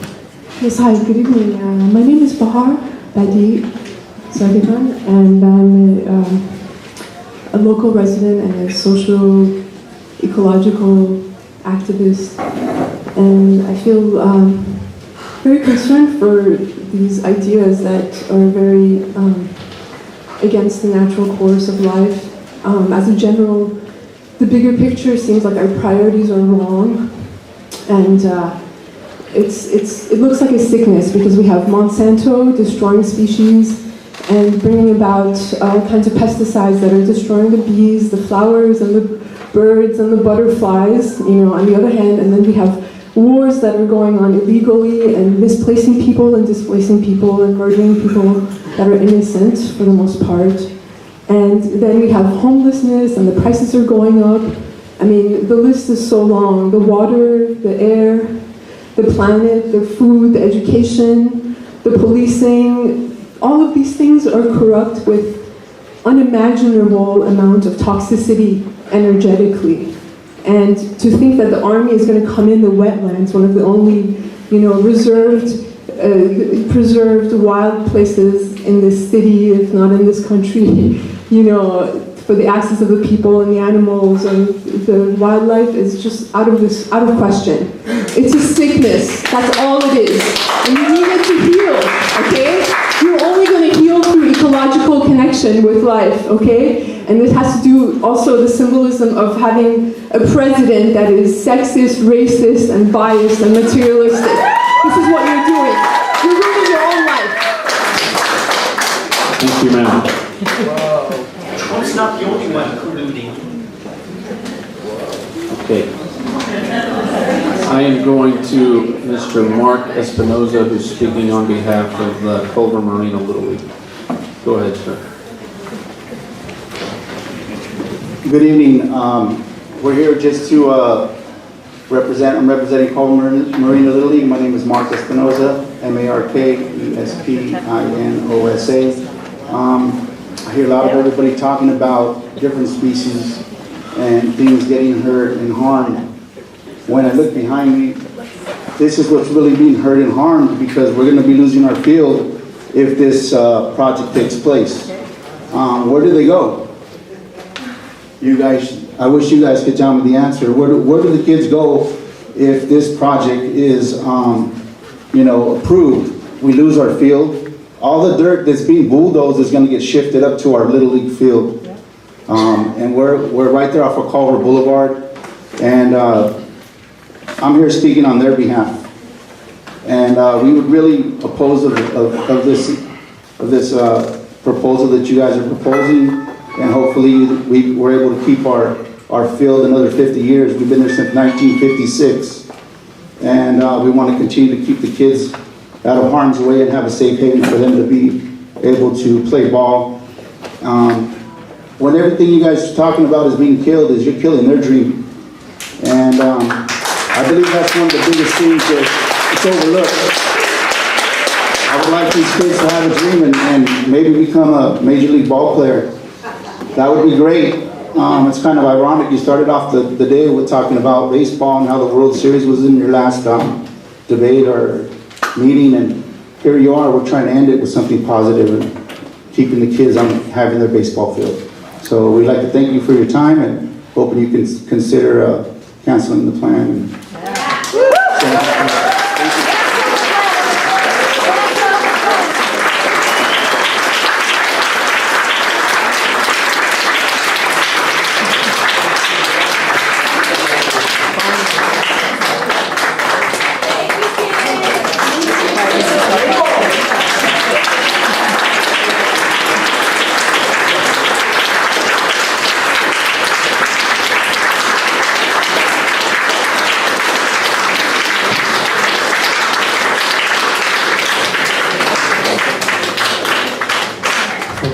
Speaker 8: Yes, hi, good evening. My name is Bahar Badi Sadigan, and I'm a local resident and a social, ecological activist. And I feel very concerned for these ideas that are very against the natural course of life. As a general, the bigger picture seems like our priorities are wrong. And it looks like a sickness because we have Monsanto destroying species and bringing about all kinds of pesticides that are destroying the bees, the flowers, and the birds, and the butterflies, on the other hand. And then we have wars that are going on illegally and misplacing people and displacing people and murdering people that are innocent for the most part. And then we have homelessness and the prices are going up. I mean, the list is so long. The water, the air, the planet, the food, the education, the policing, all of these things are corrupt with unimaginable amount of toxicity energetically. And to think that the army is going to come in the wetlands, one of the only, preserved wild places in this city, if not in this country, for the access of the people and the animals and the wildlife is just out of question. It's a sickness. That's all it is. And you need it to heal, okay? You're only going to heal through ecological connection with life, okay? And this has to do also the symbolism of having a president that is sexist, racist, and biased and materialistic. This is what you're doing. You're ruining your own life.
Speaker 6: Thank you, ma'am.
Speaker 16: Trump's not the only one colluding.
Speaker 6: Okay. I am going to Mr. Mark Espinoza, who's speaking on behalf of the Culver Marina Little League. Go ahead, sir.
Speaker 11: Good evening. We're here just to I'm representing Culver Marina Little League. My name is Mark Espinoza, Markespinosa. I hear a lot of everybody talking about different species and things getting hurt and harmed. When I look behind me, this is what's really being hurt and harmed because we're going to be losing our field if this project takes place. Where do they go? You guys, I wish you guys could tell me the answer. Where do the kids go if this project is, approved? We lose our field. All the dirt that's being bulldozed is going to get shifted up to our Little League field. And we're right there off of Culver Boulevard. And I'm here speaking on their behalf. And we would really oppose of this proposal that you guys are proposing. And hopefully we're able to keep our field another 50 years. We've been there since 1956. And we want to continue to keep the kids out of harm's way and have a safe haven for them to be able to play ball. When everything you guys are talking about is being killed, is you're killing their dream. And I believe that's one of the biggest things that's overlooked. I would like these kids to have a dream and maybe become a Major League ball player. That would be great. It's kind of ironic. You started off the day with talking about baseball and how the World Series was in your last debate or meeting, and here you are. We're trying to end it with something positive and keeping the kids on having their baseball field. So we'd like to thank you for your time and hoping you can consider canceling the plan.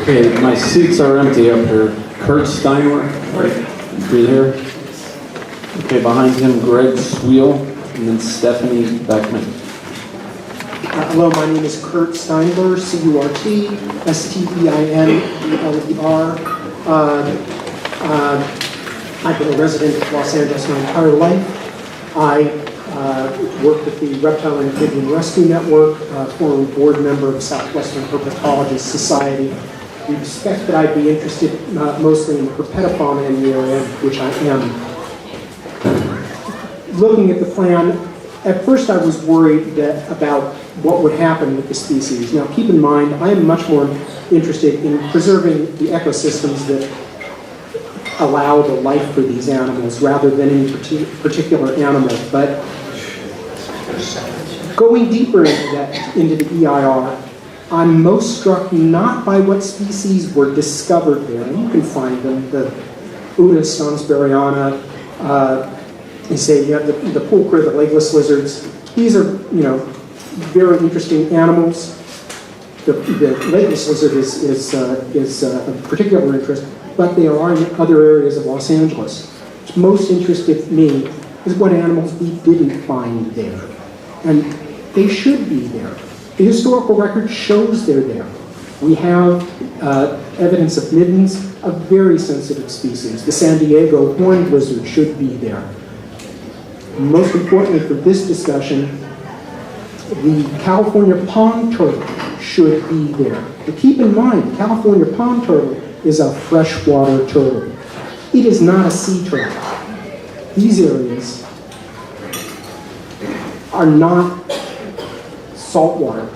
Speaker 6: Okay, my seats are empty up here. Kurt Steinwer, right here. Okay, behind him, Greg Swiel, and then Stephanie Beckman.
Speaker 12: Hello, my name is Kurt Steinber, C-U-R-T, S-T-E-I-N-B-L-E-R. I've been a resident of Los Angeles my entire life. I worked at the Reptile and Amphibian Rescue Network, former board member of Southwestern Herpetologist Society. We suspect that I'd be interested mostly in herpetofauna in the area, which I am. Looking at the plan, at first I was worried about what would happen with the species. Now keep in mind, I am much more interested in preserving the ecosystems that allow the life for these animals rather than any particular animal. But going deeper into the EIR, I'm most struck not by what species were discovered there. You can find them, the Utis sonsberryana, you say you have the pulchra, the legless lizards. These are, very interesting animals. The legless lizard is of particular interest, but they are in other areas of Los Angeles. What's most interested me is what animals we didn't find there. And they should be there. The historical record shows they're there. We have evidence of middens, a very sensitive species. The San Diego horned lizard should be there. Most importantly for this discussion, the California pond turtle should be there. But keep in mind, California pond turtle is a freshwater turtle. It is not a sea turtle. These areas are not saltwater.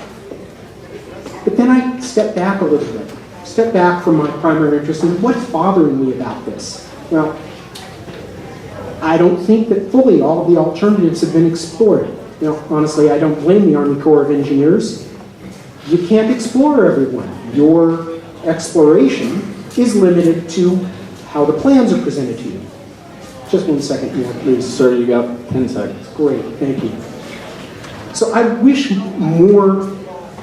Speaker 12: But then I step back a little bit, step back from my primary interest in what's bothering me about this. Well, I don't think that fully all of the alternatives have been explored. Now, honestly, I don't blame the Army Corps of Engineers. You can't explore everyone. Your exploration is limited to how the plans are presented to you. Just 1 second more, please.
Speaker 6: Sir, you got 10 seconds.
Speaker 12: Great, thank you. So I wish more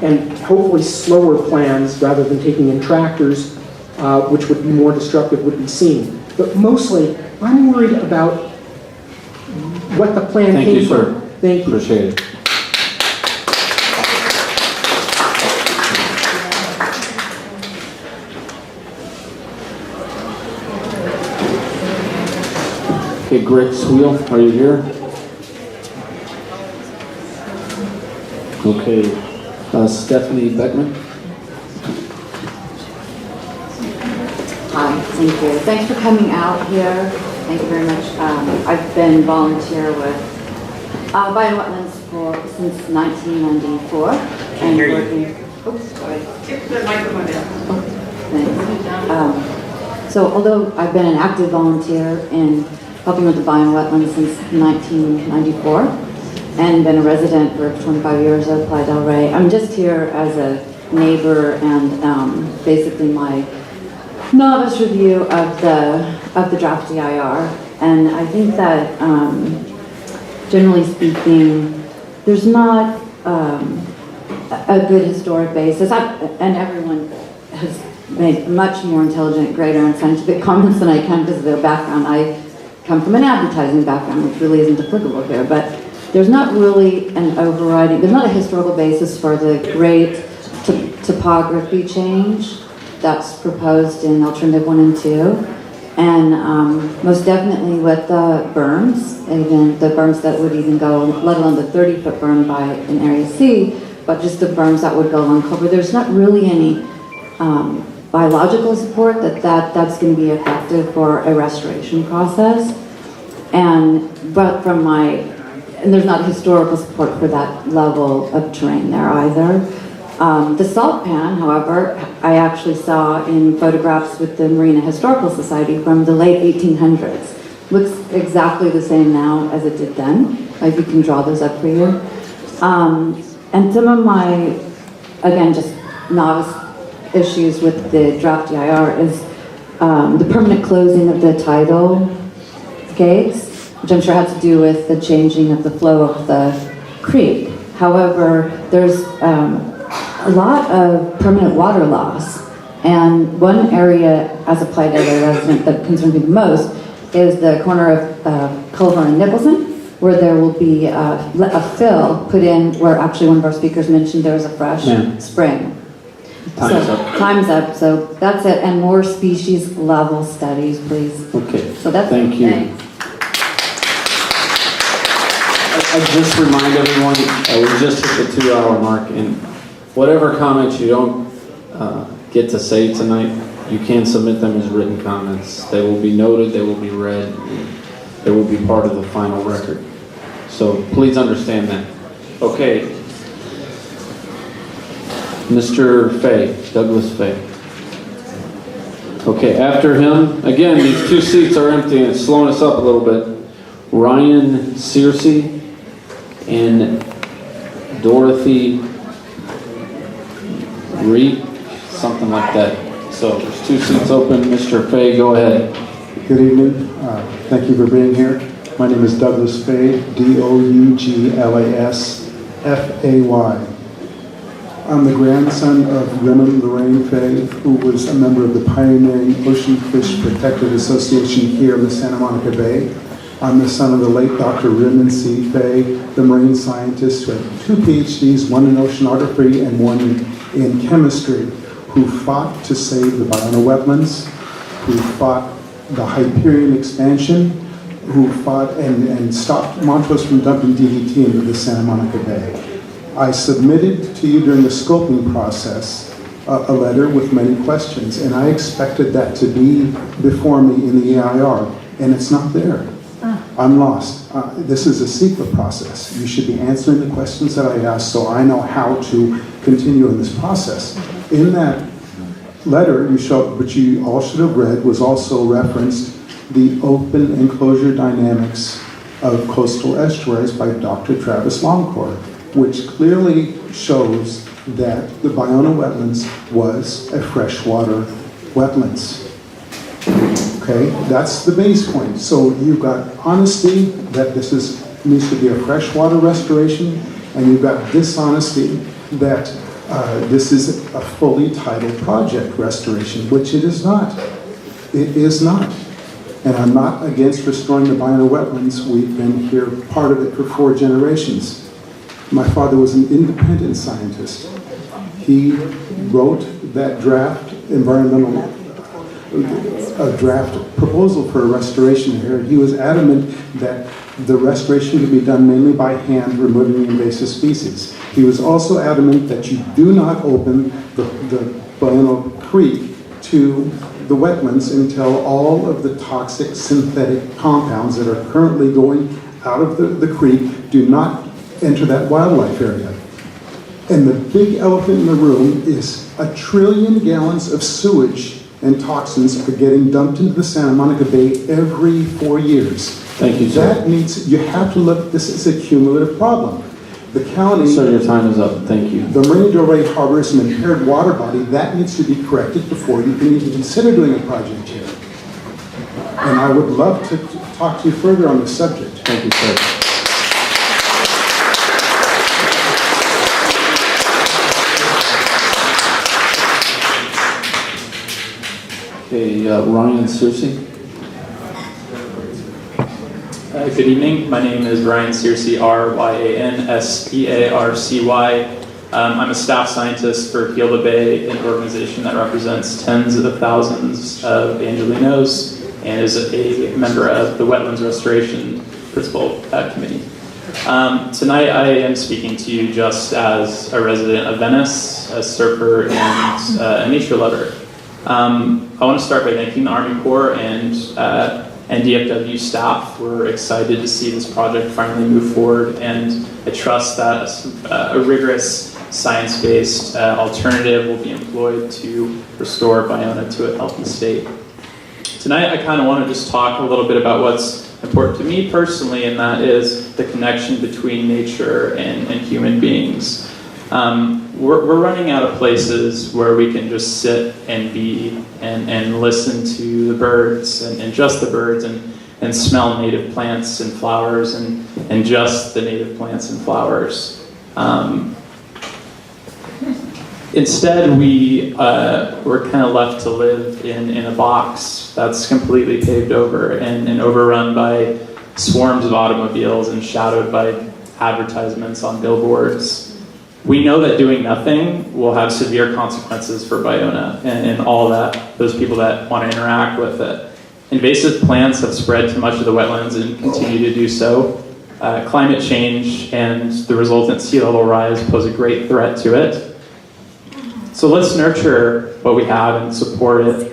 Speaker 12: and hopefully slower plans rather than taking in tractors, which would be more destructive, would be seen. But mostly, I'm worried about what the plan came from.
Speaker 6: Sir.
Speaker 12: Thank you.
Speaker 6: Appreciate it. Okay, Greg Swiel, are you here? Okay, Stephanie Beckman.
Speaker 13: Hi, thank you. Thanks for coming out here. Thank you very much. I've been volunteer with Biowetlands since 1994.
Speaker 23: Can't hear you.
Speaker 13: Oops, sorry.
Speaker 23: Tip the microphone down.
Speaker 13: Thanks. So although I've been an active volunteer in helping with the Biowetlands since 1994 and been a resident for 25 years at Playa del Rey, I'm just here as a neighbor and basically my novice review of the draft DIR. And I think that generally speaking, there's not a good historic basis. And everyone has made much more intelligent, greater, and scientific comments than I can because of their background. I come from an advertising background, which really isn't applicable here, but there's not really an overriding, there's not a historical basis for the great topography change that's proposed in alternative 1 and 2. And most definitely with the berms, even the berms that would even go, let alone the 30-foot berm by in Area C, but just the berms that would go along Cobra. There's not really any biological support that's going to be effective for a restoration process. But and there's not historical support for that level of terrain there either. The salt pan, however, I actually saw in photographs with the Marina Historical Society from the late 1800s. Looks exactly the same now as it did then. If you can draw those up for you. And some of my, again, just novice issues with the draft DIR is the permanent closing of the tidal gates, which I'm sure had to do with the changing of the flow of the creek. However, there's a lot of permanent water loss, and one area as a Playa del Rey resident that concerns me the most is the corner of Culver and Nicholson, where there will be a fill put in where actually one of our speakers mentioned there's a fresh spring. Time's up, so that's it, and more species level studies, please.
Speaker 6: Okay, so that's thank you.
Speaker 13: Thanks.
Speaker 6: I just remind everyone, we just hit the 2-hour mark, and whatever comments you don't get to say tonight, you can submit them as written comments. They will be noted, they will be read, they will be part of the final record. So please understand that. Okay. Mr. Fay, Douglas Fay. Okay, after him, again, these 2 seats are empty and it's slowing us up a little bit. Ryan Searcy and Dorothy Reed, something like that. So there's 2 seats open. Mr. Fay, go ahead.
Speaker 3: Good evening. Thank you for being here. My name is Douglas Fay, Douglas Fay. I'm the grandson of Raymond Lorraine Fay, who was a member of the pioneering Ocean Fish Protective Association here in the Santa Monica Bay. I'm the son of the late Dr. Raymond C. Fay, the marine scientist who had 2 PhDs, one in oceanography and one in chemistry, who fought to save the Ballona wetlands, who fought the Hyperion expansion, who fought and stopped Montrose from dumping DDT into the Santa Monica Bay. I submitted to you during the scoping process a letter with many questions, and I expected that to be before me in the EIR, and it's not there. I'm lost. This is a secret process. You should be answering the questions that I asked so I know how to continue in this process. In that letter, which you all should have read, was also referenced the open enclosure dynamics of coastal estuaries by Dr. Travis Longcore, which clearly shows that the Ballona wetlands was a freshwater wetlands. Okay, that's the base point. So you've got honesty that this needs to be a freshwater restoration, and you've got dishonesty that this is a fully titled project restoration, which it is not. It is not. And I'm not against restoring the Ballona wetlands. We've been here, part of it, for 4 generations. My father was an independent scientist. He wrote that draft draft proposal for a restoration here. He was adamant that the restoration could be done mainly by hand, removing invasive species. He was also adamant that you do not open the Ballona Creek to the wetlands until all of the toxic synthetic compounds that are currently going out of the creek do not enter that wildlife area. And the big elephant in the room is 1 trillion gallons of sewage and toxins are getting dumped into the Santa Monica Bay every 4 years.
Speaker 6: Thank you, sir.
Speaker 3: You have to look at this as a cumulative problem. The county...
Speaker 6: Sir, your time is up. Thank you.
Speaker 3: The Marina del Rey Harbor is an impaired water body. That needs to be corrected before you can even consider doing a project here. And I would love to talk to you further on this subject.
Speaker 6: Thank you, sir.
Speaker 14: Okay, Ryan Searcy.
Speaker 15: Good evening. My name is Ryan Searcy, R-Y-A-N-S-E-A-R-C-Y. I'm a staff scientist for Heal the Bay, an organization that represents tens of thousands of Angelinos and is a member of the Wetlands Restoration Principal Committee. Tonight I am speaking to you just as a resident of Venice, a surfer, and a nature lover. I want to start by thanking the Army Corps and DFW staff. We're excited to see this project finally move forward, and I trust that a rigorous science-based alternative will be employed to restore Baiona to a healthy state. Tonight I kind of want to just talk a little bit about what's important to me personally, and that is the connection between nature and human beings. We're running out of places where we can just sit and be and listen to the birds and just the birds and smell native plants and flowers and just the native plants and flowers. Instead, we're kind of left to live in a box that's completely paved over and overrun by swarms of automobiles and shadowed by advertisements on billboards. We know that doing nothing will have severe consequences for Baiona and all those people that want to interact with it. Invasive plants have spread to much of the wetlands and continue to do so. Climate change and the resultant sea level rise pose a great threat to it. So let's nurture what we have and support it.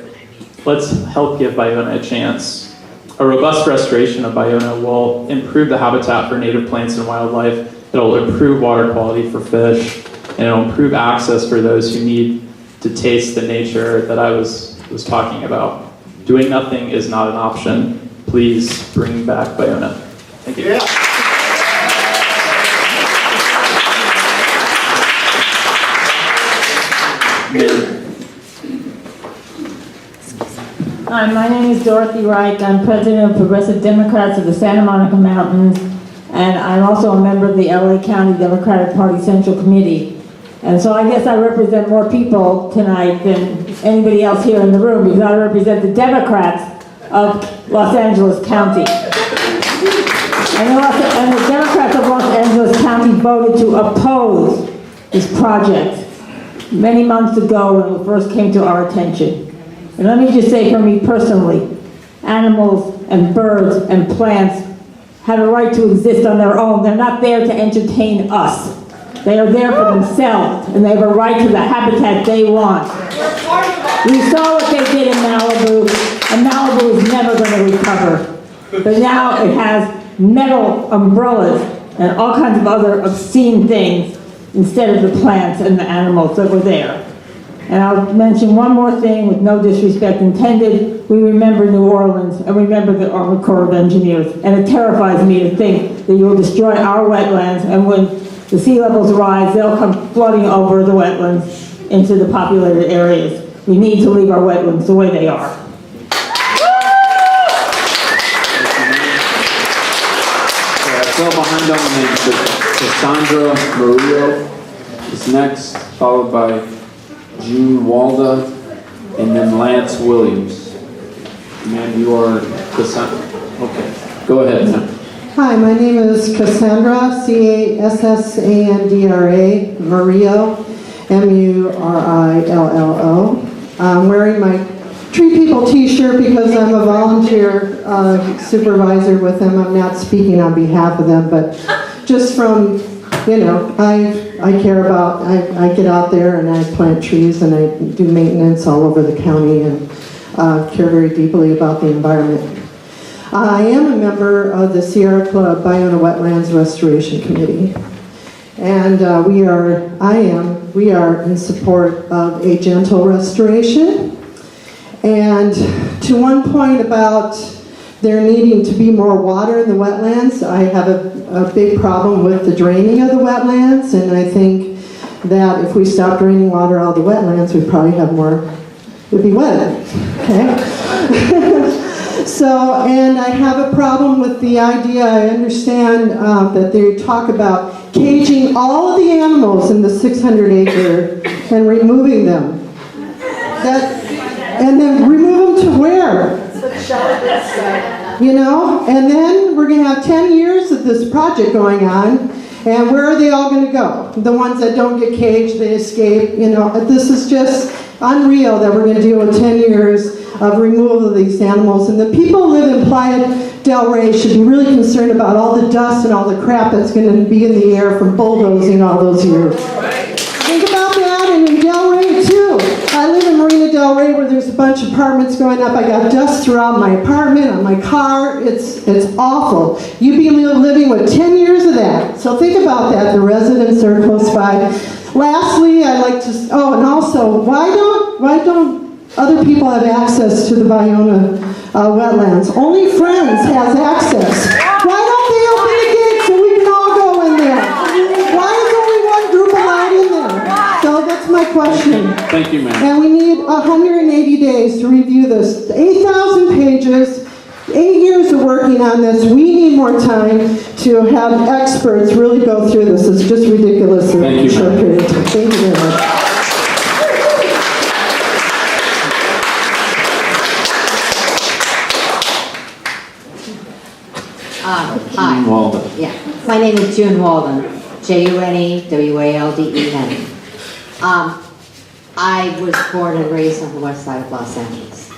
Speaker 15: Let's help give Baiona a chance. A robust restoration of Baiona will improve the habitat for native plants and wildlife. It'll improve water quality for fish, and it'll improve access for those who need to taste the nature that I was talking about. Doing nothing is not an option. Please bring back Baiona. Thank you.
Speaker 10: Hi, my name is Dorothy Reich. I'm president of Progressive Democrats of the Santa Monica Mountains, and I'm also a member of the LA County Democratic Party Central Committee. And so I guess I represent more people tonight than anybody else here in the room, because I represent the Democrats of Los Angeles County. And the Democrats of Los Angeles County voted to oppose this project many months ago when it first came to our attention. And let me just say for me personally, animals and birds and plants have a right to exist on their own. They're not there to entertain us. They are there for themselves, and they have a right to the habitat they want. We saw what they did in Malibu, and Malibu is never going to recover. But now it has metal umbrellas and all kinds of other obscene things instead of the plants and the animals that were there. And I'll mention one more thing with no disrespect intended. We remember New Orleans and remember the Army Corps of Engineers. And it terrifies me to think that you will destroy our wetlands, and when the sea levels rise, they'll come flooding over the wetlands into the populated areas. We need to leave our wetlands the way they are.
Speaker 14: Fell behind on the name. Cassandra Murillo is next, followed by June Walda, and then Lance Williams. Ma'am, you are Cassandra. Okay, go ahead, ma'am.
Speaker 17: Hi, my name is Cassandra, Cassandra Murillo, Murillo. I'm wearing my Tree People t-shirt because I'm a volunteer supervisor with them. I'm not speaking on behalf of them, but just from, I care about, I get out there and I plant trees and I do maintenance all over the county and care very deeply about the environment. I am a member of the Sierra Club Baiona Wetlands Restoration Committee. And we are in support of a gentle restoration. And to one point about there needing to be more water in the wetlands, I have a big problem with the draining of the wetlands, and I think that if we stop draining water out of the wetlands, we'd probably have more, it'd be wetter, okay? So, and I have a problem with the idea, I understand that they talk about caging all of the animals in the 600 acre and removing them. And then remove them to where? You know, and then we're going to have 10 years of this project going on, and where are they all going to go? The ones that don't get caged, they escape, you know. This is just unreal that we're going to deal with 10 years of removal of these animals. And the people who live in Playa del Rey should be really concerned about all the dust and all the crap that's going to be in the air from bulldozing all those years. Think about that, and in Del Rey too. I live in Marina Del Rey where there's a bunch of apartments going up. I got dust throughout my apartment, on my car. It's awful. You'd be living with 10 years of that. So think about that. The residents are close by. Lastly, I'd like to, and also, why don't other people have access to the Bayona wetlands? Only Friends has access. Why don't they open the gate so we can all go in there? Why is only one group allowed in there? So that's my question.
Speaker 14: Thank you, ma'am.
Speaker 17: And we need 180 days to review this. 8,000 pages, 8 years of working on this. We need more time to have experts really go through this. It's just ridiculous in a short period of time. Thank you very much.
Speaker 9: Hi.
Speaker 14: Walden.
Speaker 9: Yeah. My name is June Walden. Junewalden. I was born and raised on the west side of Los Angeles.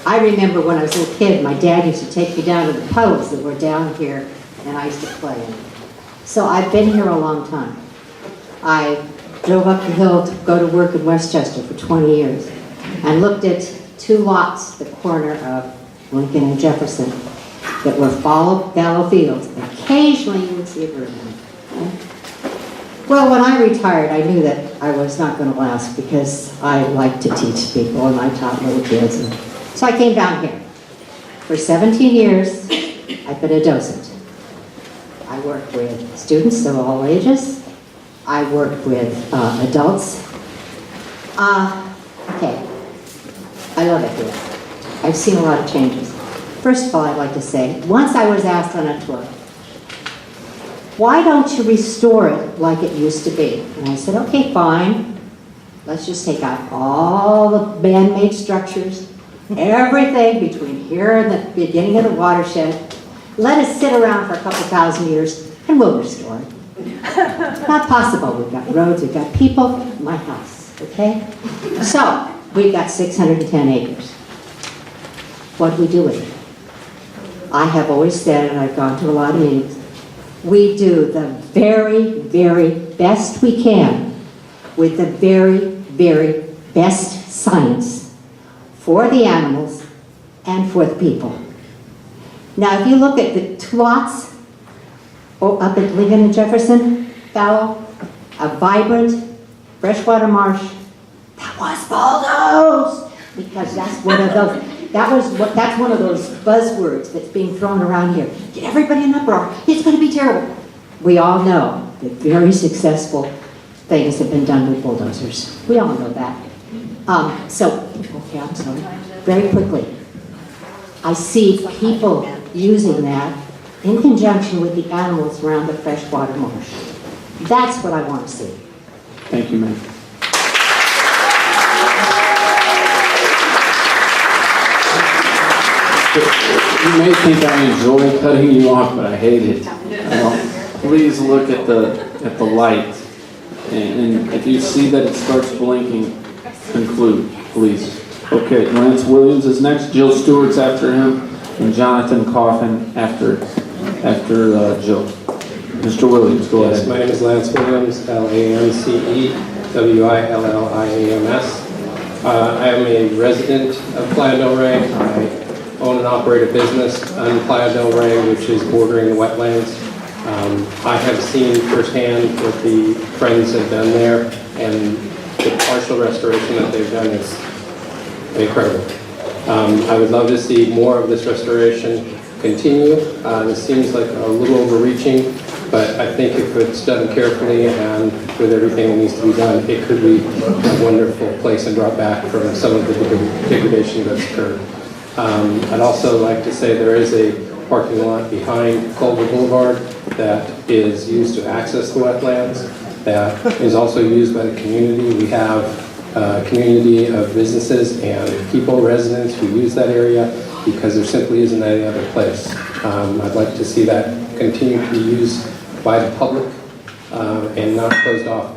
Speaker 9: I remember when I was a little kid, my dad used to take me down to the puddles that were down here, and I used to play in. So I've been here a long time. I drove up the hill to go to work in Westchester for 20 years and looked at 2 lots, the corner of Lincoln and Jefferson, that were fallow fields. Occasionally you would see a bird. Well, when I retired, I knew that I was not going to last because I like to teach people and I taught little kids. And so I came down here. For 17 years, I've been a docent. I work with students of all ages. I work with adults. Okay, I love it here. I've seen a lot of changes. First of all, I'd like to say, once I was asked on a tour, why don't you restore it like it used to be? And I said, okay, fine. Let's just take out all the man-made structures, everything between here and the beginning of the watershed. Let it sit around for a couple thousand years, and we'll restore it. Not possible. We've got roads, we've got people, my house, okay? So, we've got 610 acres. What do we do with it? I have always said, and I've gone to a lot of meetings, we do the very, very best we can with the very, very best science for the animals and for the people. Now, if you look at the 2 lots up at Lincoln and Jefferson, fallow, a vibrant freshwater marsh, that was bulldozed because that's one of those. That's one of those buzzwords that's being thrown around here. Get everybody in an uproar. It's going to be terrible. We all know that very successful things have been done with bulldozers. We all know that. I'm sorry. Very quickly. I see people using that in conjunction with the animals around the freshwater marsh. That's what I want to see.
Speaker 14: Thank you, ma'am. You may think I enjoy cutting you off, but I hate it. Please look at the light, and if you see that it starts blinking, conclude, please. Okay, Lance Williams is next. Jill Stewart's after him, and Jonathan Coffin after Jill. Mr. Williams, go ahead.
Speaker 18: My name is Lance Williams, LANCE-WILLIAMS. I am a resident of Playa del Rey. I own and operate a business on Playa del Rey, which is bordering the wetlands. I have seen firsthand what the Friends have done there, and the partial restoration that they've done is incredible. I would love to see more of this restoration continue. This seems like a little overreaching, but I think if it's done carefully and with everything that needs to be done, it could be a wonderful place and brought back from some of the degradation that's occurred. I'd also like to say there is a parking lot behind Culver Boulevard that is used to access the wetlands, that is also used by the community. We have community of businesses and people, residents who use that area, because there simply isn't any other place. I'd like to see that continue to be used by the public and not closed off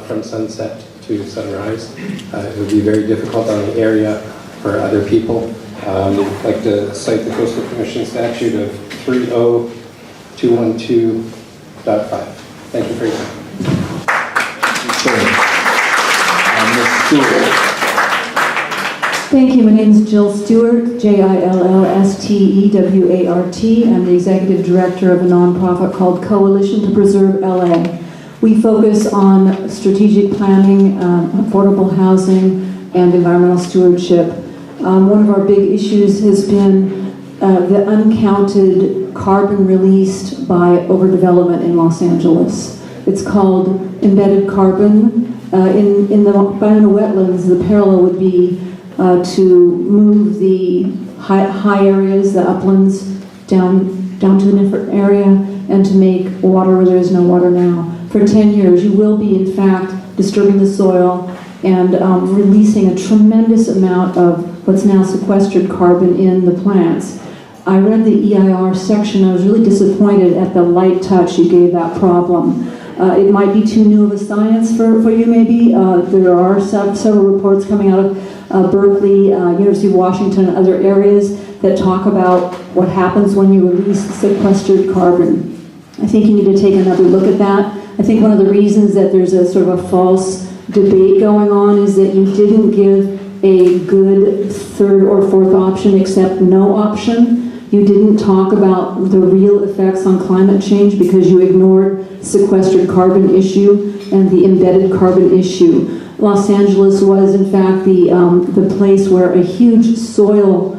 Speaker 18: from sunset to sunrise. It would be very difficult on the area for other people. I'd like to cite the Coastal Commission statute of 30212.5. Thank you for your time.
Speaker 14: Ms. Stewart.
Speaker 19: Thank you. My name is Jill Stewart, Jillstewart. I'm the executive director of a nonprofit called Coalition to Preserve LA. We focus on strategic planning, affordable housing, and environmental stewardship. One of our big issues has been the uncounted carbon released by overdevelopment in Los Angeles. It's called embedded carbon. In the biome wetlands, the parallel would be to move the high areas, the uplands, down to a different area, and to make water where there is no water now. For 10 years, you will be, in fact, disturbing the soil and releasing a tremendous amount of what's now sequestered carbon in the plants. I read the EIR section. I was really disappointed at the light touch you gave that problem. It might be too new of a science for you, maybe. There are several reports coming out of Berkeley, University of Washington, and other areas that talk about what happens when you release sequestered carbon. I think you need to take another look at that. I think one of the reasons that there's a sort of a false debate going on is that you didn't give a good third or fourth option except no option. You didn't talk about the real effects on climate change because you ignored sequestered carbon issue and the embedded carbon issue. Los Angeles was, in fact, the place where a huge soil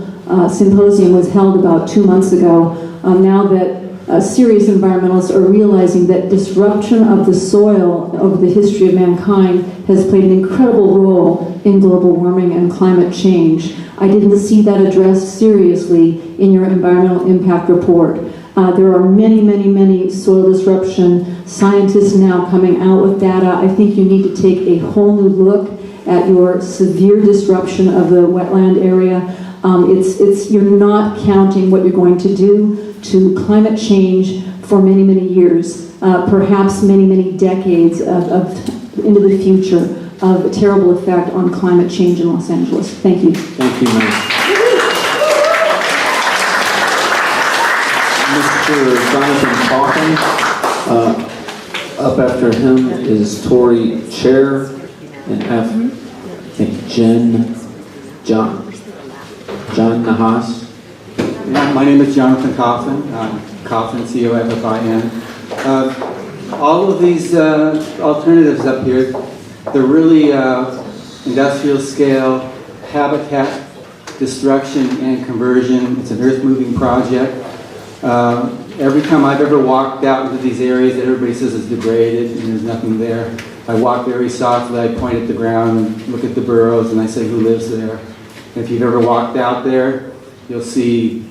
Speaker 19: symposium was held about 2 months ago. Now that serious environmentalists are realizing that disruption of the soil over the history of mankind has played an incredible role in global warming and climate change. I didn't see that addressed seriously in your environmental impact report. There are many, many, many soil disruption scientists now coming out with data. I think you need to take a whole new look at your severe disruption of the wetland area. You're not counting what you're going to do to climate change for many, many years, perhaps many, many decades into the future of a terrible effect on climate change in Los Angeles. Thank you.
Speaker 14: Thank you, ma'am. Mr. Jonathan Coffin. Up after him is Tori Chair, and I think John Nahas.
Speaker 20: Yeah, my name is Jonathan Coffin. Coffin, C-O-F-F-I-N. All of these alternatives up here, they're really industrial scale habitat destruction and conversion. It's an earth-moving project. Every time I've ever walked out into these areas, everybody says it's degraded and there's nothing there. I walk very softly, I point at the ground and look at the burrows and I say, who lives there? And if you've ever walked out there, you'll see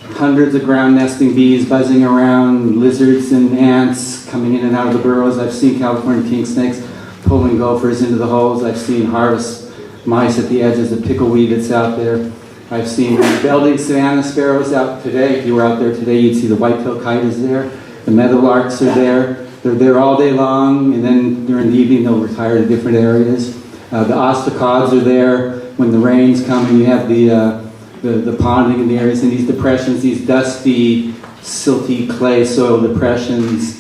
Speaker 20: hundreds of ground nesting bees buzzing around, lizards and ants coming in and out of the burrows. I've seen California king snakes pulling gophers into the holes. I've seen harvest mice at the edges of pickleweed that's out there. I've seen building savanna sparrows out today. If you were out there today, you'd see the white-tailed kite is there. The meadowlarks are there. They're there all day long, and then during the evening they'll retire to different areas. The ostracods are there when the rains come and you have the ponding in the areas, and these depressions, these dusty, silty clay soil depressions.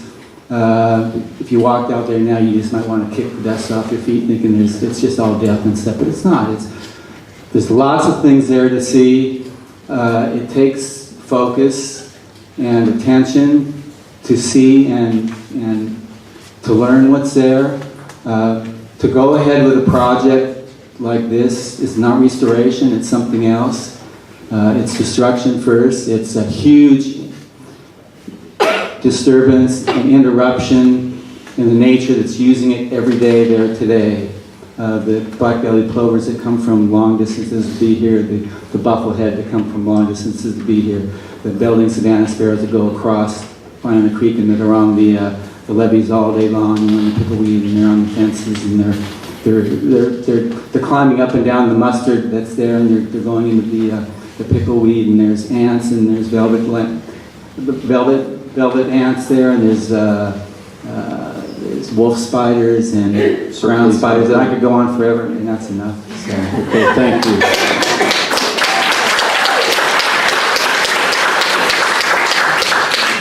Speaker 20: If you walked out there now, you just might want to kick the dust off your feet thinking it's just all death and stuff, but it's not. There's lots of things there to see. It takes focus and attention to see and to learn what's there. To go ahead with a project like this is not restoration, it's something else. It's destruction first. It's a huge disturbance and interruption in the nature that's using it every day there today. The black-bellied plovers that come from long distances to be here, the bufflehead that come from long distances to be here, the building savanna sparrows that go across Banana Creek and that are on the levees all day long and on the pickleweed and they're on the fences and they're they're climbing up and down the mustard that's there, and they're going into the pickleweed, and there's ants, and there's velvet ants there, and there's wolf spiders and brown spiders. And I could go on forever, and that's enough. So.
Speaker 14: Okay, thank you.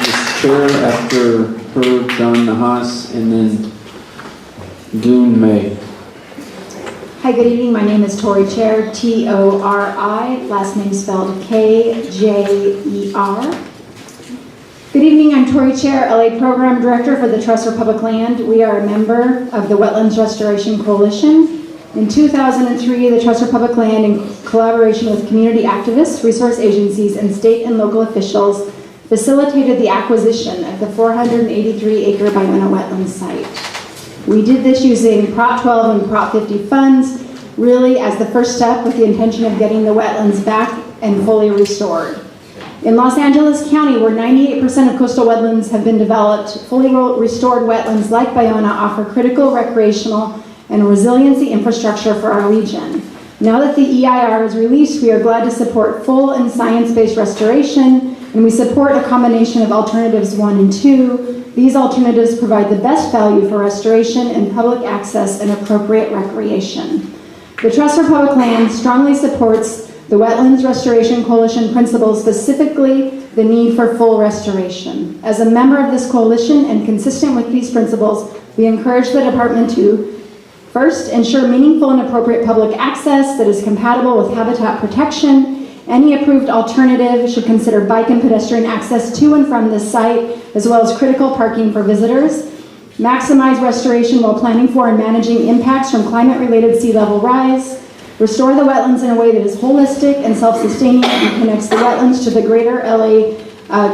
Speaker 14: Mr. Chair, after her, John Nahas, and then Dune May.
Speaker 1: Hi, good evening. My name is Tori Chair, T-O-R-I, last name spelled K-J-E-R. Good evening. I'm Tori Chair, LA Program Director for the Trust for Public Land. We are a member of the Wetlands Restoration Coalition. In 2003, the Trust for Public Land, in collaboration with community activists, resource agencies, and state and local officials, facilitated the acquisition of the 483-acre Ballona wetland site. We did this using Prop 12 and Prop 50 funds, really as the first step with the intention of getting the wetlands back and fully restored. In Los Angeles County, where 98% of coastal wetlands have been developed, fully restored wetlands like Ballona offer critical recreational and resiliency infrastructure for our region. Now that the EIR is released, we are glad to support full and science-based restoration, and we support a combination of alternatives 1 and 2. These alternatives provide the best value for restoration and public access and appropriate recreation. The Trust for Public Land strongly supports the Wetlands Restoration Coalition principles, specifically the need for full restoration. As a member of this coalition and consistent with these principles, we encourage the department to first, ensure meaningful and appropriate public access that is compatible with habitat protection. Any approved alternative should consider bike and pedestrian access to and from this site, as well as critical parking for visitors. Maximize restoration while planning for and managing impacts from climate-related sea level rise. Restore the wetlands in a way that is holistic and self-sustaining and connects the wetlands to the greater LA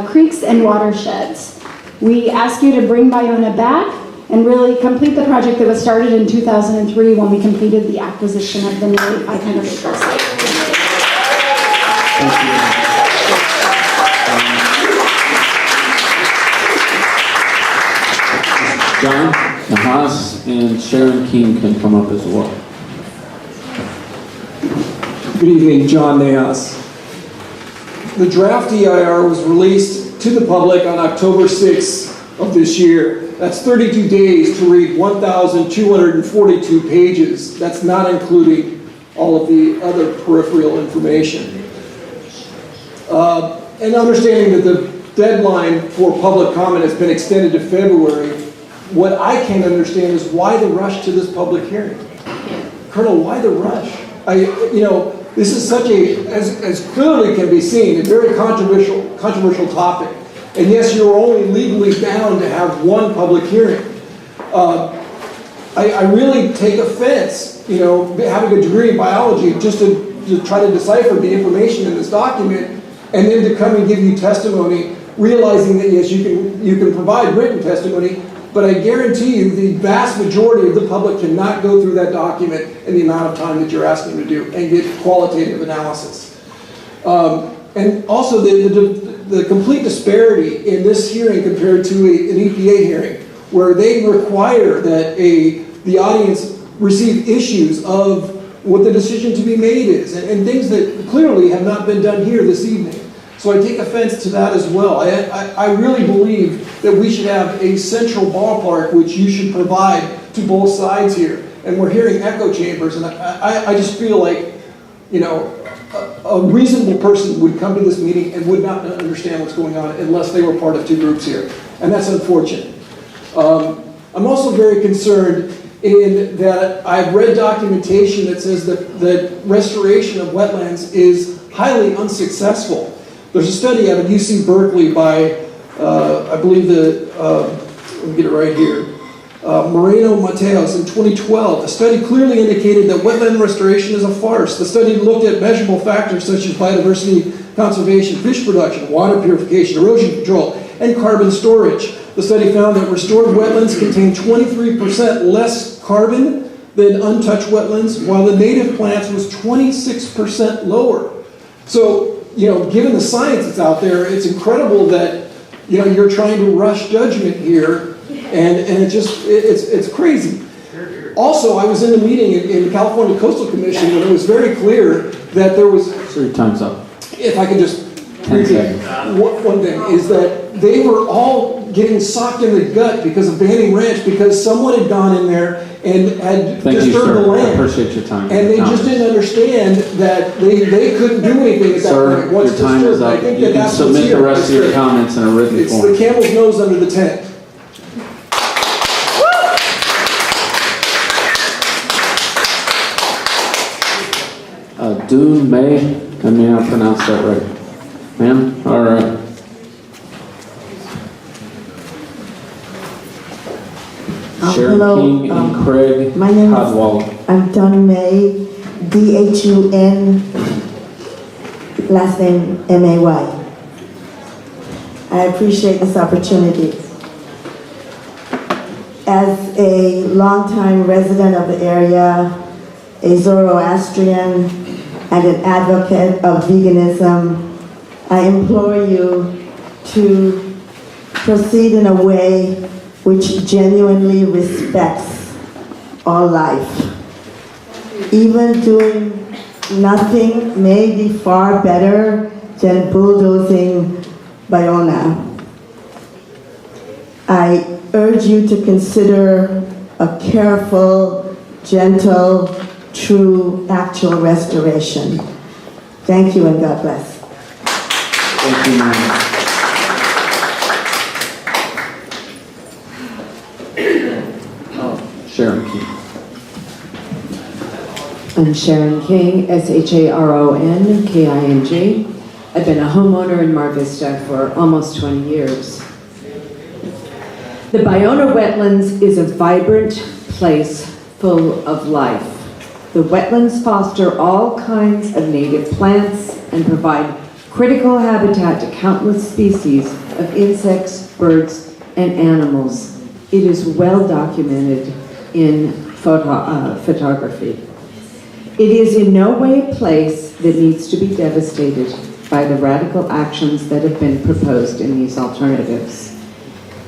Speaker 1: creeks and watersheds. We ask you to bring Ballona back and really complete the project that was started in 2003 when we completed the acquisition of the nearly 500 acre site.
Speaker 14: John Nahas and Sharon King can come up as well.
Speaker 5: Good evening, John Nahas. The draft EIR was released to the public on October 6th of this year. That's 32 days to read 1,242 pages. That's not including all of the other peripheral information. And understanding that the deadline for public comment has been extended to February, what I can't understand is why the rush to this public hearing? Colonel, why the rush? This is such a, as clearly can be seen, a very controversial topic. And yes, you're only legally bound to have one public hearing. I really take offense, having a degree in biology, just to try to decipher the information in this document, and then to come and give you testimony, realizing that yes, you can provide written testimony, but I guarantee you the vast majority of the public cannot go through that document in the amount of time that you're asking them to do and get qualitative analysis. And also the complete disparity in this hearing compared to an EPA hearing, where they require that the audience receive issues of what the decision to be made is, and things that clearly have not been done here this evening. So I take offense to that as well. I really believe that we should have a central ballpark which you should provide to both sides here. And we're hearing echo chambers, and I just feel like, a reasonable person would come to this meeting and would not understand what's going on unless they were part of two groups here. And that's unfortunate. I'm also very concerned in that I've read documentation that says that restoration of wetlands is highly unsuccessful. There's a study out of UC Berkeley by, I believe let me get it right here, Moreno Mateos in 2012. The study clearly indicated that wetland restoration is a farce. The study looked at measurable factors such as biodiversity conservation, fish production, water purification, erosion control, and carbon storage. The study found that restored wetlands contain 23% less carbon than untouched wetlands, while the native plants was 26% lower. So, given the science that's out there, it's incredible that, you're trying to rush judgment here, and it's crazy. Also, I was in the meeting in the California Coastal Commission, and it was very clear that there was...
Speaker 14: Sir, your time's up.
Speaker 5: If I could just
Speaker 14: 10
Speaker 5: repeat
Speaker 14: seconds.
Speaker 5: one thing, is that they were all getting socked in the gut because of Banning Ranch, because someone had gone in there and had
Speaker 14: Thank you,
Speaker 5: disturbed the
Speaker 14: sir. I
Speaker 5: land.
Speaker 14: appreciate your time.
Speaker 5: And they just didn't understand that they couldn't do anything at that
Speaker 14: Sir,
Speaker 5: point. Once
Speaker 14: your time is
Speaker 5: disturbed. I
Speaker 14: up.
Speaker 5: think
Speaker 14: You
Speaker 5: that
Speaker 14: can
Speaker 5: that's what's
Speaker 14: submit
Speaker 5: here.
Speaker 14: the rest of your
Speaker 5: It's
Speaker 14: comments in a written
Speaker 5: It's
Speaker 14: form.
Speaker 5: the camel's nose under the tent.
Speaker 14: Dune May, I may not pronounce that right. Ma'am? All right. Sharon
Speaker 2: Hello,
Speaker 14: King and Craig
Speaker 2: my name is-
Speaker 14: Cadwalader.
Speaker 2: I'm Dun May, D-H-U-N, last name M-A-Y. I appreciate this opportunity. As a longtime resident of the area, a Zoroastrian, and an advocate of veganism, I implore you to proceed in a way which genuinely respects all life. Even doing nothing may be far better than bulldozing Bayona. I urge you to consider a careful, gentle, true, actual restoration. Thank you and God bless.
Speaker 14: Thank you, ma'am. Sharon King.
Speaker 4: I'm Sharon King, S-H-A-R-O-N-K-I-N-G. I've been a homeowner in Mar Vista for almost 20 years. The Bayona Wetlands is a vibrant place full of life. The wetlands foster all kinds of native plants and provide critical habitat to countless species of insects, birds, and animals. It is well documented in photography. It is in no way a place that needs to be devastated by the radical actions that have been proposed in these alternatives.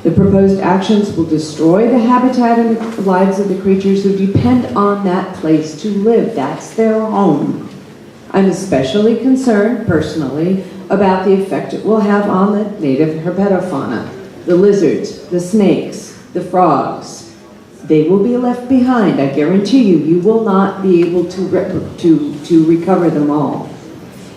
Speaker 4: The proposed actions will destroy the habitat and the lives of the creatures who depend on that place to live. That's their home. I'm especially concerned, personally, about the effect it will have on the native herpetofauna, the lizards, the snakes, the frogs. They will be left behind. I guarantee you, you will not be able to recover them all.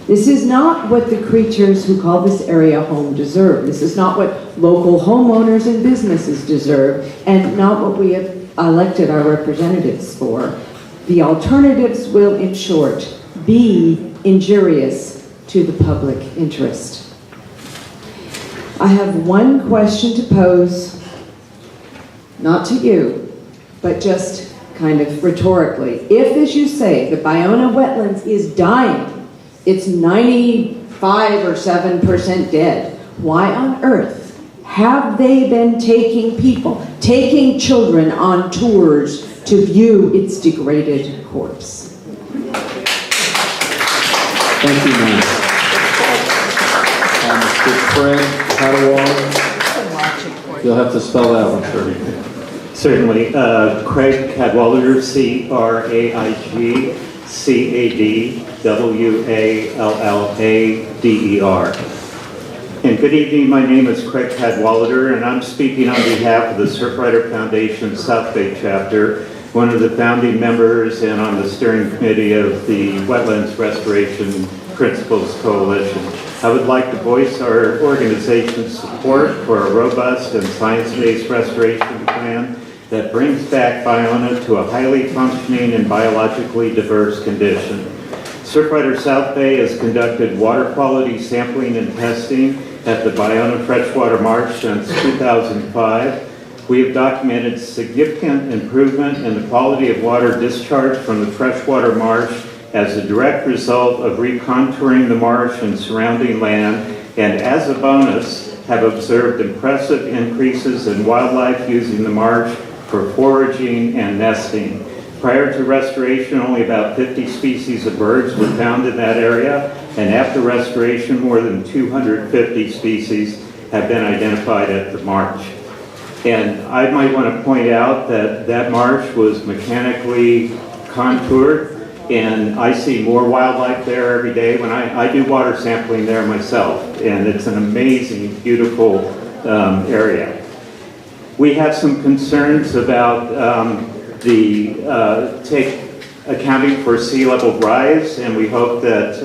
Speaker 4: This is not what the creatures who call this area home deserve. This is not what local homeowners and businesses deserve, and not what we have elected our representatives for. The alternatives will, in short, be injurious to the public interest. I have one question to pose, not to you, but just kind of rhetorically. If, as you say, the Bayona Wetlands is dying, it's 95 or 7% dead, why on earth have they been taking taking children on tours to view its degraded corpse?
Speaker 14: Thank you, ma'am. Mr. Craig Cadwalader. You'll have to spell that one, sir.
Speaker 21: Certainly. Craig Cadwalader, C-R-A-I-G-C-A-D-W-A-L-L-A-D-E-R. And good evening, my name is Craig Cadwalader, and I'm speaking on behalf of the Surfrider Foundation South Bay chapter, one of the founding members and on the steering committee of the Wetlands Restoration Principles Coalition. I would like to voice our organization's support for a robust and science-based restoration plan that brings back Bayona to a highly functioning and biologically diverse condition. Surfrider South Bay has conducted water quality sampling and testing at the Bayona Freshwater Marsh since 2005. We have documented significant improvement in the quality of water discharged from the freshwater marsh as a direct result of recontouring the marsh and surrounding land, and as a bonus, have observed impressive increases in wildlife using the marsh for foraging and nesting. Prior to restoration, only about 50 species of birds were found in that area, and after restoration, more than 250 species have been identified at the marsh. And I might want to point out that that marsh was mechanically contoured, and I see more wildlife there every day when I do water sampling there myself, and it's an amazing, beautiful area. We have some concerns about accounting for sea level rise, and we hope that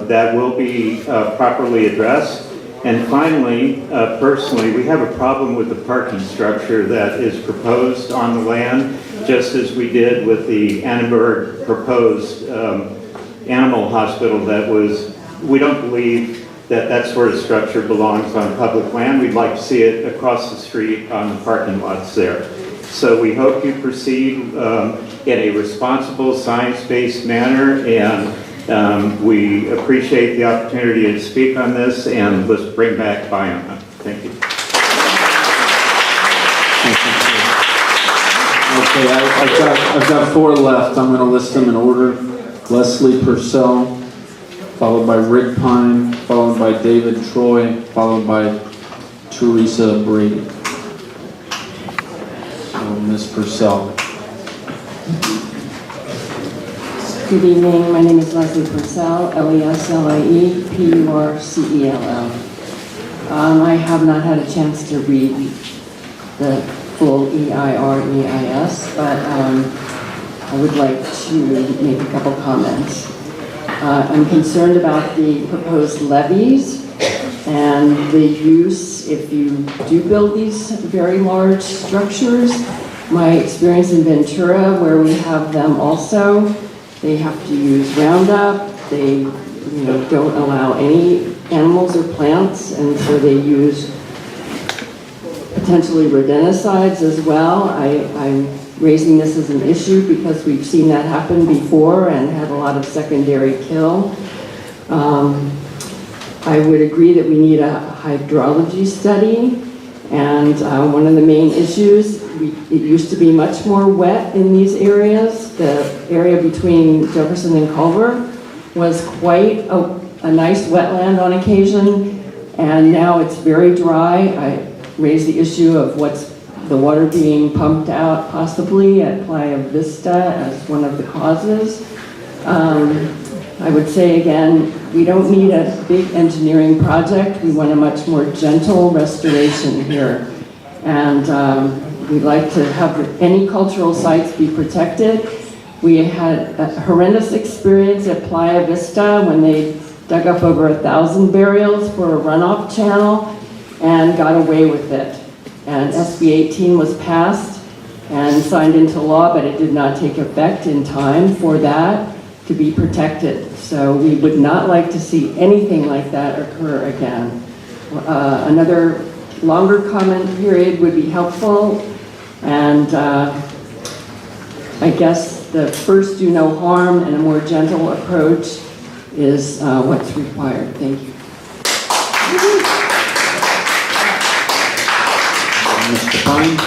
Speaker 21: that will be properly addressed. And finally, personally, we have a problem with the parking structure that is proposed on the land, just as we did with the Annenberg proposed animal hospital we don't believe that that sort of structure belongs on public land. We'd like to see it across the street on the parking lots there. So we hope you proceed in a responsible, science-based manner, and we appreciate the opportunity to speak on this, and let's bring back Biona. Thank you.
Speaker 14: Okay, I've got 4 left. I'm going to list them in order. Leslie Purcell, followed by Rick Pine, followed by David Troy, followed by Teresa Brady. So, Ms. Purcell.
Speaker 7: Good evening. My name is Leslie Purcell, Leslie Purcell. I have not had a chance to read the full EIR-EIS, but I would like to make a couple comments. I'm concerned about the proposed levees and the use if you do build these very large structures. My experience in Ventura, where we have them also, they have to use Roundup. They don't allow any animals or plants, and so they use potentially rodenticides as well. I'm raising this as an issue because we've seen that happen before and had a lot of secondary kill. I would agree that we need a hydrology study, and one of the main issues, it used to be much more wet in these areas. The area between Jefferson and Culver was quite a nice wetland on occasion, and now it's very dry. I raised the issue of the water being pumped out possibly at Playa Vista as one of the causes. I would say again, we don't need a big engineering project. We want a much more gentle restoration here. And we'd like to have any cultural sites be protected. We had a horrendous experience at Playa Vista when they dug up over 1,000 burials for a runoff channel and got away with it. And SB 18 was passed and signed into law, but it did not take effect in time for that to be protected. So we would not like to see anything like that occur again. Another longer comment period would be helpful, and I guess the first do no harm and a more gentle approach is what's required. Thank you.
Speaker 14: Mr. Pine.